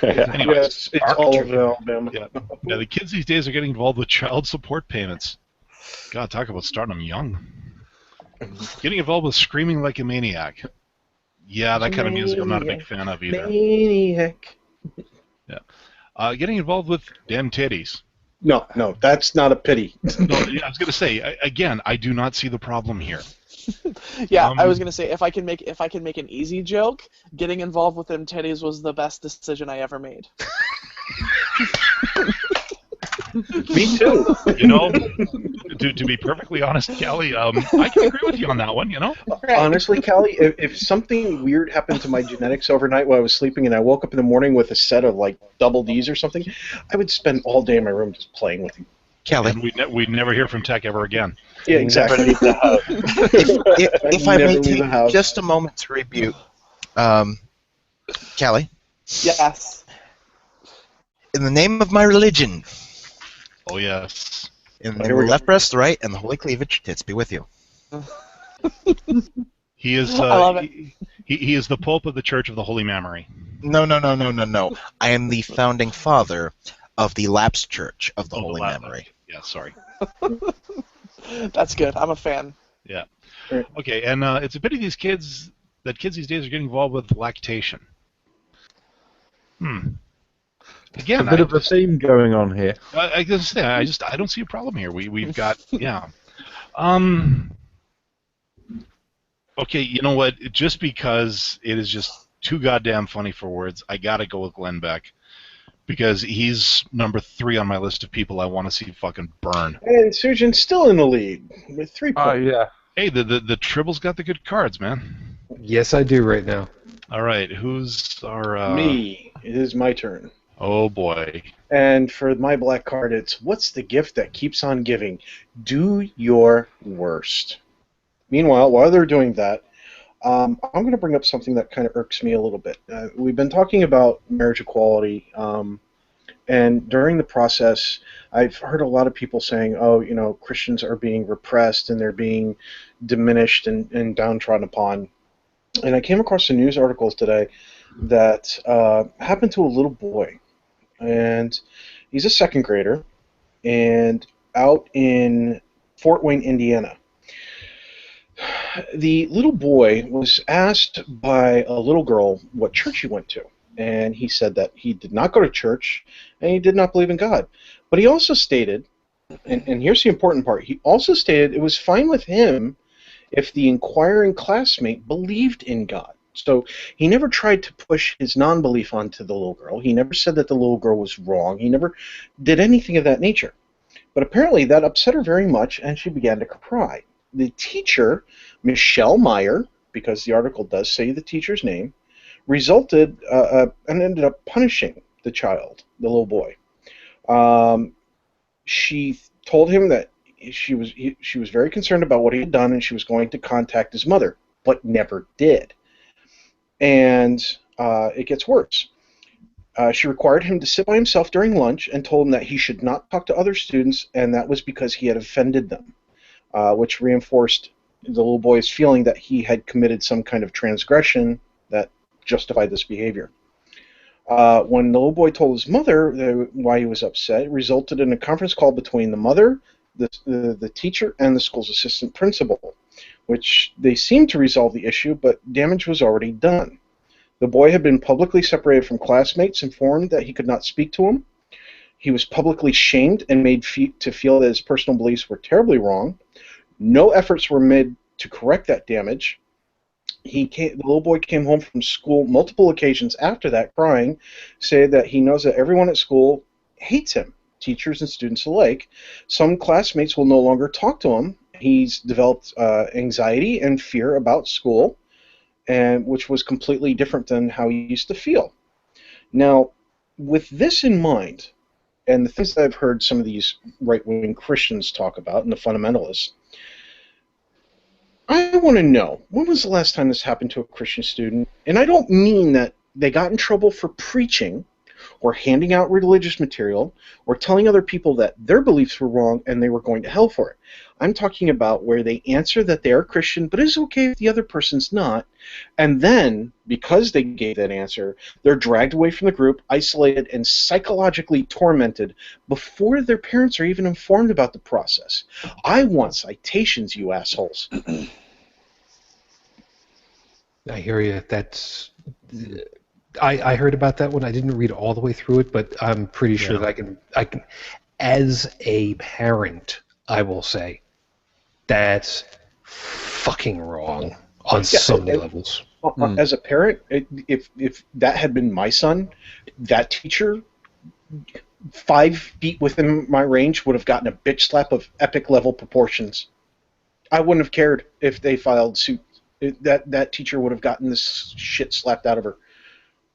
Speaker 2: anyway.
Speaker 5: Yes, it's all of Alabama.
Speaker 2: Yeah, the kids these days are getting involved with child support payments. God, talk about starting them young. Getting involved with screaming like a maniac. Yeah, that kind of music I'm not a big fan of either.
Speaker 5: Maniac.
Speaker 2: Yeah. Getting involved with damn titties.
Speaker 5: No, that's not a pity.
Speaker 2: No, yeah, I was going to say, again, I do not see the problem here.
Speaker 8: Yeah, I was gonna say if I can make an easy joke, getting involved with them teddies was the best decision I ever made.
Speaker 5: Me too.
Speaker 2: You know, to be perfectly honest, Callie, I can agree with you on that one. You know.
Speaker 5: Honestly, Callie, if something weird happened to my genetics overnight while I was sleeping, and I woke up in the morning with a set of like double Ds or something, I would spend all day in my room just playing with them.
Speaker 3: Kelly.
Speaker 2: And we'd never hear from Tech ever again.
Speaker 5: Yeah, exactly.
Speaker 3: If I may take just a moment to rebuke, Kelly.
Speaker 8: Yes.
Speaker 3: In the name of my religion.
Speaker 2: Oh yes.
Speaker 3: In the name of the left breast, the right, and the holy cleavage, tits be with you.
Speaker 2: He is.
Speaker 8: I love it.
Speaker 2: He is the Pope of the Church of the Holy Mammary.
Speaker 3: No. I am the founding father of the Lapsed Church of the
Speaker 2: Oh,
Speaker 3: Holy Memory.
Speaker 2: Yeah, sorry.
Speaker 8: That's good. I'm a fan.
Speaker 2: Yeah.
Speaker 5: Right.
Speaker 2: Okay, and it's a pity kids these days are getting involved with lactation. Again,
Speaker 6: a bit of a theme going on here.
Speaker 2: I gotta say, I don't see a problem here. We've got yeah. Okay, you know what? Just because it is just too goddamn funny for words, I gotta go with Glenn Beck. Because he's number 3 on my list of people I want to see fucking burn.
Speaker 5: And Sujin's still in the lead with 3 points.
Speaker 6: Oh, yeah.
Speaker 2: Hey, the Tribble's got the good cards, man.
Speaker 1: Yes, I do right now.
Speaker 2: All right, who's our...
Speaker 5: Me. It is my turn.
Speaker 2: Oh, boy.
Speaker 5: And for my black card, it's what's the gift that keeps on giving? Do your worst. Meanwhile, while they're doing that, I'm going to bring up something that kind of irks me a little bit. We've been talking about marriage equality, and during the process, I've heard a lot of people saying, oh, you know, Christians are being repressed and they're being diminished and downtrodden upon. And I came across some news articles today that happened to a little boy. And he's a 2nd grader, and out in Fort Wayne, Indiana. The little boy was asked by a little girl what church he went to, and he said that he did not go to church and he did not believe in God. But he also stated, and here's the important part, he also stated it was fine with him if the inquiring classmate believed in God. So he never tried to push his non-belief onto the little girl. He never said that the little girl was wrong. He never did anything of that nature. But apparently that upset her very much, and she began to cry. The teacher, Michelle Meyer, because the article does say the teacher's name, resulted and ended up punishing the child, the little boy. She told him that she was very concerned about what he had done, and she was going to contact his mother, but never did. And it gets worse. She required him to sit by himself during lunch and told him that he should not talk to other students, and that was because he had offended them, which reinforced the little boy's feeling that he had committed some kind of transgression that justified this behavior. When the little boy told his mother why he was upset, it resulted in a conference call between the mother, the teacher, and the school's assistant principal, which they seemed to resolve the issue, but damage was already done. The boy had been publicly separated from classmates, informed that he could not speak to him. He was publicly shamed and made to feel that his personal beliefs were terribly wrong. No efforts were made to correct that damage. The little boy came home from school multiple occasions after that, crying, saying that he knows that everyone at school hates him, teachers and students alike. Some classmates will no longer talk to him. He's developed anxiety and fear about school, and which was completely different than how he used to feel. Now, with this in mind, and the things that I've heard some of these right-wing Christians talk about, and the fundamentalists, I want to know, when was the last time this happened to a Christian student? And I don't mean that they got in trouble for preaching or handing out religious material or telling other people that their beliefs were wrong and they were going to hell for it. I'm talking about where they answer that they are Christian, but it's okay if the other person's not. And then, because they gave that answer, they're dragged away from the group, isolated, and psychologically tormented before their parents are even informed about the process. I want citations, you assholes.
Speaker 1: I hear you. I heard about that one. I didn't read all the way through it, but I'm pretty sure that I can, as a parent, I will say that's fucking wrong on so many levels.
Speaker 5: As a parent, if that had been my son, that teacher, 5 feet within my range, would have gotten a bitch slap of epic level proportions. I wouldn't have cared if they filed suit. That teacher would have gotten this shit slapped out of her.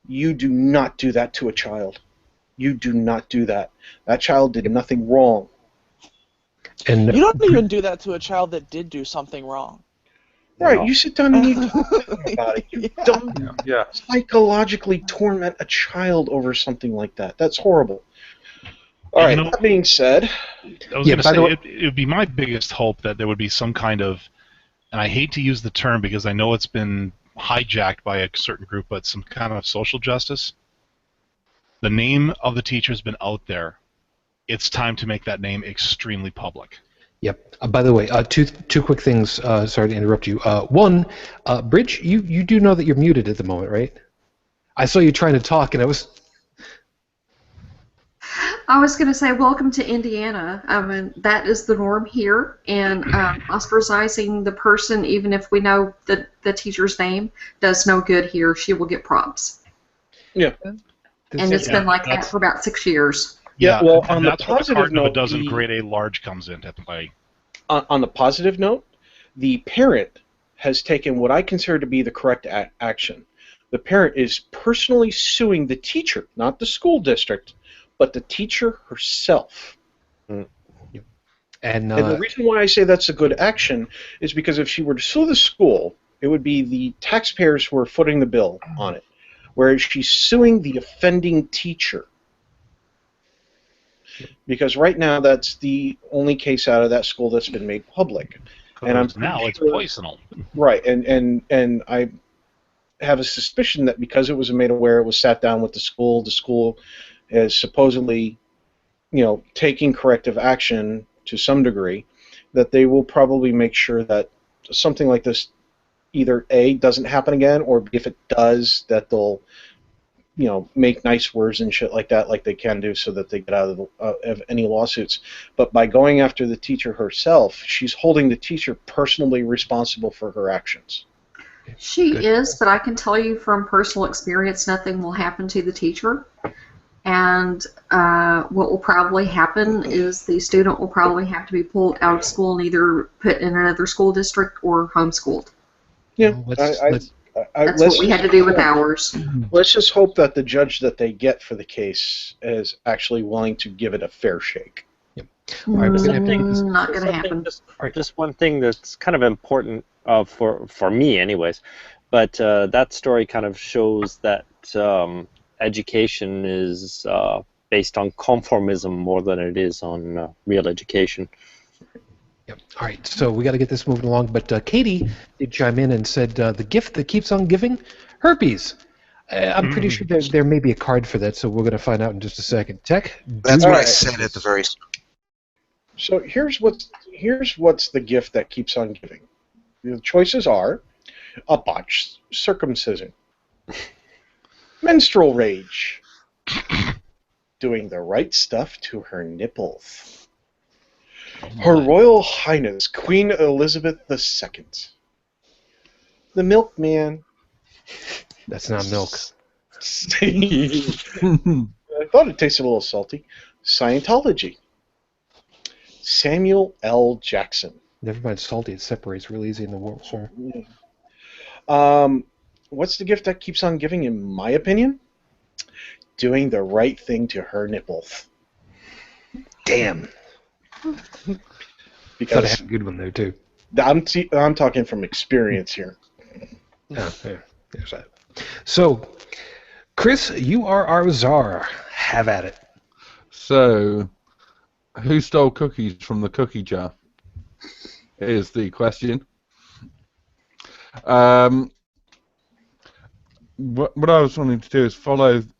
Speaker 5: You do not do that to a child. You do not do that. That child did nothing wrong.
Speaker 1: And
Speaker 8: You don't even do that to a child that did do something wrong.
Speaker 5: Right, you sit down and you talk about it. You don't psychologically torment a child over something like that. That's horrible. All right, that being said...
Speaker 2: I was going to say, it would be my biggest hope that there would be some kind of, and I hate to use the term because I know it's been hijacked by a certain group, but some kind of social justice. The name of the teacher's been out there. It's time to make that name extremely public.
Speaker 1: Yep. By the way, two quick things. Sorry to interrupt you. One, Bridge, you do know that you're muted at the moment, right? I saw you trying to talk, and I was
Speaker 4: going to say, welcome to Indiana. I mean, that is the norm here, and ostracizing the person, even if we know the teacher's name, does no good here. She will get props.
Speaker 5: Yeah.
Speaker 4: And it's been like that for about 6 years.
Speaker 5: Yeah, well, on the
Speaker 2: that's where the
Speaker 5: positive
Speaker 2: card
Speaker 5: note,
Speaker 2: doesn't grade A large comes into play.
Speaker 5: On the positive note, the parent has taken what I consider to be the correct action. The parent is personally suing the teacher, not the school district, but the teacher herself.
Speaker 1: And
Speaker 5: the reason why I say that's a good action is because if she were to sue the school, it would be the taxpayers who are footing the bill on it, whereas she's suing the offending teacher. Because right now that's the only case out of that school that's been made public. And
Speaker 2: it's poisonal.
Speaker 5: Right, and I have a suspicion that because it was made aware, it was sat down with the school is supposedly, taking corrective action to some degree, that they will probably make sure that something like this either A, doesn't happen again, or if it does, that they'll make nice words and shit like that, like they can do, so that they get out of any lawsuits. But by going after the teacher herself, she's holding the teacher personally responsible for her actions.
Speaker 4: She is, but I can tell you from personal experience, nothing will happen to the teacher. And what will probably happen is the student will probably have to be pulled out of school and either put in another school district or homeschooled.
Speaker 5: Yeah,
Speaker 4: that's what we had to do with ours.
Speaker 5: Let's just hope that the judge that they get for the case is actually willing to give it a fair shake.
Speaker 1: Yep.
Speaker 4: Not going to happen.
Speaker 7: Just one thing that's kind of important for me, anyways. But that story kind of shows that education is based on conformism more than it is on real education.
Speaker 1: Yep. All right, so we got to get this moving along. But Katie did chime in and said the gift that keeps on giving, herpes. I'm pretty sure there may be a card for that, so we're going to find out in just a second. Tech?
Speaker 3: That's what I said at the very start.
Speaker 5: So here's what's the gift that keeps on giving. The choices are a botched circumcision, menstrual rage, doing the right stuff to her nipples, Her Royal Highness Queen Elizabeth II, the milkman.
Speaker 1: That's not milk.
Speaker 5: I thought it tasted a little salty. Scientology. Samuel L. Jackson.
Speaker 1: Never mind salty, it separates real easy in the world, sir.
Speaker 5: What's the gift that keeps on giving, in my opinion? Doing the right thing to her nipples.
Speaker 1: Damn.
Speaker 5: Because
Speaker 1: I had a good one there, too.
Speaker 5: I'm talking from experience here.
Speaker 1: Oh, yeah. There's that. So, Chris, you are our czar. Have at it.
Speaker 6: So, who stole cookies from the cookie jar? Is the question. What I was wanting to do is following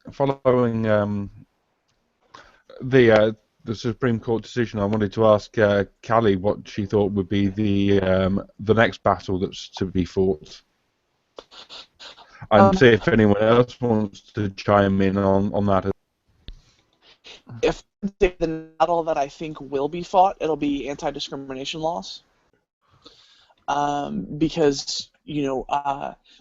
Speaker 6: the Supreme Court decision. I wanted to ask Callie what she thought would be the next battle that's to be fought, and see if anyone else wants to chime in on that.
Speaker 8: If the battle that I think will be fought, it'll be anti-discrimination laws. Because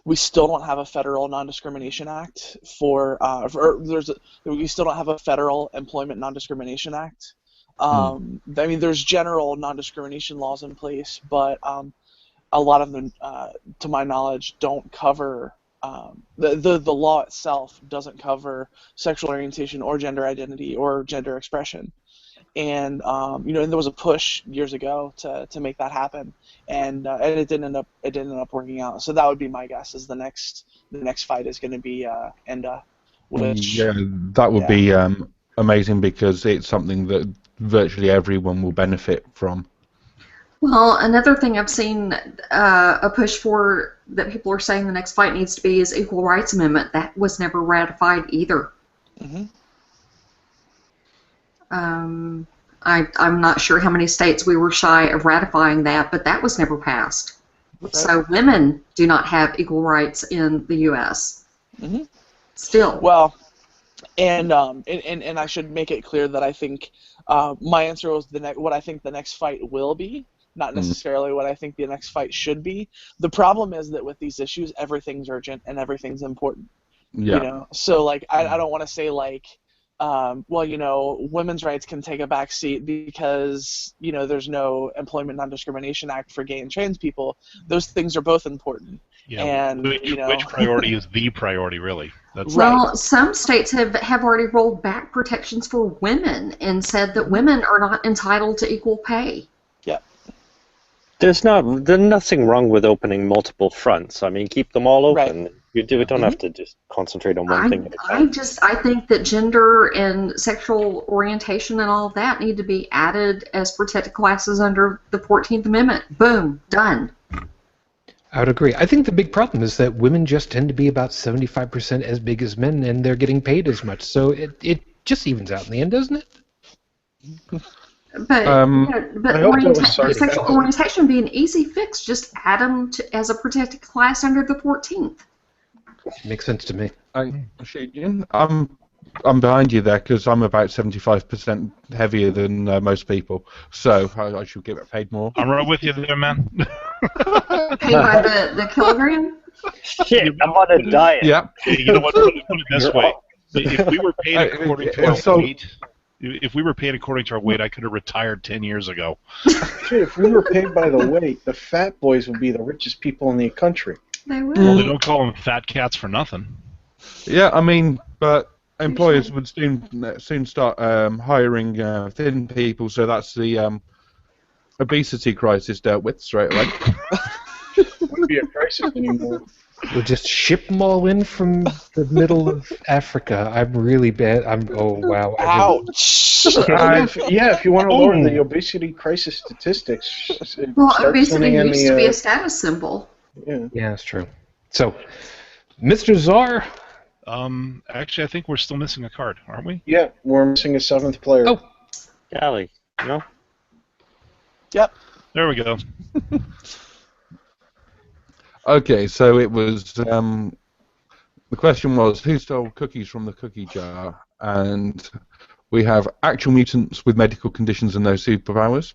Speaker 8: we still don't have a federal non-discrimination act we still don't have a federal employment non-discrimination act. I mean, there's general non-discrimination laws in place, but a lot of them, to my knowledge, don't cover. The law itself doesn't cover sexual orientation or gender identity or gender expression. And and there was a push years ago to make that happen, and it didn't end up working out. So that would be my guess. Is the next fight is going to be ENDA, which
Speaker 6: that would be amazing, because it's something that virtually everyone will benefit from.
Speaker 4: Well, another thing I've seen a push for that people are saying the next fight needs to be is Equal Rights Amendment. That was never ratified either.
Speaker 8: Mm-hmm.
Speaker 4: I'm not sure how many states we were shy of ratifying that, but that was never passed. So women do not have equal rights in the U.S.
Speaker 8: Mm-hmm.
Speaker 4: Still.
Speaker 8: Well, and I should make it clear that I think my answer was what I think the next fight will be, not necessarily what I think the next fight should be. The problem is that with these issues, everything's urgent and everything's important.
Speaker 6: Yeah.
Speaker 8: You know, so like I don't want to say like, well, you know, women's rights can take a back seat because, you know, there's no Employment Non-Discrimination Act for gay and trans people. Those things are both important.
Speaker 2: Yeah,
Speaker 8: and
Speaker 2: which priority is the priority, really? That's
Speaker 4: well, some states have already rolled back protections for women and said that women are not entitled to equal pay.
Speaker 8: Yeah.
Speaker 7: There's nothing wrong with opening multiple fronts. I mean, keep them all open.
Speaker 8: Right.
Speaker 7: We don't have to just concentrate on one thing at a time.
Speaker 4: I think that gender and sexual orientation and all of that need to be added as protected classes under the 14th Amendment. Boom, done.
Speaker 1: I would agree. I think the big problem is that women just tend to be about 75% as big as men, and they're getting paid as much. So it just evens out in the end, doesn't it?
Speaker 4: But, sexual
Speaker 5: sarcasm.
Speaker 4: orientation be an easy fix. Just add them as a protected class under the 14th.
Speaker 1: Makes sense to me.
Speaker 6: I'm behind you there because I'm about 75% heavier than most people, so I should get paid more.
Speaker 2: I'm right with you there, man.
Speaker 4: Paid by the kilogram?
Speaker 7: Shit, I'm on a diet.
Speaker 6: Yeah.
Speaker 2: Hey, you know what? Put it this way: if we were paid according to our weight, I could have retired 10 years ago.
Speaker 5: Shit, if we were paid by the weight, the fat boys would be the richest people in the country.
Speaker 4: They will.
Speaker 2: Well, they don't call them fat cats for nothing.
Speaker 6: Yeah, I mean, but employers would soon start hiring thin people, so that's the obesity crisis dealt with straight away.
Speaker 5: It wouldn't be a crisis anymore.
Speaker 1: We'll just ship them all in from the middle of Africa. I'm really bad. Oh, wow.
Speaker 8: Ouch!
Speaker 5: If you want to lower the obesity crisis statistics,
Speaker 4: Well,
Speaker 5: start
Speaker 4: obesity
Speaker 5: sending in
Speaker 4: used to be a status symbol.
Speaker 5: Yeah.
Speaker 1: Yeah, that's true. So, Mr. Czar.
Speaker 2: Actually, I think we're still missing a card, aren't we?
Speaker 5: Yeah, we're missing a 7th player.
Speaker 1: Oh.
Speaker 7: Golly, no?
Speaker 8: Yep.
Speaker 2: There we go.
Speaker 6: Okay, so it was the question was who stole cookies from the cookie jar, and we have actual mutants with medical conditions and no superpowers.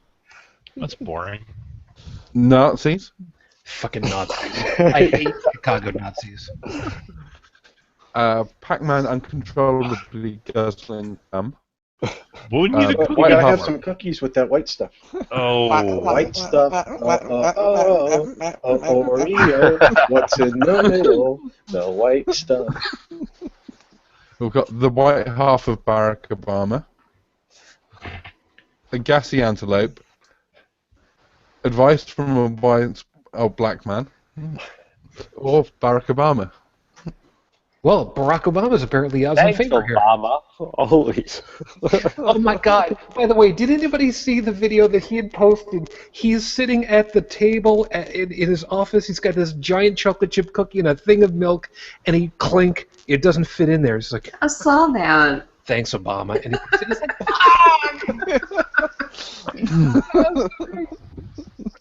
Speaker 2: That's boring.
Speaker 6: Nazis.
Speaker 1: Fucking Nazis. I hate Chicago Nazis.
Speaker 6: Pac-Man uncontrollably guzzling gum.
Speaker 2: Wouldn't you
Speaker 5: You gotta have some cookies with that white stuff.
Speaker 2: Oh,
Speaker 5: White stuff. Oreo. What's in the middle? The white stuff.
Speaker 6: We've got the white half of Barack Obama. A gassy antelope. Advice from a white black man. Or Barack Obama.
Speaker 1: Well, Barack Obama's apparently odds in
Speaker 7: Thanks,
Speaker 1: favor here.
Speaker 7: Obama. Always.
Speaker 1: Oh my God! By the way, did anybody see the video that he had posted? He's sitting at the table in his office. He's got this giant chocolate chip cookie and a thing of milk, and he clink. It doesn't fit in there. It's like,
Speaker 4: I saw that.
Speaker 1: thanks, Obama. And he's like,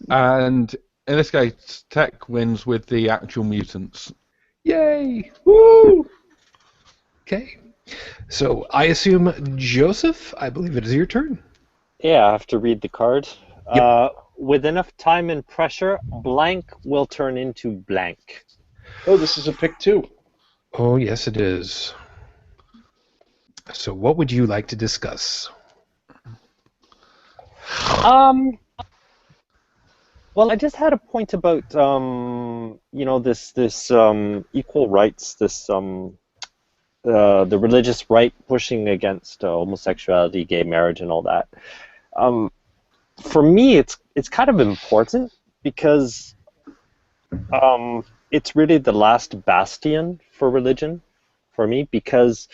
Speaker 6: And in this case, Tech wins with the actual mutants.
Speaker 1: yay! Woo! Okay. So I assume Joseph. I believe it is your turn.
Speaker 7: Yeah, I have to read the card.
Speaker 1: Yep.
Speaker 7: With enough time and pressure, blank will turn into blank.
Speaker 5: Oh, this is a pick 2.
Speaker 1: Oh yes, it is. So what would you like to discuss?
Speaker 7: Well, I just had a point about this equal rights, the religious right pushing against homosexuality, gay marriage, and all that. For me, it's kind of important because it's really the last bastion for religion for me, because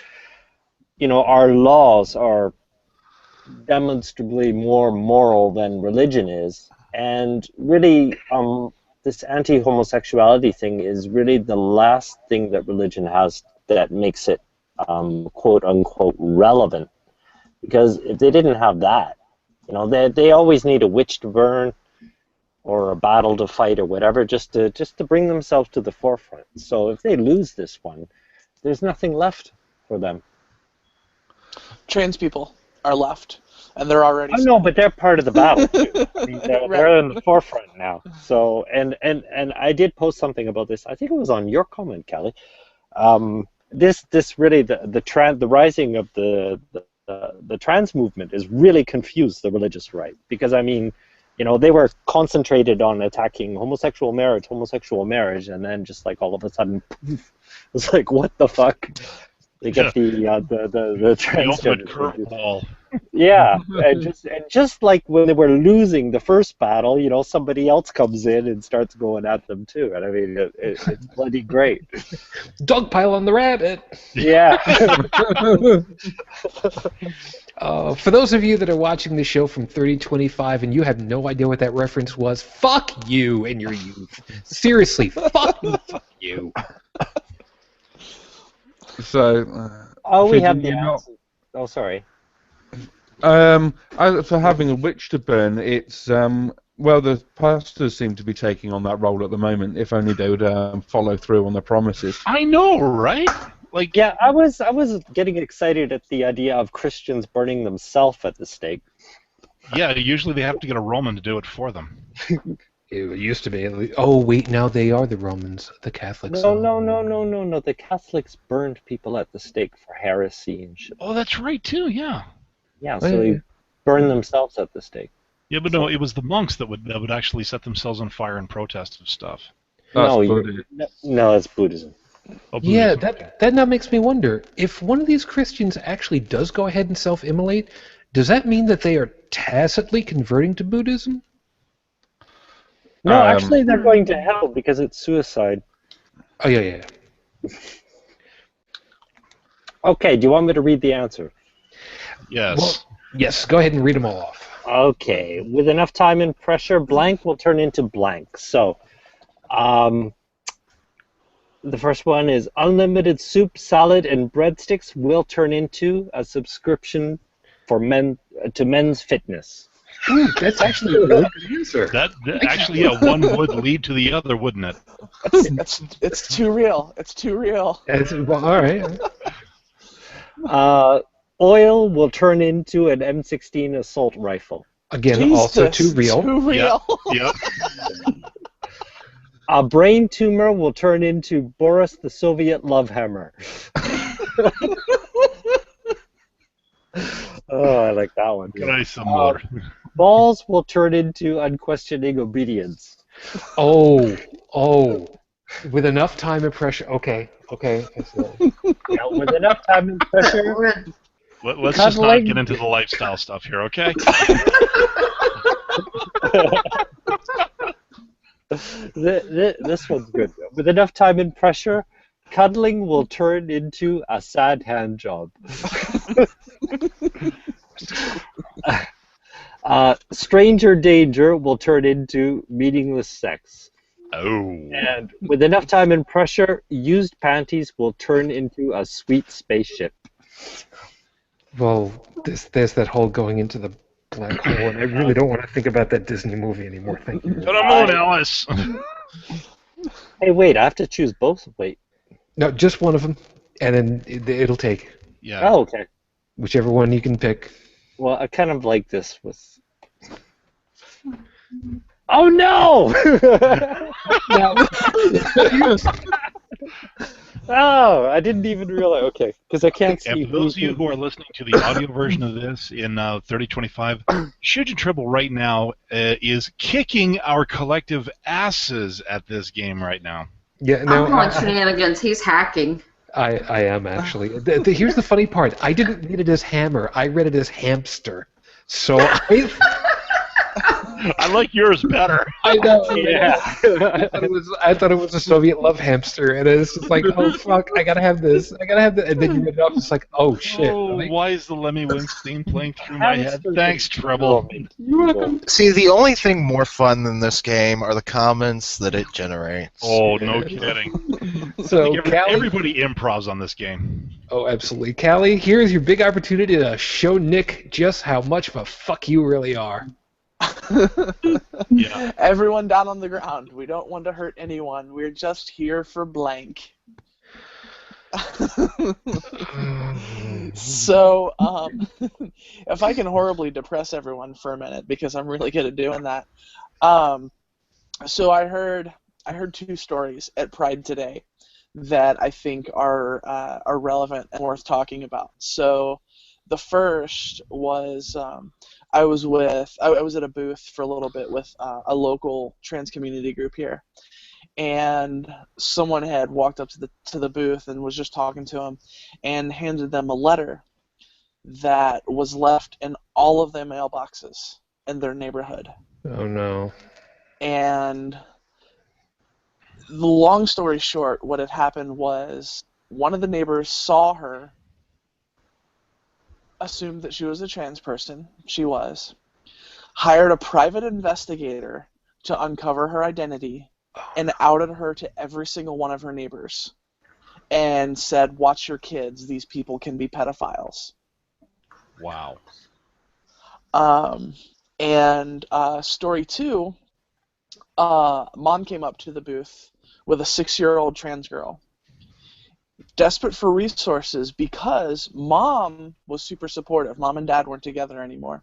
Speaker 7: our laws are demonstrably more moral than religion is. And really, this anti-homosexuality thing is really the last thing that religion has that makes it quote-unquote relevant. Because if they didn't have that, you know, they always need a witch to burn or a battle to fight or whatever, just to bring themselves to the forefront. So if they lose this one, there's nothing left for them.
Speaker 8: Trans people are left, and they're already.
Speaker 7: I know, but they're part of the battle too. I mean, they're
Speaker 8: Right.
Speaker 7: in the forefront now. So, and I did post something about this. I think it was on your comment, Kelly. This really the rising of the trans movement has really confused the religious right, because I mean, you know, they were concentrated on attacking homosexual marriage, and then just like all of a sudden, poof, it's like, what the fuck? They get the
Speaker 2: The ultimate
Speaker 7: transgender.
Speaker 2: curveball.
Speaker 7: Yeah, and just like when they were losing the first battle, you know, somebody else comes in and starts going at them too. And I mean, it's bloody great.
Speaker 1: Dogpile on the rabbit.
Speaker 7: Yeah.
Speaker 1: For those of you that are watching the show from 3025 and you have no idea what that reference was, fuck you and your youth. Seriously, fuck you.
Speaker 6: So,
Speaker 7: We
Speaker 6: Fidget,
Speaker 7: have the
Speaker 6: you're not-
Speaker 7: answer. Oh, sorry.
Speaker 6: For having a witch to burn, it's well, the pastors seem to be taking on that role at the moment. If only they would follow through on their promises.
Speaker 2: I know, right? Like,
Speaker 7: Yeah, I was getting excited at the idea of Christians burning themselves at the stake.
Speaker 2: yeah, usually they have to get a Roman to do it for them.
Speaker 1: It used to be. Oh, wait, now they are the Romans, the Catholics.
Speaker 7: No. The Catholics burned people at the stake for heresy and shit.
Speaker 2: Oh, that's right too. Yeah.
Speaker 7: Yeah,
Speaker 1: Oh,
Speaker 7: so
Speaker 1: yeah,
Speaker 7: they
Speaker 1: yeah.
Speaker 7: burned themselves at the stake.
Speaker 2: Yeah, but no, it was the monks that would actually set themselves on fire in protest of stuff.
Speaker 6: That's
Speaker 7: No,
Speaker 6: bloody-
Speaker 7: No, it's Buddhism.
Speaker 2: Oh,
Speaker 1: Yeah,
Speaker 2: Buddhism.
Speaker 1: that now makes me wonder, if one of these Christians actually does go ahead and self-immolate, does that mean that they are tacitly converting to Buddhism?
Speaker 7: No, actually, they're going to hell because it's suicide.
Speaker 1: Oh, yeah.
Speaker 7: Okay, do you want me to read the answer?
Speaker 2: Yes.
Speaker 1: Well, yes, go ahead and read them all off.
Speaker 7: Okay, with enough time and pressure, blank will turn into blank. So, the first one is unlimited soup, salad, and breadsticks will turn into a subscription for men's fitness.
Speaker 1: Ooh, that's actually a really good answer.
Speaker 2: That actually, yeah, one would lead to the other, wouldn't it?
Speaker 8: It's too real. It's too real.
Speaker 1: Well, all right.
Speaker 7: Oil will turn into an M16 assault rifle.
Speaker 1: Again, also
Speaker 8: Jesus,
Speaker 1: too real.
Speaker 8: Too real.
Speaker 2: Yep.
Speaker 7: A brain tumor will turn into Boris the Soviet love hammer. Oh, I like that one.
Speaker 2: Can I some more?
Speaker 7: Balls will turn into unquestioning obedience.
Speaker 1: Oh, with enough time and pressure. Okay. I see that.
Speaker 7: Yeah, with enough time and pressure.
Speaker 2: Let's just not get into the lifestyle stuff here, okay?
Speaker 7: This one's good. With enough time and pressure, cuddling will turn into a sad hand job. Stranger danger will turn into meaningless sex.
Speaker 2: Oh.
Speaker 7: And with enough time and pressure, used panties will turn into a sweet spaceship.
Speaker 1: Well, there's that whole going into the black hole, and I really don't want to think about that Disney movie anymore. Thank you.
Speaker 2: To the moon, Alice!
Speaker 7: Hey, wait, I have to choose both? Wait.
Speaker 1: No, just one of them, and then it'll take
Speaker 2: Yeah.
Speaker 7: Oh, okay.
Speaker 1: whichever one you can pick.
Speaker 7: Well, I kind of like this with... Oh, no! Oh, I didn't even realize. Okay, because I can't see.
Speaker 2: And for those of you who are listening to the audio version of this in 3025, Shujin Tribble right now is kicking our collective asses at this game right now.
Speaker 1: Yeah,
Speaker 4: I'm
Speaker 1: no,
Speaker 4: calling shenanigans. He's hacking.
Speaker 1: I am actually. Here's the funny part. I didn't read it as hammer. I read it as hamster. So
Speaker 2: I like yours better.
Speaker 1: I know.
Speaker 7: Yeah.
Speaker 1: I thought it was a Soviet love hamster, and it's just like, oh fuck, I gotta have this. And then you read it off, it's like, oh shit.
Speaker 2: Oh,
Speaker 1: Like,
Speaker 2: why is the Lemmy Winstein playing through my head? Thanks, Treble.
Speaker 3: See, the only thing more fun than this game are the comments that it generates.
Speaker 2: Oh, no kidding.
Speaker 1: so
Speaker 2: Like
Speaker 1: Callie,
Speaker 2: everybody improvs on this game.
Speaker 1: Oh, absolutely. Callie, here's your big opportunity to show Nick just how much of a fuck you really are.
Speaker 2: Yeah.
Speaker 8: Everyone down on the ground. We don't want to hurt anyone. We're just here for blank. So, if I can horribly depress everyone for a minute, because I'm really good at doing that. So I heard two stories at Pride today that I think are relevant and worth talking about. So the first was I was at a booth for a little bit with a local trans community group here, and someone had walked up to the booth and was just talking to them and handed them a letter that was left in all of their mailboxes in their neighborhood.
Speaker 1: Oh, no.
Speaker 8: And the long story short, what had happened was one of the neighbors saw her, assumed that she was a trans person. She was. Hired a private investigator to uncover her identity and outed her to every single one of her neighbors and said, "Watch your kids. These people can be pedophiles."
Speaker 2: Wow.
Speaker 8: And story two, mom came up to the booth with a 6-year-old trans girl, desperate for resources because mom was super supportive. Mom and dad weren't together anymore.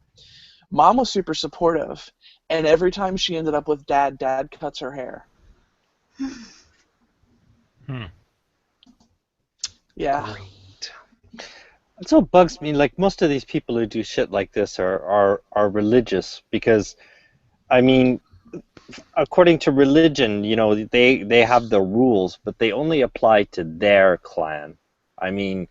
Speaker 8: Mom was super supportive, and every time she ended up with dad, dad cuts her hair. Yeah.
Speaker 1: Great.
Speaker 7: That's what bugs me. Like, most of these people who do shit like this are religious, because, I mean, according to religion, you know, they have the rules, but they only apply to their clan. I mean,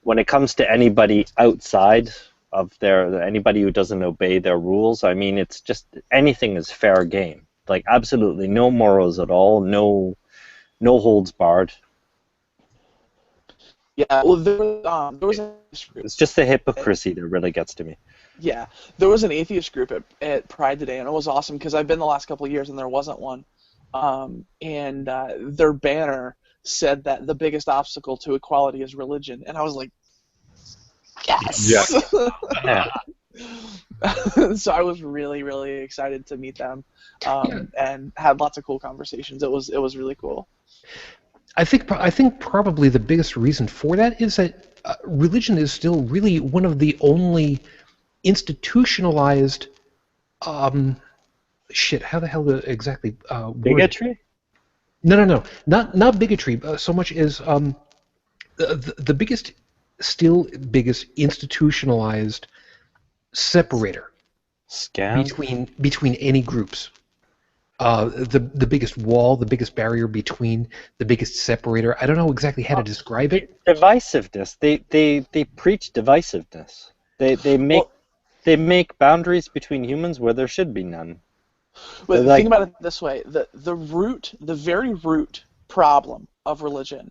Speaker 7: when it comes to anybody outside of anybody who doesn't obey their rules, I mean, it's just anything is fair game. Like, absolutely no morals at all, no holds barred.
Speaker 8: Yeah, well, there was an atheist group.
Speaker 7: It's just the hypocrisy that really gets to me.
Speaker 8: Yeah, there was an atheist group at Pride today, and it was awesome because I've been the last couple of years and there wasn't one. And their banner said that the biggest obstacle to equality is religion, and I was like, yes!
Speaker 7: Yeah.
Speaker 8: So I was really, really excited to meet them and had lots of cool conversations. It was really cool.
Speaker 1: I think probably the biggest reason for that is that religion is still really one of the only institutionalized shit. How the hell exactly?
Speaker 7: Bigotry?
Speaker 1: No. Not bigotry so much as the biggest institutionalized separator
Speaker 7: Scam?
Speaker 1: between any groups. The biggest wall, the biggest barrier between, the biggest separator. I don't know exactly how to describe it.
Speaker 7: Divisiveness. They preach divisiveness. They make boundaries between humans where there should be none.
Speaker 8: But think about it this way: the very root problem of religion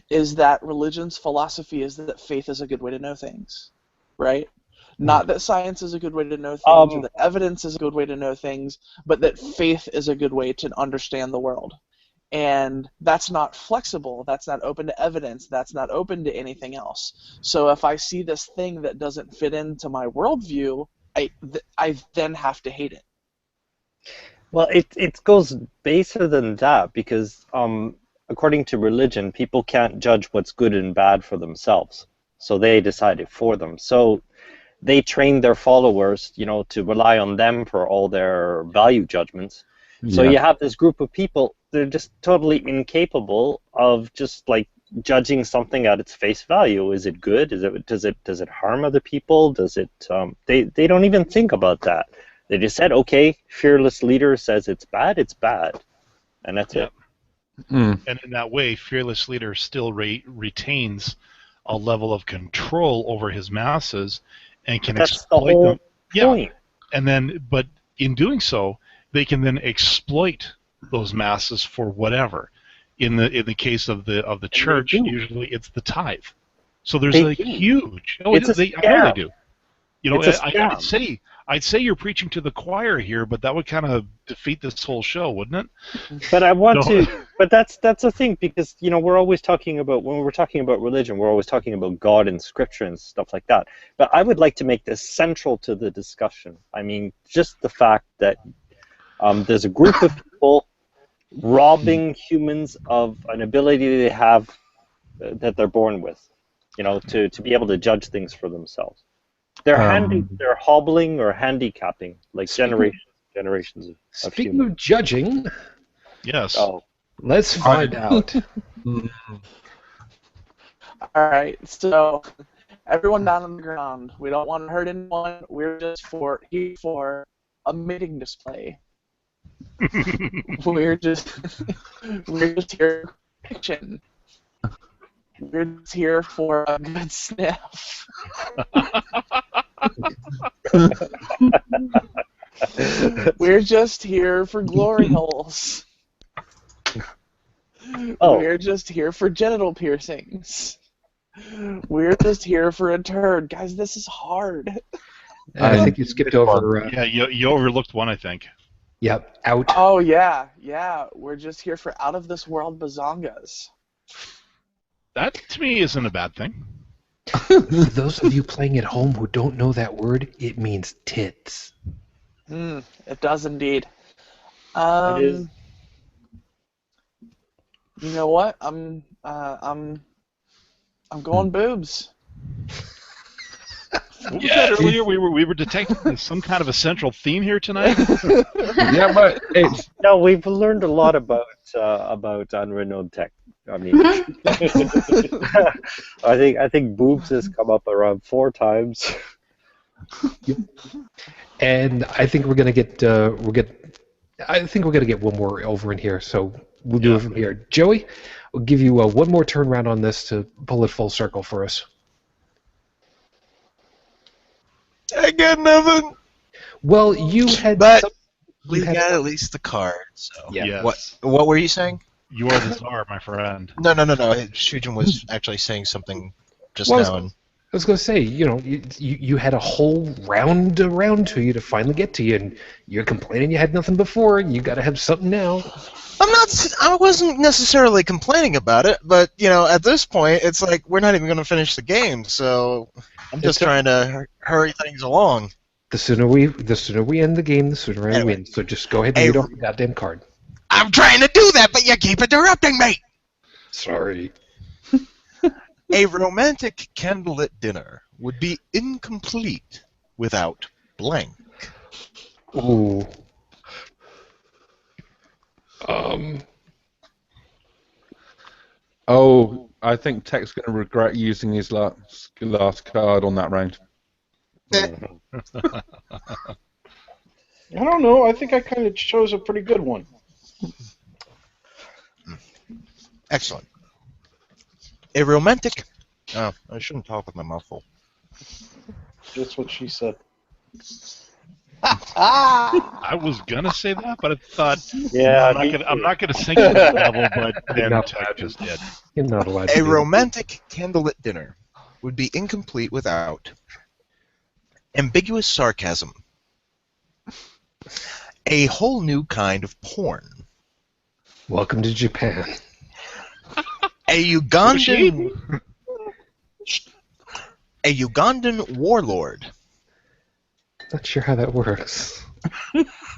Speaker 8: is that religion's philosophy is that faith is a good way to know things, right? Not that science is a good way to know things, or that evidence is a good way to know things, but that faith is a good way to understand the world. And that's not flexible, that's not open to evidence, that's not open to anything else. So if I see this thing that doesn't fit into my worldview, I then have to hate it.
Speaker 7: Well, it goes baser than that, because according to religion, people can't judge what's good and bad for themselves. So they decide it for them. So they train their followers, you know, to rely on them for all their value judgments. So you have this group of people, they're just totally incapable of just like judging something at its face value. Is it good? Does it harm other people? Does it they don't even think about that. They just said, okay, fearless leader says it's bad, and that's it.
Speaker 2: And in that way, fearless leader still retains a level of control over his masses and can exploit them.
Speaker 7: Point.
Speaker 2: And then, but in doing so, they can then exploit those masses for whatever. In the case of the church, usually it's the tithe. So there's huge. Oh,
Speaker 7: it's
Speaker 2: I know they do. You know, I'd say you're preaching to the choir here, but that would kind of defeat this whole show, wouldn't it?
Speaker 7: But I want
Speaker 2: No.
Speaker 7: to. But that's the thing, because we're always talking about, when we're talking about religion, we're always talking about God and Scripture and stuff like that. But I would like to make this central to the discussion. I mean, just the fact that there's a group of people robbing humans of an ability they have that they're born with, to be able to judge things for themselves. They're hobbling or handicapping, like generations of
Speaker 1: Speaking
Speaker 7: humans.
Speaker 1: of judging,
Speaker 2: Yes.
Speaker 7: Oh,
Speaker 1: let's find out.
Speaker 8: All right, so everyone down on the ground. We don't want to hurt anyone. We're just here for a mating display. we're just here for fiction. We're just here for a good sniff. We're just here for glory holes.
Speaker 7: Oh.
Speaker 8: We're just here for genital piercings. We're just here for a turd. Guys, this is hard.
Speaker 1: I think you skipped over.
Speaker 2: Yeah, you overlooked one, I think.
Speaker 1: Yep, out.
Speaker 8: Oh, yeah. We're just here for out-of-this-world bazongas.
Speaker 2: That, to me, isn't a bad thing.
Speaker 1: For those of you playing at home who don't know that word, it means tits.
Speaker 8: It does indeed.
Speaker 7: It is.
Speaker 8: You know what? I'm going boobs.
Speaker 2: What was that earlier? We were detecting some kind of a central theme here tonight.
Speaker 6: Yeah, but it's
Speaker 7: No, we've learned a lot about unrenowned tech. I mean, I think boobs has come up around 4 times.
Speaker 1: And I think we're gonna get one more over in here, so we'll do it from here. Joey, we'll give you one more turn round on this to pull it full circle for us.
Speaker 3: I got nothing.
Speaker 1: Well, you had.
Speaker 3: But
Speaker 1: some-
Speaker 3: we
Speaker 1: you had-
Speaker 3: got at least the card. So
Speaker 1: Yeah.
Speaker 2: Yes.
Speaker 3: What were you saying?
Speaker 2: You are the czar, my friend.
Speaker 3: No. Shujin was actually saying something just
Speaker 1: Well,
Speaker 3: now. And
Speaker 1: I was going to say, you had a whole round around to you to finally get to you, and you're complaining you had nothing before. You got to have something now.
Speaker 3: I wasn't necessarily complaining about it, but at this point, it's like we're not even going to finish the game. So I'm just trying to hurry things along.
Speaker 1: The sooner we end the game, the sooner I
Speaker 3: Anyway.
Speaker 1: win. So just go ahead and read off the goddamn card.
Speaker 3: I'm trying to do that, but you keep interrupting me.
Speaker 1: Sorry.
Speaker 3: A romantic candlelit dinner would be incomplete without blank.
Speaker 1: Ooh.
Speaker 6: Oh, I think Tech's going to regret using his last card on that round.
Speaker 5: I don't know. I think I kind of chose a pretty good one.
Speaker 3: Excellent. A romantic... Oh, I shouldn't talk with my mouth full.
Speaker 5: That's what she said.
Speaker 2: I was gonna say that, but I thought
Speaker 7: Yeah,
Speaker 2: I'm not gonna sink to that level, but then
Speaker 1: not
Speaker 2: Tech
Speaker 1: allowed.
Speaker 2: just did.
Speaker 1: You're not allowed to
Speaker 3: A
Speaker 1: do that.
Speaker 3: romantic candlelit dinner would be incomplete without ambiguous sarcasm. A whole new kind of porn.
Speaker 1: Welcome to Japan.
Speaker 3: A Ugandan warlord.
Speaker 1: Not sure how that works.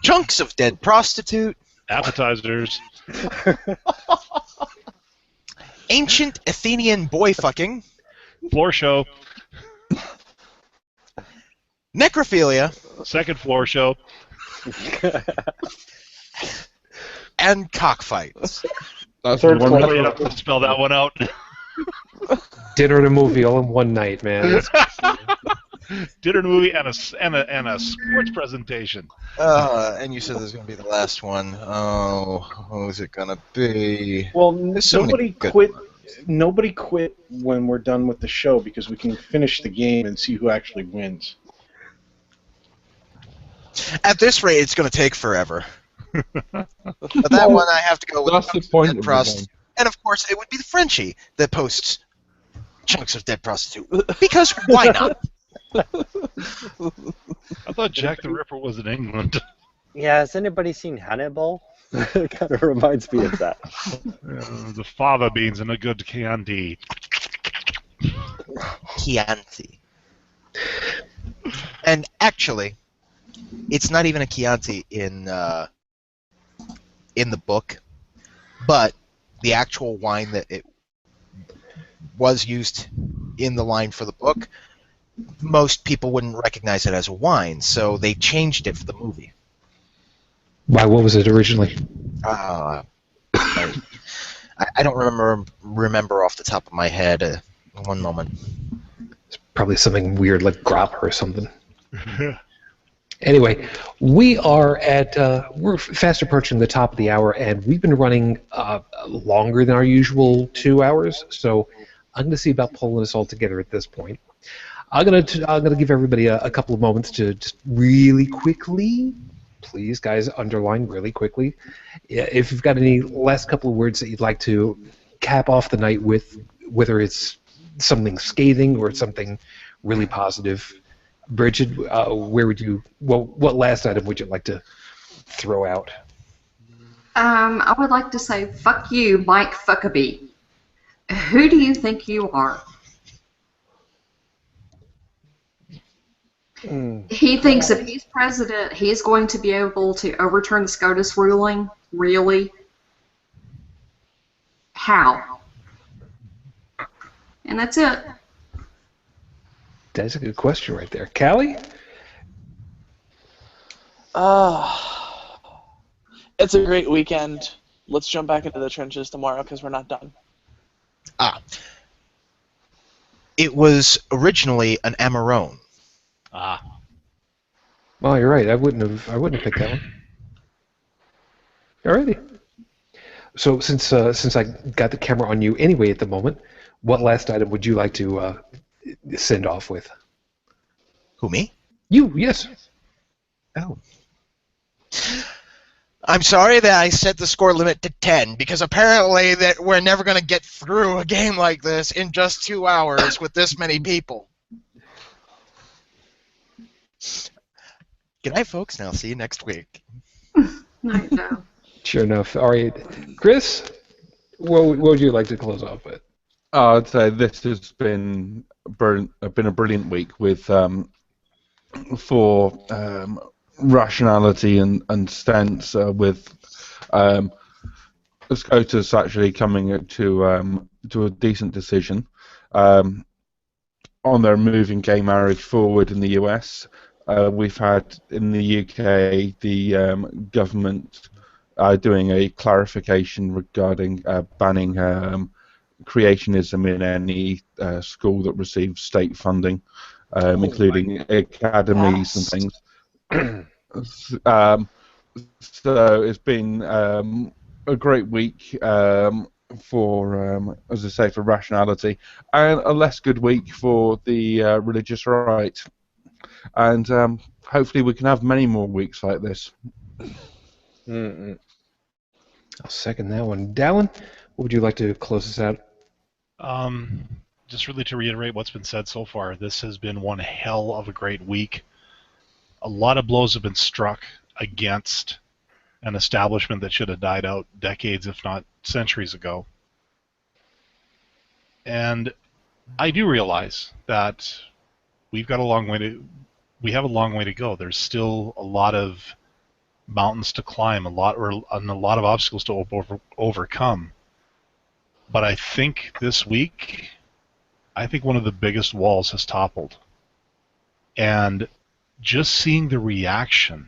Speaker 3: Chunks of dead prostitute.
Speaker 2: Appetizers.
Speaker 3: Ancient Athenian boy fucking.
Speaker 2: Floor show.
Speaker 3: Necrophilia.
Speaker 2: Second floor show.
Speaker 3: And cockfights.
Speaker 6: That's
Speaker 5: Third
Speaker 6: one
Speaker 5: floor.
Speaker 2: Really have to spell that one out.
Speaker 1: Dinner and a movie all in one night, man.
Speaker 2: Dinner and movie and a sports presentation.
Speaker 3: And you said this is going to be the last one. Oh, who's it going to be?
Speaker 5: Well,
Speaker 3: There's so many
Speaker 5: nobody
Speaker 3: good
Speaker 5: quit.
Speaker 3: ones.
Speaker 5: Nobody quit when we're done with the show because we can finish the game and see who actually wins.
Speaker 3: At this rate, it's going to take forever. But that one I have to go with.
Speaker 6: That's the
Speaker 3: Chunks of
Speaker 6: point
Speaker 3: Dead
Speaker 6: of the
Speaker 3: Prostitute.
Speaker 6: game.
Speaker 3: And of course, it would be the Frenchie that posts chunks of dead prostitute. Because why not?
Speaker 2: I thought Jack the Ripper was in England.
Speaker 7: Yeah, has anybody seen Hannibal? It kind of reminds me of that.
Speaker 2: The fava beans and a good Chianti.
Speaker 3: Chianti. And actually, it's not even a Chianti in the book, but the actual wine that it was used in the line for the book, most people wouldn't recognize it as a wine, so they changed it for the movie.
Speaker 1: Why? What was it originally?
Speaker 3: I don't remember off the top of my head. One moment.
Speaker 1: It's probably something weird like grappa or something. Anyway, we're fast approaching the top of the hour, and we've been running longer than our usual 2 hours. So I'm going to see about pulling us all together at this point. I'm gonna give everybody a couple of moments to just really quickly, please, guys, underline really quickly. If you've got any last couple of words that you'd like to cap off the night with, whether it's something scathing or it's something really positive. Bridget, what last item would you like to throw out?
Speaker 4: I would like to say, fuck you, Mike Fuckabee. Who do you think you are? He thinks if he's president, he's going to be able to overturn the SCOTUS ruling. Really? How? And that's it.
Speaker 1: That's a good question right there. Callie?
Speaker 8: It's a great weekend. Let's jump back into the trenches tomorrow because we're not done.
Speaker 3: It was originally an Amarone.
Speaker 1: Well, you're right. I wouldn't have picked that one. Alrighty. So since I got the camera on you anyway at the moment, what last item would you like to send off with?
Speaker 3: Who, me?
Speaker 1: You, yes.
Speaker 3: Oh. I'm sorry that I set the score limit to 10, because apparently that we're never going to get through a game like this in just 2 hours with this many people. Good night, folks, and I'll see you next week.
Speaker 4: Night, Joe.
Speaker 1: Sure enough. All right. Chris, what would you like to close off with?
Speaker 6: I'd say this has been a brilliant week with for rationality and sense with SCOTUS actually coming to a decent decision on their moving gay marriage forward in the US. We've had in the UK the government doing a clarification regarding banning creationism in any school that receives state funding, including academies and things. So it's been a great week for, as I say, for rationality, and a less good week for the religious right. And hopefully we can have many more weeks like this.
Speaker 1: I'll second that one. Dallin, what would you like to close us out?
Speaker 2: Just really to reiterate what's been said so far, this has been one hell of a great week. A lot of blows have been struck against an establishment that should have died out decades, if not centuries ago. And I do realize that we have a long way to go. There's still a lot of mountains to climb, a lot of obstacles to overcome. But I think this week, one of the biggest walls has toppled. And just seeing the reaction,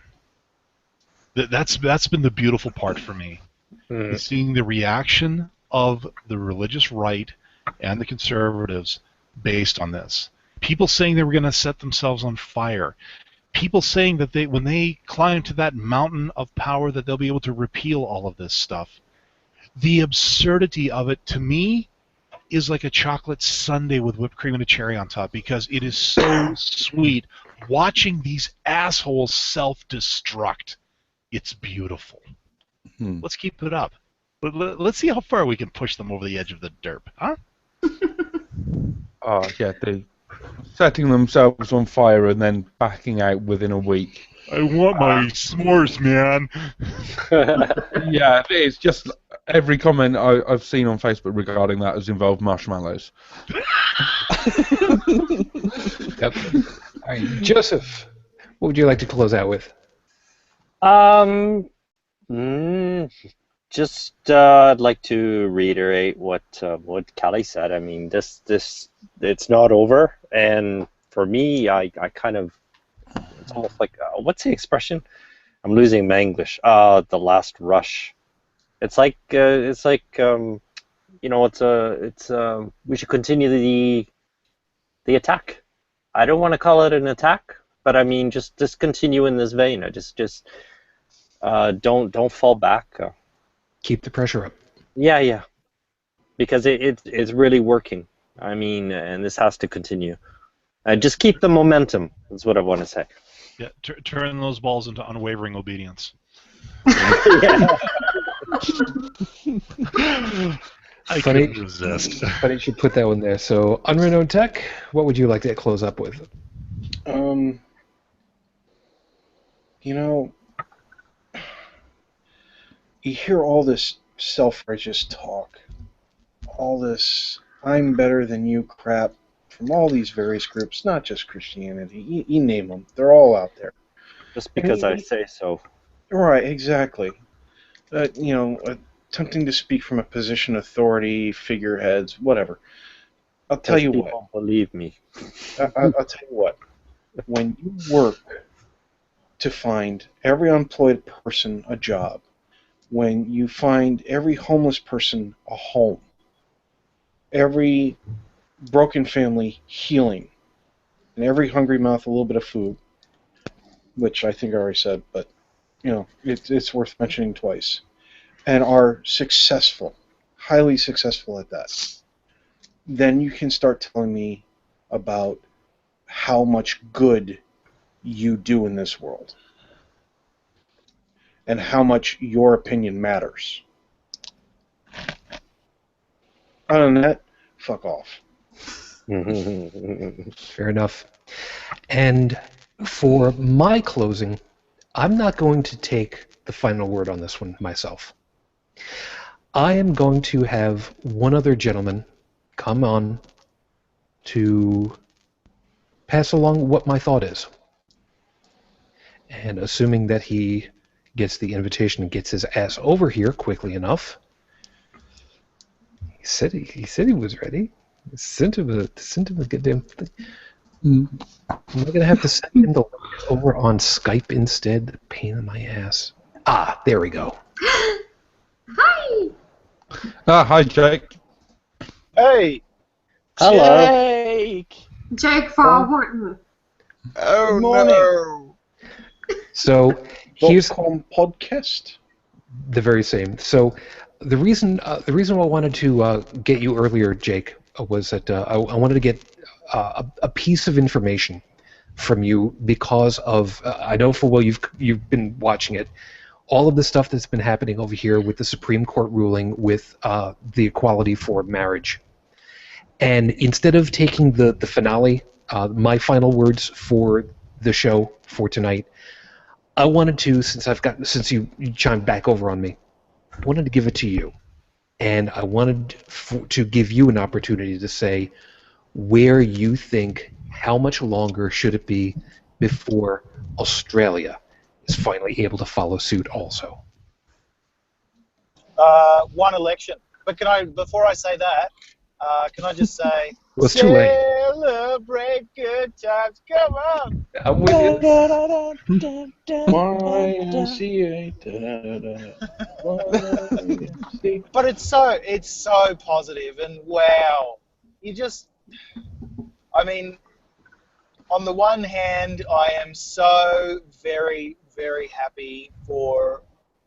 Speaker 2: that's been the beautiful part for me. Seeing the reaction of the religious right and the conservatives based on this. People saying they were going to set themselves on fire. People saying that when they climb to that mountain of power that they'll be able to repeal all of this stuff. The absurdity of it, to me, is like a chocolate sundae with whipped cream and a cherry on top, because it is so sweet watching these assholes self-destruct. It's beautiful. Let's keep it up. But let's see how far we can push them over the edge of the derp, huh?
Speaker 6: Oh, yeah, setting themselves on fire and then backing out within a week.
Speaker 2: I want my s'mores, man.
Speaker 6: Yeah, it's just every comment I've seen on Facebook regarding that has involved marshmallows.
Speaker 1: Yep. All right, Joseph, what would you like to close out with?
Speaker 7: I'd like to reiterate what Callie said. I mean, this it's not over, and for me, I kind of, it's almost like what's the expression? I'm losing my English. The last rush. It's like we should continue the attack. I don't want to call it an attack, but I mean just continue in this vein. Don't fall back.
Speaker 1: Keep the pressure up.
Speaker 7: Yeah, because it's really working. I mean, and this has to continue. Just keep the momentum. That's what I want to say.
Speaker 2: Yeah, turn those balls into unwavering obedience.
Speaker 7: Yeah.
Speaker 2: I couldn't resist.
Speaker 1: Funny you should put that one there. So, Unrenowned Tech, what would you like to close up with?
Speaker 5: You hear all this self-righteous talk, all this "I'm better than you" crap from all these various groups, not just Christianity. You name them; they're all out there.
Speaker 7: Just because I say so.
Speaker 5: Right, exactly. Attempting to speak from a position of authority, figureheads, whatever. I'll tell you what.
Speaker 7: People believe me.
Speaker 5: I'll tell you what. When you work to find every unemployed person a job, when you find every homeless person a home, every broken family healing, and every hungry mouth a little bit of food, which I think I already said, but it's worth mentioning twice, and are successful, highly successful at that, then you can start telling me about how much good you do in this world and how much your opinion matters. Other than that, fuck off.
Speaker 1: Fair enough. And for my closing, I'm not going to take the final word on this one myself. I am going to have one other gentleman come on to pass along what my thought is. And assuming that he gets the invitation and gets his ass over here quickly enough, he said he was ready. Sent him a goddamn thing. I'm going to have to send him the link over on Skype instead. The pain in my ass. Ah, there we go.
Speaker 4: Hi!
Speaker 6: Hi, Jake.
Speaker 9: Hey!
Speaker 7: Hello.
Speaker 8: Jake!
Speaker 4: Jake Farwharton.
Speaker 3: Oh,
Speaker 9: morning.
Speaker 3: no!
Speaker 1: So here's
Speaker 5: .com podcast.
Speaker 1: the very same. So the reason why I wanted to get you earlier, Jake, was that I wanted to get a piece of information from you because of I know full well you've been watching it. All of the stuff that's been happening over here with the Supreme Court ruling with the equality for marriage. And instead of taking the finale, my final words for the show for tonight, I wanted to, since you chimed back over on me, I wanted to give it to you. And I wanted to give you an opportunity to say where you think, how much longer should it be before Australia is finally able to follow suit also.
Speaker 9: One election. But before I say that, can I just say,
Speaker 1: Well, it's too late.
Speaker 9: Celebrate good times, come on!
Speaker 1: I'm with you.
Speaker 9: But it's so positive, and wow, I mean, on the one hand, I am so very, very happy for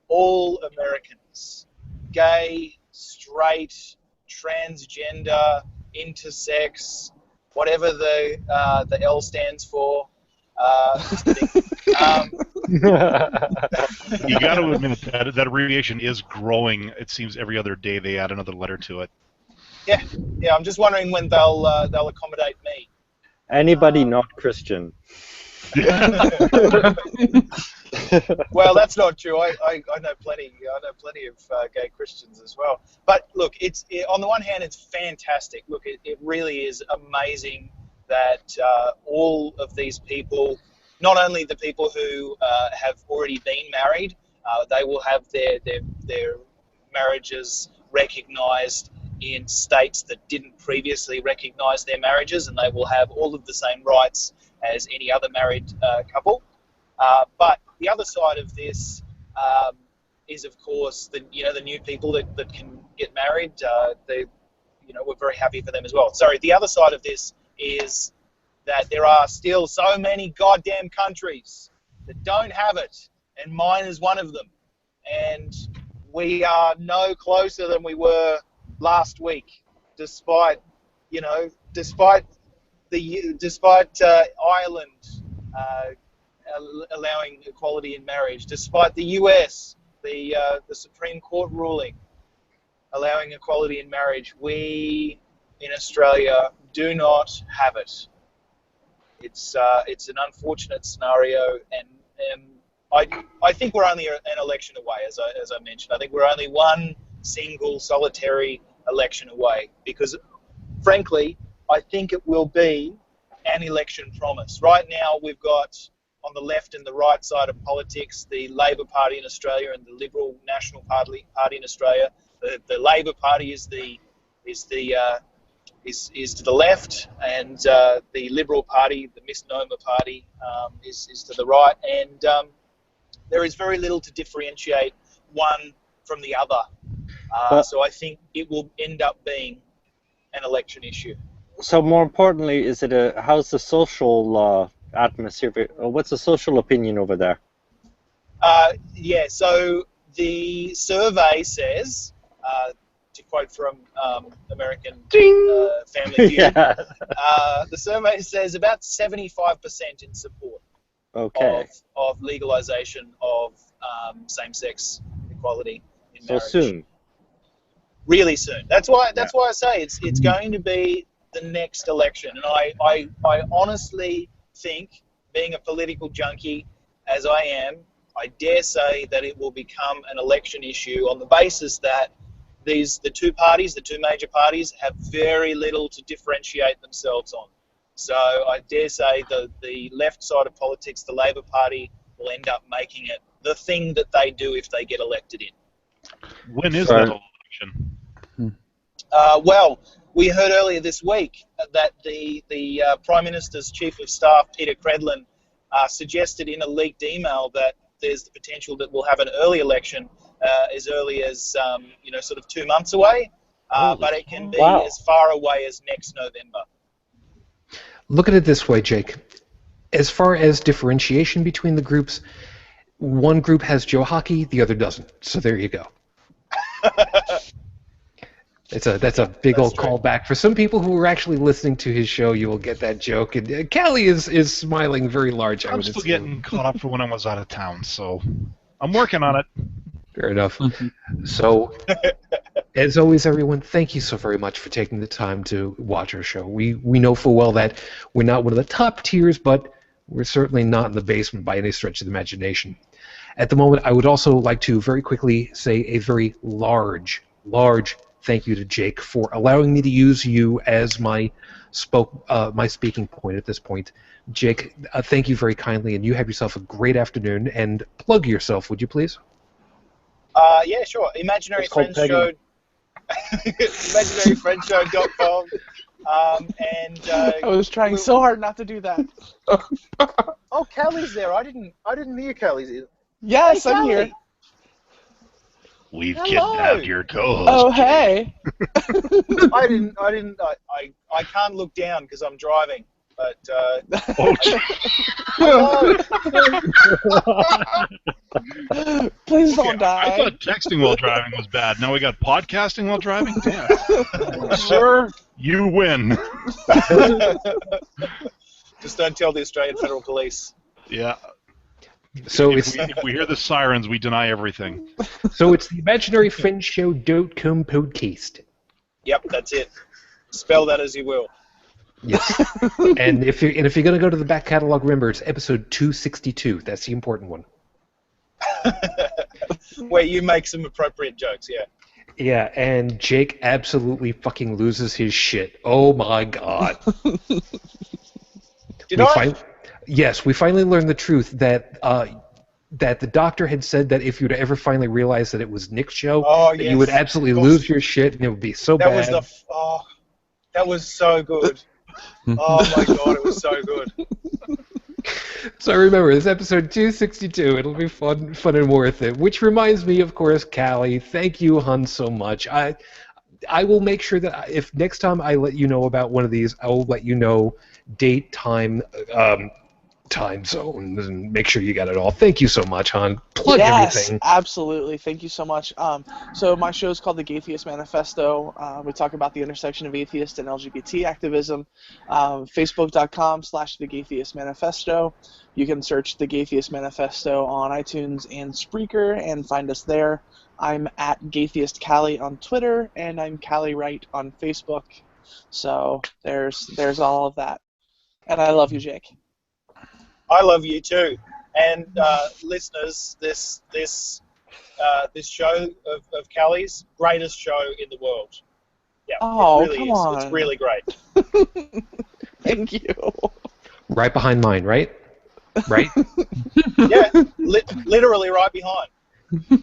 Speaker 9: all Americans, gay, straight, transgender, intersex, whatever the L stands for. Just kidding.
Speaker 2: You got to admit that abbreviation is growing. It seems every other day they add another letter to it.
Speaker 9: Yeah. I'm just wondering when they'll accommodate me.
Speaker 7: Anybody not Christian.
Speaker 9: Well, that's not true. I know plenty. I know plenty of gay Christians as well. But look, on the one hand, it's fantastic. Look, it really is amazing that all of these people, not only the people who have already been married, they will have their marriages recognised in states that didn't previously recognise their marriages, and they will have all of the same rights as any other married couple. But the other side of this is, of course, the new people that can get married. We're very happy for them as well. Sorry, the other side of this is that there are still so many goddamn countries that don't have it, and mine is one of them. And we are no closer than we were last week, despite Ireland allowing equality in marriage, despite the US, the Supreme Court ruling allowing equality in marriage. We in Australia do not have it. It's an unfortunate scenario, and I think we're only an election away, as I mentioned. I think we're only one single solitary election away, because frankly, I think it will be an election promise. Right now, we've got on the left and the right side of politics the Labor Party in Australia and the Liberal National Party in Australia. The Labor Party is to the left, and the Liberal Party, the misnomer party, is to the right, and there is very little to differentiate one from the other. So I think it will end up being an election issue.
Speaker 7: So more importantly, how's the social atmosphere? What's the social opinion over there?
Speaker 9: So the survey says, to quote from American Family Feud, the survey says about 75% in support of legalization of same-sex equality in marriage.
Speaker 7: So soon.
Speaker 9: Really soon. That's why I say it's going to be the next election, and I honestly think, being a political junkie as I am, I dare say that it will become an election issue on the basis that the two major parties, have very little to differentiate themselves on. So I dare say the left side of politics, the Labor Party, will end up making it the thing that they do if they get elected in.
Speaker 2: When is that election?
Speaker 9: Well, we heard earlier this week that the Prime Minister's Chief of Staff, Peter Credlin, suggested in a leaked email that there's the potential that we'll have an early election as early as sort of 2 months away, but it can be as far away as next November.
Speaker 1: Look at it this way, Jake. As far as differentiation between the groups, one group has Joe Hockey, the other doesn't. So there you go. That's a big old callback. For some people who were actually listening to his show, you will get that joke. And Callie is smiling very large.
Speaker 2: I'm still getting caught up for when I was out of town, so I'm working on it.
Speaker 1: Fair enough. So, as always, everyone, thank you so very much for taking the time to watch our show. We know full well that we're not one of the top tiers, but we're certainly not in the basement by any stretch of the imagination. At the moment, I would also like to very quickly say a very large thank you to Jake for allowing me to use you as my speaking point at this point. Jake, thank you very kindly, and you have yourself a great afternoon. And plug yourself, would you please?
Speaker 9: Yeah, sure. ImaginaryFriendshow.com. And
Speaker 8: I was trying so hard not to do that.
Speaker 9: Oh, Callie's there. I didn't hear Callie's either.
Speaker 8: Yes,
Speaker 9: hey,
Speaker 8: I'm here.
Speaker 2: We've kidnapped your co-host.
Speaker 8: Oh, hey.
Speaker 9: I can't look down because I'm driving. But
Speaker 8: please don't die.
Speaker 2: I thought texting while driving was bad. Now we got podcasting while driving. Damn, sir, you win.
Speaker 9: Just don't tell the Australian Federal Police.
Speaker 2: Yeah.
Speaker 1: So
Speaker 2: if we hear the sirens, we deny everything.
Speaker 1: So it's the ImaginaryFriendshow.com podcast.
Speaker 9: Yep, that's it. Spell that as you will.
Speaker 1: Yes. and if you're going to go to the back catalog, remember it's episode 262. That's the important one.
Speaker 9: Where you make some appropriate jokes, yeah.
Speaker 1: Yeah, and Jake absolutely fucking loses his shit. Oh my god.
Speaker 9: Did I?
Speaker 1: Yes, we finally learned the truth that that the doctor had said that if you'd ever finally realize that it was Nick's show, that you would absolutely lose your shit and it would be so
Speaker 9: that
Speaker 1: bad.
Speaker 9: That was so good. Oh my god, it was so good.
Speaker 1: So remember, this is episode 262. It'll be fun and worth it. Which reminds me, of course, Callie. Thank you, hun, so much. I will make sure that if next time I let you know about one of these, I will let you know date, time, time zones, and make sure you got it all. Thank you so much, hon. Plug everything.
Speaker 8: Yes, absolutely. Thank you so much. So my show is called The Gaytheist Manifesto. We talk about the intersection of atheist and LGBT activism. Facebook.com/The Gaytheist Manifesto. You can search The Gaytheist Manifesto on iTunes and Spreaker and find us there. I'm at Gaytheist Callie on Twitter, and I'm Callie Wright on Facebook. So there's all of that. And I love you, Jake.
Speaker 9: I love you too, and listeners, this show of Callie's, greatest show in the world. Yeah,
Speaker 8: oh,
Speaker 9: it really
Speaker 8: come
Speaker 9: is.
Speaker 8: on.
Speaker 9: It's really great.
Speaker 8: Thank you.
Speaker 1: Right behind mine, right? Right?
Speaker 9: Yeah, literally right behind.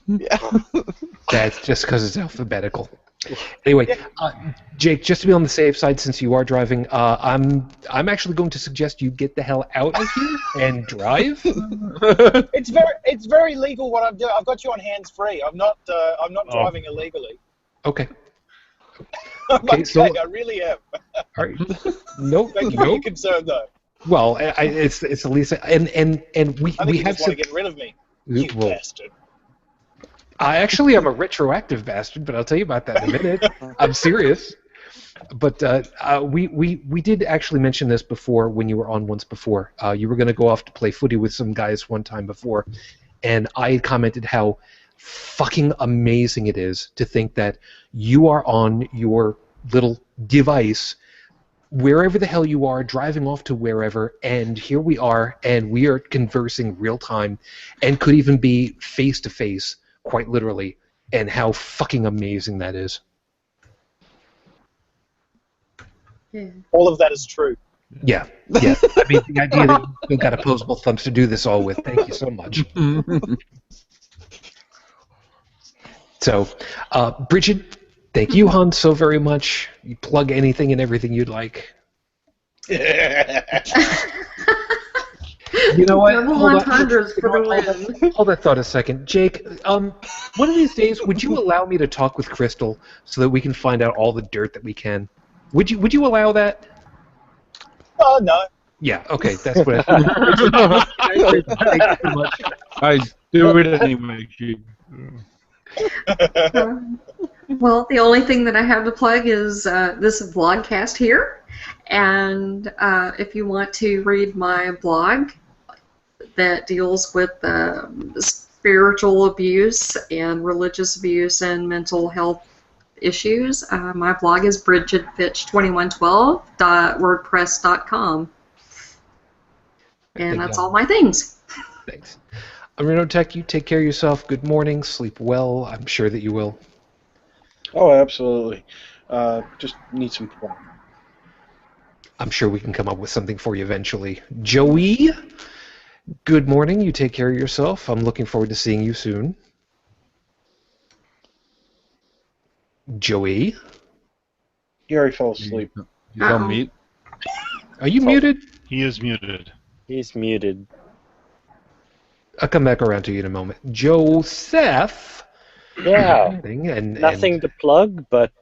Speaker 8: Yeah.
Speaker 1: That's just because it's alphabetical. Anyway, Jake, just to be on the safe side, since you are driving, I'm actually going to suggest you get the hell out of here and drive.
Speaker 9: It's very legal what I'm doing. I've got you on hands free. I'm not driving illegally.
Speaker 1: Okay.
Speaker 9: Okay,
Speaker 1: so
Speaker 9: I really am.
Speaker 1: All right. Nope.
Speaker 9: Thank you for your concern, though.
Speaker 1: Well, it's at least and we
Speaker 9: I think you
Speaker 1: have
Speaker 9: just want to get rid of me. You bastard.
Speaker 1: I actually am a retroactive bastard, but I'll tell you about that in a minute. I'm serious. But we did actually mention this before when you were on once before. You were going to go off to play footy with some guys one time before, and I commented how fucking amazing it is to think that you are on your little device, wherever the hell you are, driving off to wherever, and here we are, and we are conversing real time, and could even be face to face. Quite literally, and how fucking amazing that is.
Speaker 4: Yeah.
Speaker 9: All of that is true.
Speaker 1: Yeah. I mean, the idea that you've got opposable thumbs to do this all with, thank you so much. So, Bridget, thank you, hon, so very much. You plug anything and everything you'd like. You know what?
Speaker 4: Hold
Speaker 1: that thought a second. Jake, one of these days, would you allow me to talk with Crystal so that we can find out all the dirt that we can? Would you allow that?
Speaker 9: Oh, no.
Speaker 1: Yeah, okay, that's what I Thank you so much.
Speaker 6: I do it anyway, Jake.
Speaker 4: Well, the only thing that I have to plug is this vlogcast here. And if you want to read my blog that deals with spiritual abuse and religious abuse and mental health issues, my blog is bridgetfitch2112.wordpress.com. And that's all my things.
Speaker 1: Thanks. Reno Tech, you take care of yourself. Good morning. Sleep well. I'm sure that you will.
Speaker 5: Oh, absolutely. Just need some fun.
Speaker 1: I'm sure we can come up with something for you eventually. Joey, good morning. You take care of yourself. I'm looking forward to seeing you soon. Joey?
Speaker 5: Gary fell asleep.
Speaker 6: He's on mute.
Speaker 1: Are you muted?
Speaker 2: He is muted.
Speaker 7: He's muted.
Speaker 1: I'll come back around to you in a moment. Joseph?
Speaker 7: Yeah. Nothing to plug, but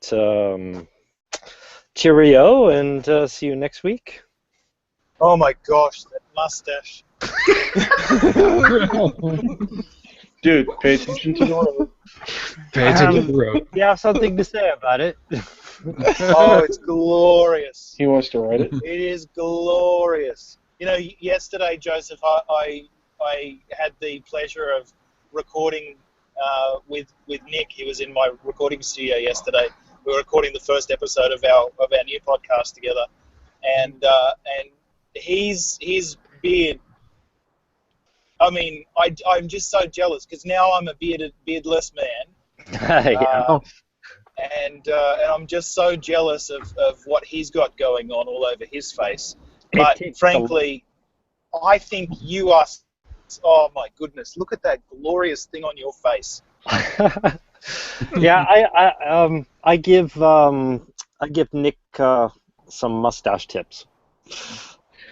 Speaker 7: cheerio, and see you next week.
Speaker 9: Oh my gosh, that mustache.
Speaker 5: Dude, pay attention to the road.
Speaker 1: Pay attention to the road.
Speaker 7: You have something to say about it?
Speaker 9: Oh, it's glorious.
Speaker 5: He wants to write it.
Speaker 9: It is glorious. You know, yesterday, Joseph, I had the pleasure of recording with Nick. He was in my recording studio yesterday. We were recording the first episode of our new podcast together, and his beard. I mean, I'm just so jealous because now I'm a beardless man.
Speaker 7: Yeah.
Speaker 9: And I'm just so jealous of what he's got going on all over his face. But frankly, I think you are. Oh my goodness! Look at that glorious thing on your face.
Speaker 7: Yeah, I give Nick some mustache tips.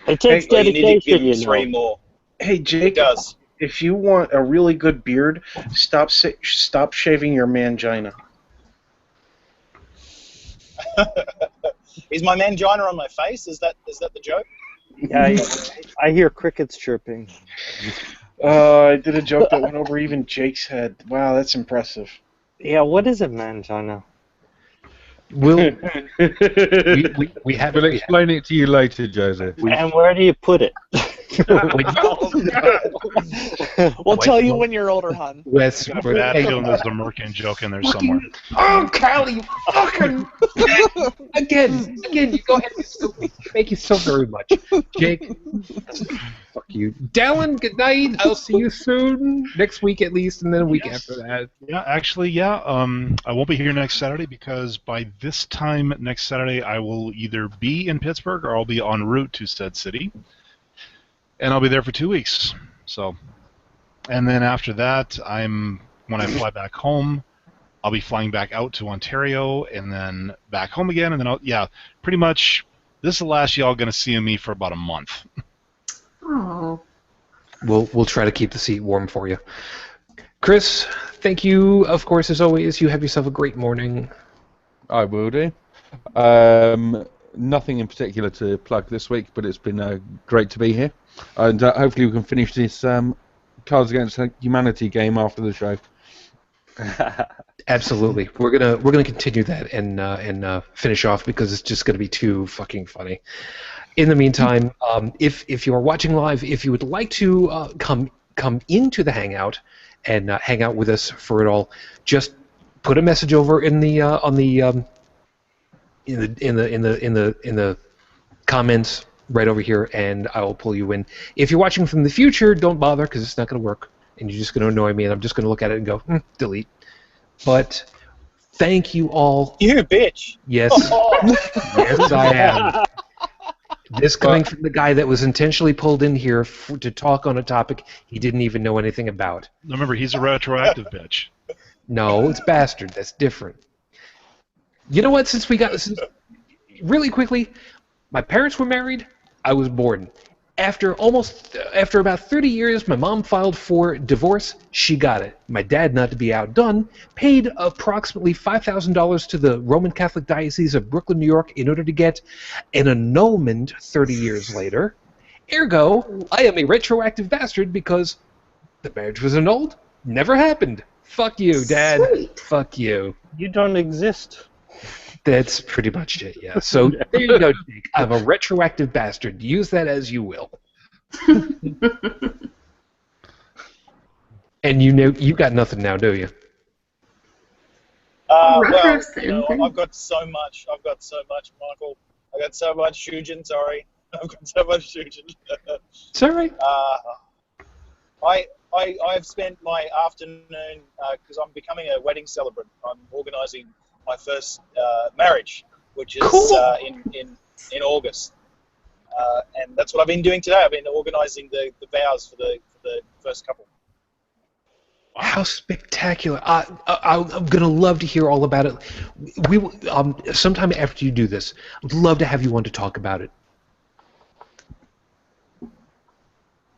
Speaker 7: It takes
Speaker 9: Well, you need to
Speaker 7: dedication,
Speaker 9: give him 3 more.
Speaker 5: Hey, Jake,
Speaker 9: It does.
Speaker 5: if you want a really good beard, stop shaving your mangina.
Speaker 9: Is my mangina on my face? Is that the joke?
Speaker 7: Yeah, I hear crickets chirping.
Speaker 5: I did a joke that went over even Jake's head. Wow, that's impressive.
Speaker 7: Yeah, what is a mangina?
Speaker 1: We'll we have
Speaker 6: We'll explain it to you later, Joseph.
Speaker 7: And where do you put it?
Speaker 8: We'll tell you when you're older, hon.
Speaker 1: Wes,
Speaker 2: Got a bad feeling there's a Merkin joke in there somewhere.
Speaker 1: Oh, Callie, you fucking again, you go ahead and sue me. Thank you so very much, Jake. Fuck you, Dallin. Good night. I'll see you soon. Next week at least, and then a week after that.
Speaker 2: Yeah, actually, yeah. I won't be here next Saturday because by this time next Saturday I will either be in Pittsburgh or I'll be en route to said city, and I'll be there for 2 weeks. So, and then after that, when I fly back home, I'll be flying back out to Ontario and then back home again, and then pretty much this is the last y'all gonna see of me for about a month.
Speaker 4: Oh.
Speaker 1: We'll try to keep the seat warm for you. Chris, thank you, of course, as always. You have yourself a great morning.
Speaker 6: I will do. Nothing in particular to plug this week, but it's been great to be here. And hopefully we can finish this Cards Against Humanity game after the show.
Speaker 1: Absolutely, we're gonna continue that and finish off because it's just gonna be too fucking funny. In the meantime, if you are watching live, if you would like to come into the Hangout and hang out with us for it all, just put a message over in the in the comments right over here, and I will pull you in. If you're watching from the future, don't bother because it's not going to work, and you're just going to annoy me, and I'm just going to look at it and go delete. But thank you all.
Speaker 9: You bitch.
Speaker 1: Yes, yes, I am. This coming from the guy that was intentionally pulled in here to talk on a topic he didn't even know anything about.
Speaker 2: Remember, he's a retroactive bitch.
Speaker 1: No, it's bastard. That's different. You know what? Since really quickly, my parents were married. I was born. After about 30 years, my mom filed for divorce. She got it. My dad, not to be outdone, paid approximately $5,000 to the Roman Catholic Diocese of Brooklyn, New York, in order to get an annulment 30 years later. Ergo, I am a retroactive bastard because the marriage was annulled. Never happened. Fuck you, Dad.
Speaker 4: Sweet.
Speaker 1: Fuck you.
Speaker 7: You don't exist.
Speaker 1: That's pretty much it, yeah. So there you go, Jake. I'm a retroactive bastard. Use that as you will. And you got nothing now, do you?
Speaker 9: Well,
Speaker 4: Reference
Speaker 9: I've got so much. Michael. I've got so much Shujin, sorry. I've got so much Shujin.
Speaker 1: It's all right.
Speaker 9: I've spent my afternoon, because I'm becoming a wedding celebrant. I'm organising my first marriage, which is
Speaker 1: Cool.
Speaker 9: in August. And that's what I've been doing today. I've been organising the vows for the first couple.
Speaker 1: How spectacular! I'm gonna love to hear all about it. We will, sometime after you do this, I'd love to have you on to talk about it.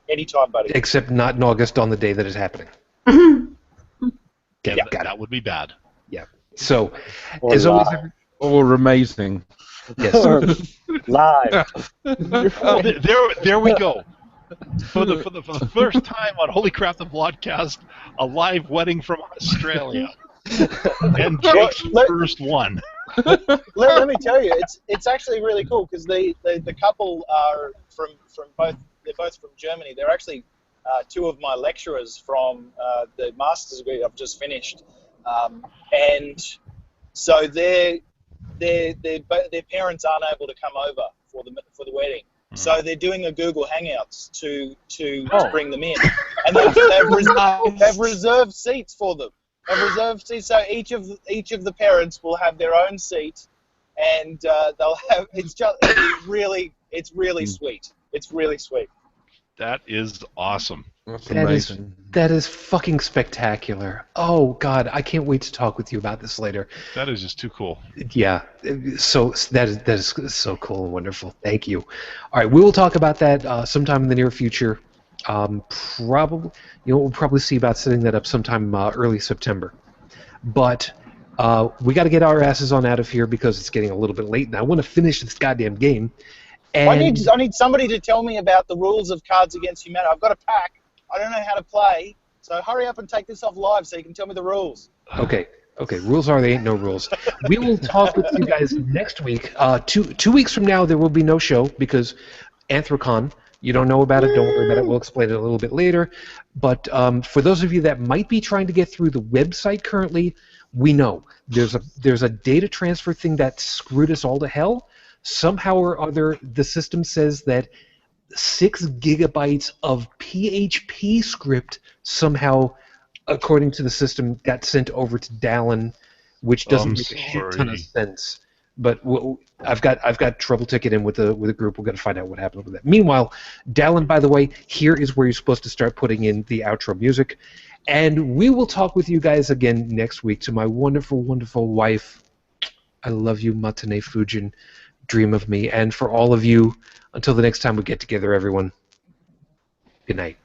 Speaker 9: Anytime, buddy.
Speaker 1: Except not in August on the day that it's happening.
Speaker 2: Yeah,
Speaker 1: got
Speaker 2: that would be bad.
Speaker 1: Yeah. So,
Speaker 7: Or
Speaker 1: as always,
Speaker 7: live.
Speaker 6: Or amazing.
Speaker 1: yes.
Speaker 7: Live.
Speaker 2: Oh, there we go. For the first time on Holy Crap the Broadcast, a live wedding from Australia, and Jake's first one.
Speaker 9: Let me tell you, it's actually really cool because the couple are they're both from Germany. They're actually two of my lecturers from the master's degree I've just finished, and so their parents aren't able to come over for the wedding. So they're doing a Google Hangouts to bring them in, and they've reserved seats for them. They've reserved seats, so each of the parents will have their own seat, and they'll have. It's really sweet. It's really sweet.
Speaker 2: That is awesome.
Speaker 6: That's amazing.
Speaker 1: That is fucking spectacular. Oh God, I can't wait to talk with you about this later.
Speaker 2: That is just too cool.
Speaker 1: Yeah, so that is so cool and wonderful. Thank you. All right, we will talk about that sometime in the near future. Probably, we'll probably see about setting that up sometime early September. But we got to get our asses on out of here because it's getting a little bit late, and I want to finish this goddamn game. And
Speaker 9: I need somebody to tell me about the rules of Cards Against Humanity. I've got a pack. I don't know how to play, so hurry up and take this off live so you can tell me the rules.
Speaker 1: Okay. Rules are they ain't no rules. We will talk with you guys next week. 2 weeks from now, there will be no show because Anthrocon. You don't know about it. Don't worry about it. We'll explain it a little bit later. But for those of you that might be trying to get through the website currently, we know there's a data transfer thing that screwed us all to hell. Somehow or other, the system says that 6 gigabytes of PHP script somehow, according to the system, got sent over to Dallin, which doesn't make a shit ton of sense. But I've got trouble ticketing with the group. We're going to find out what happened with that. Meanwhile, Dallin, by the way, here is where you're supposed to start putting in the outro music. And we will talk with you guys again next week. To my wonderful, wonderful wife, I love you, Matane Fujin. Dream of me. And for all of you, until the next time we get together, everyone, good night.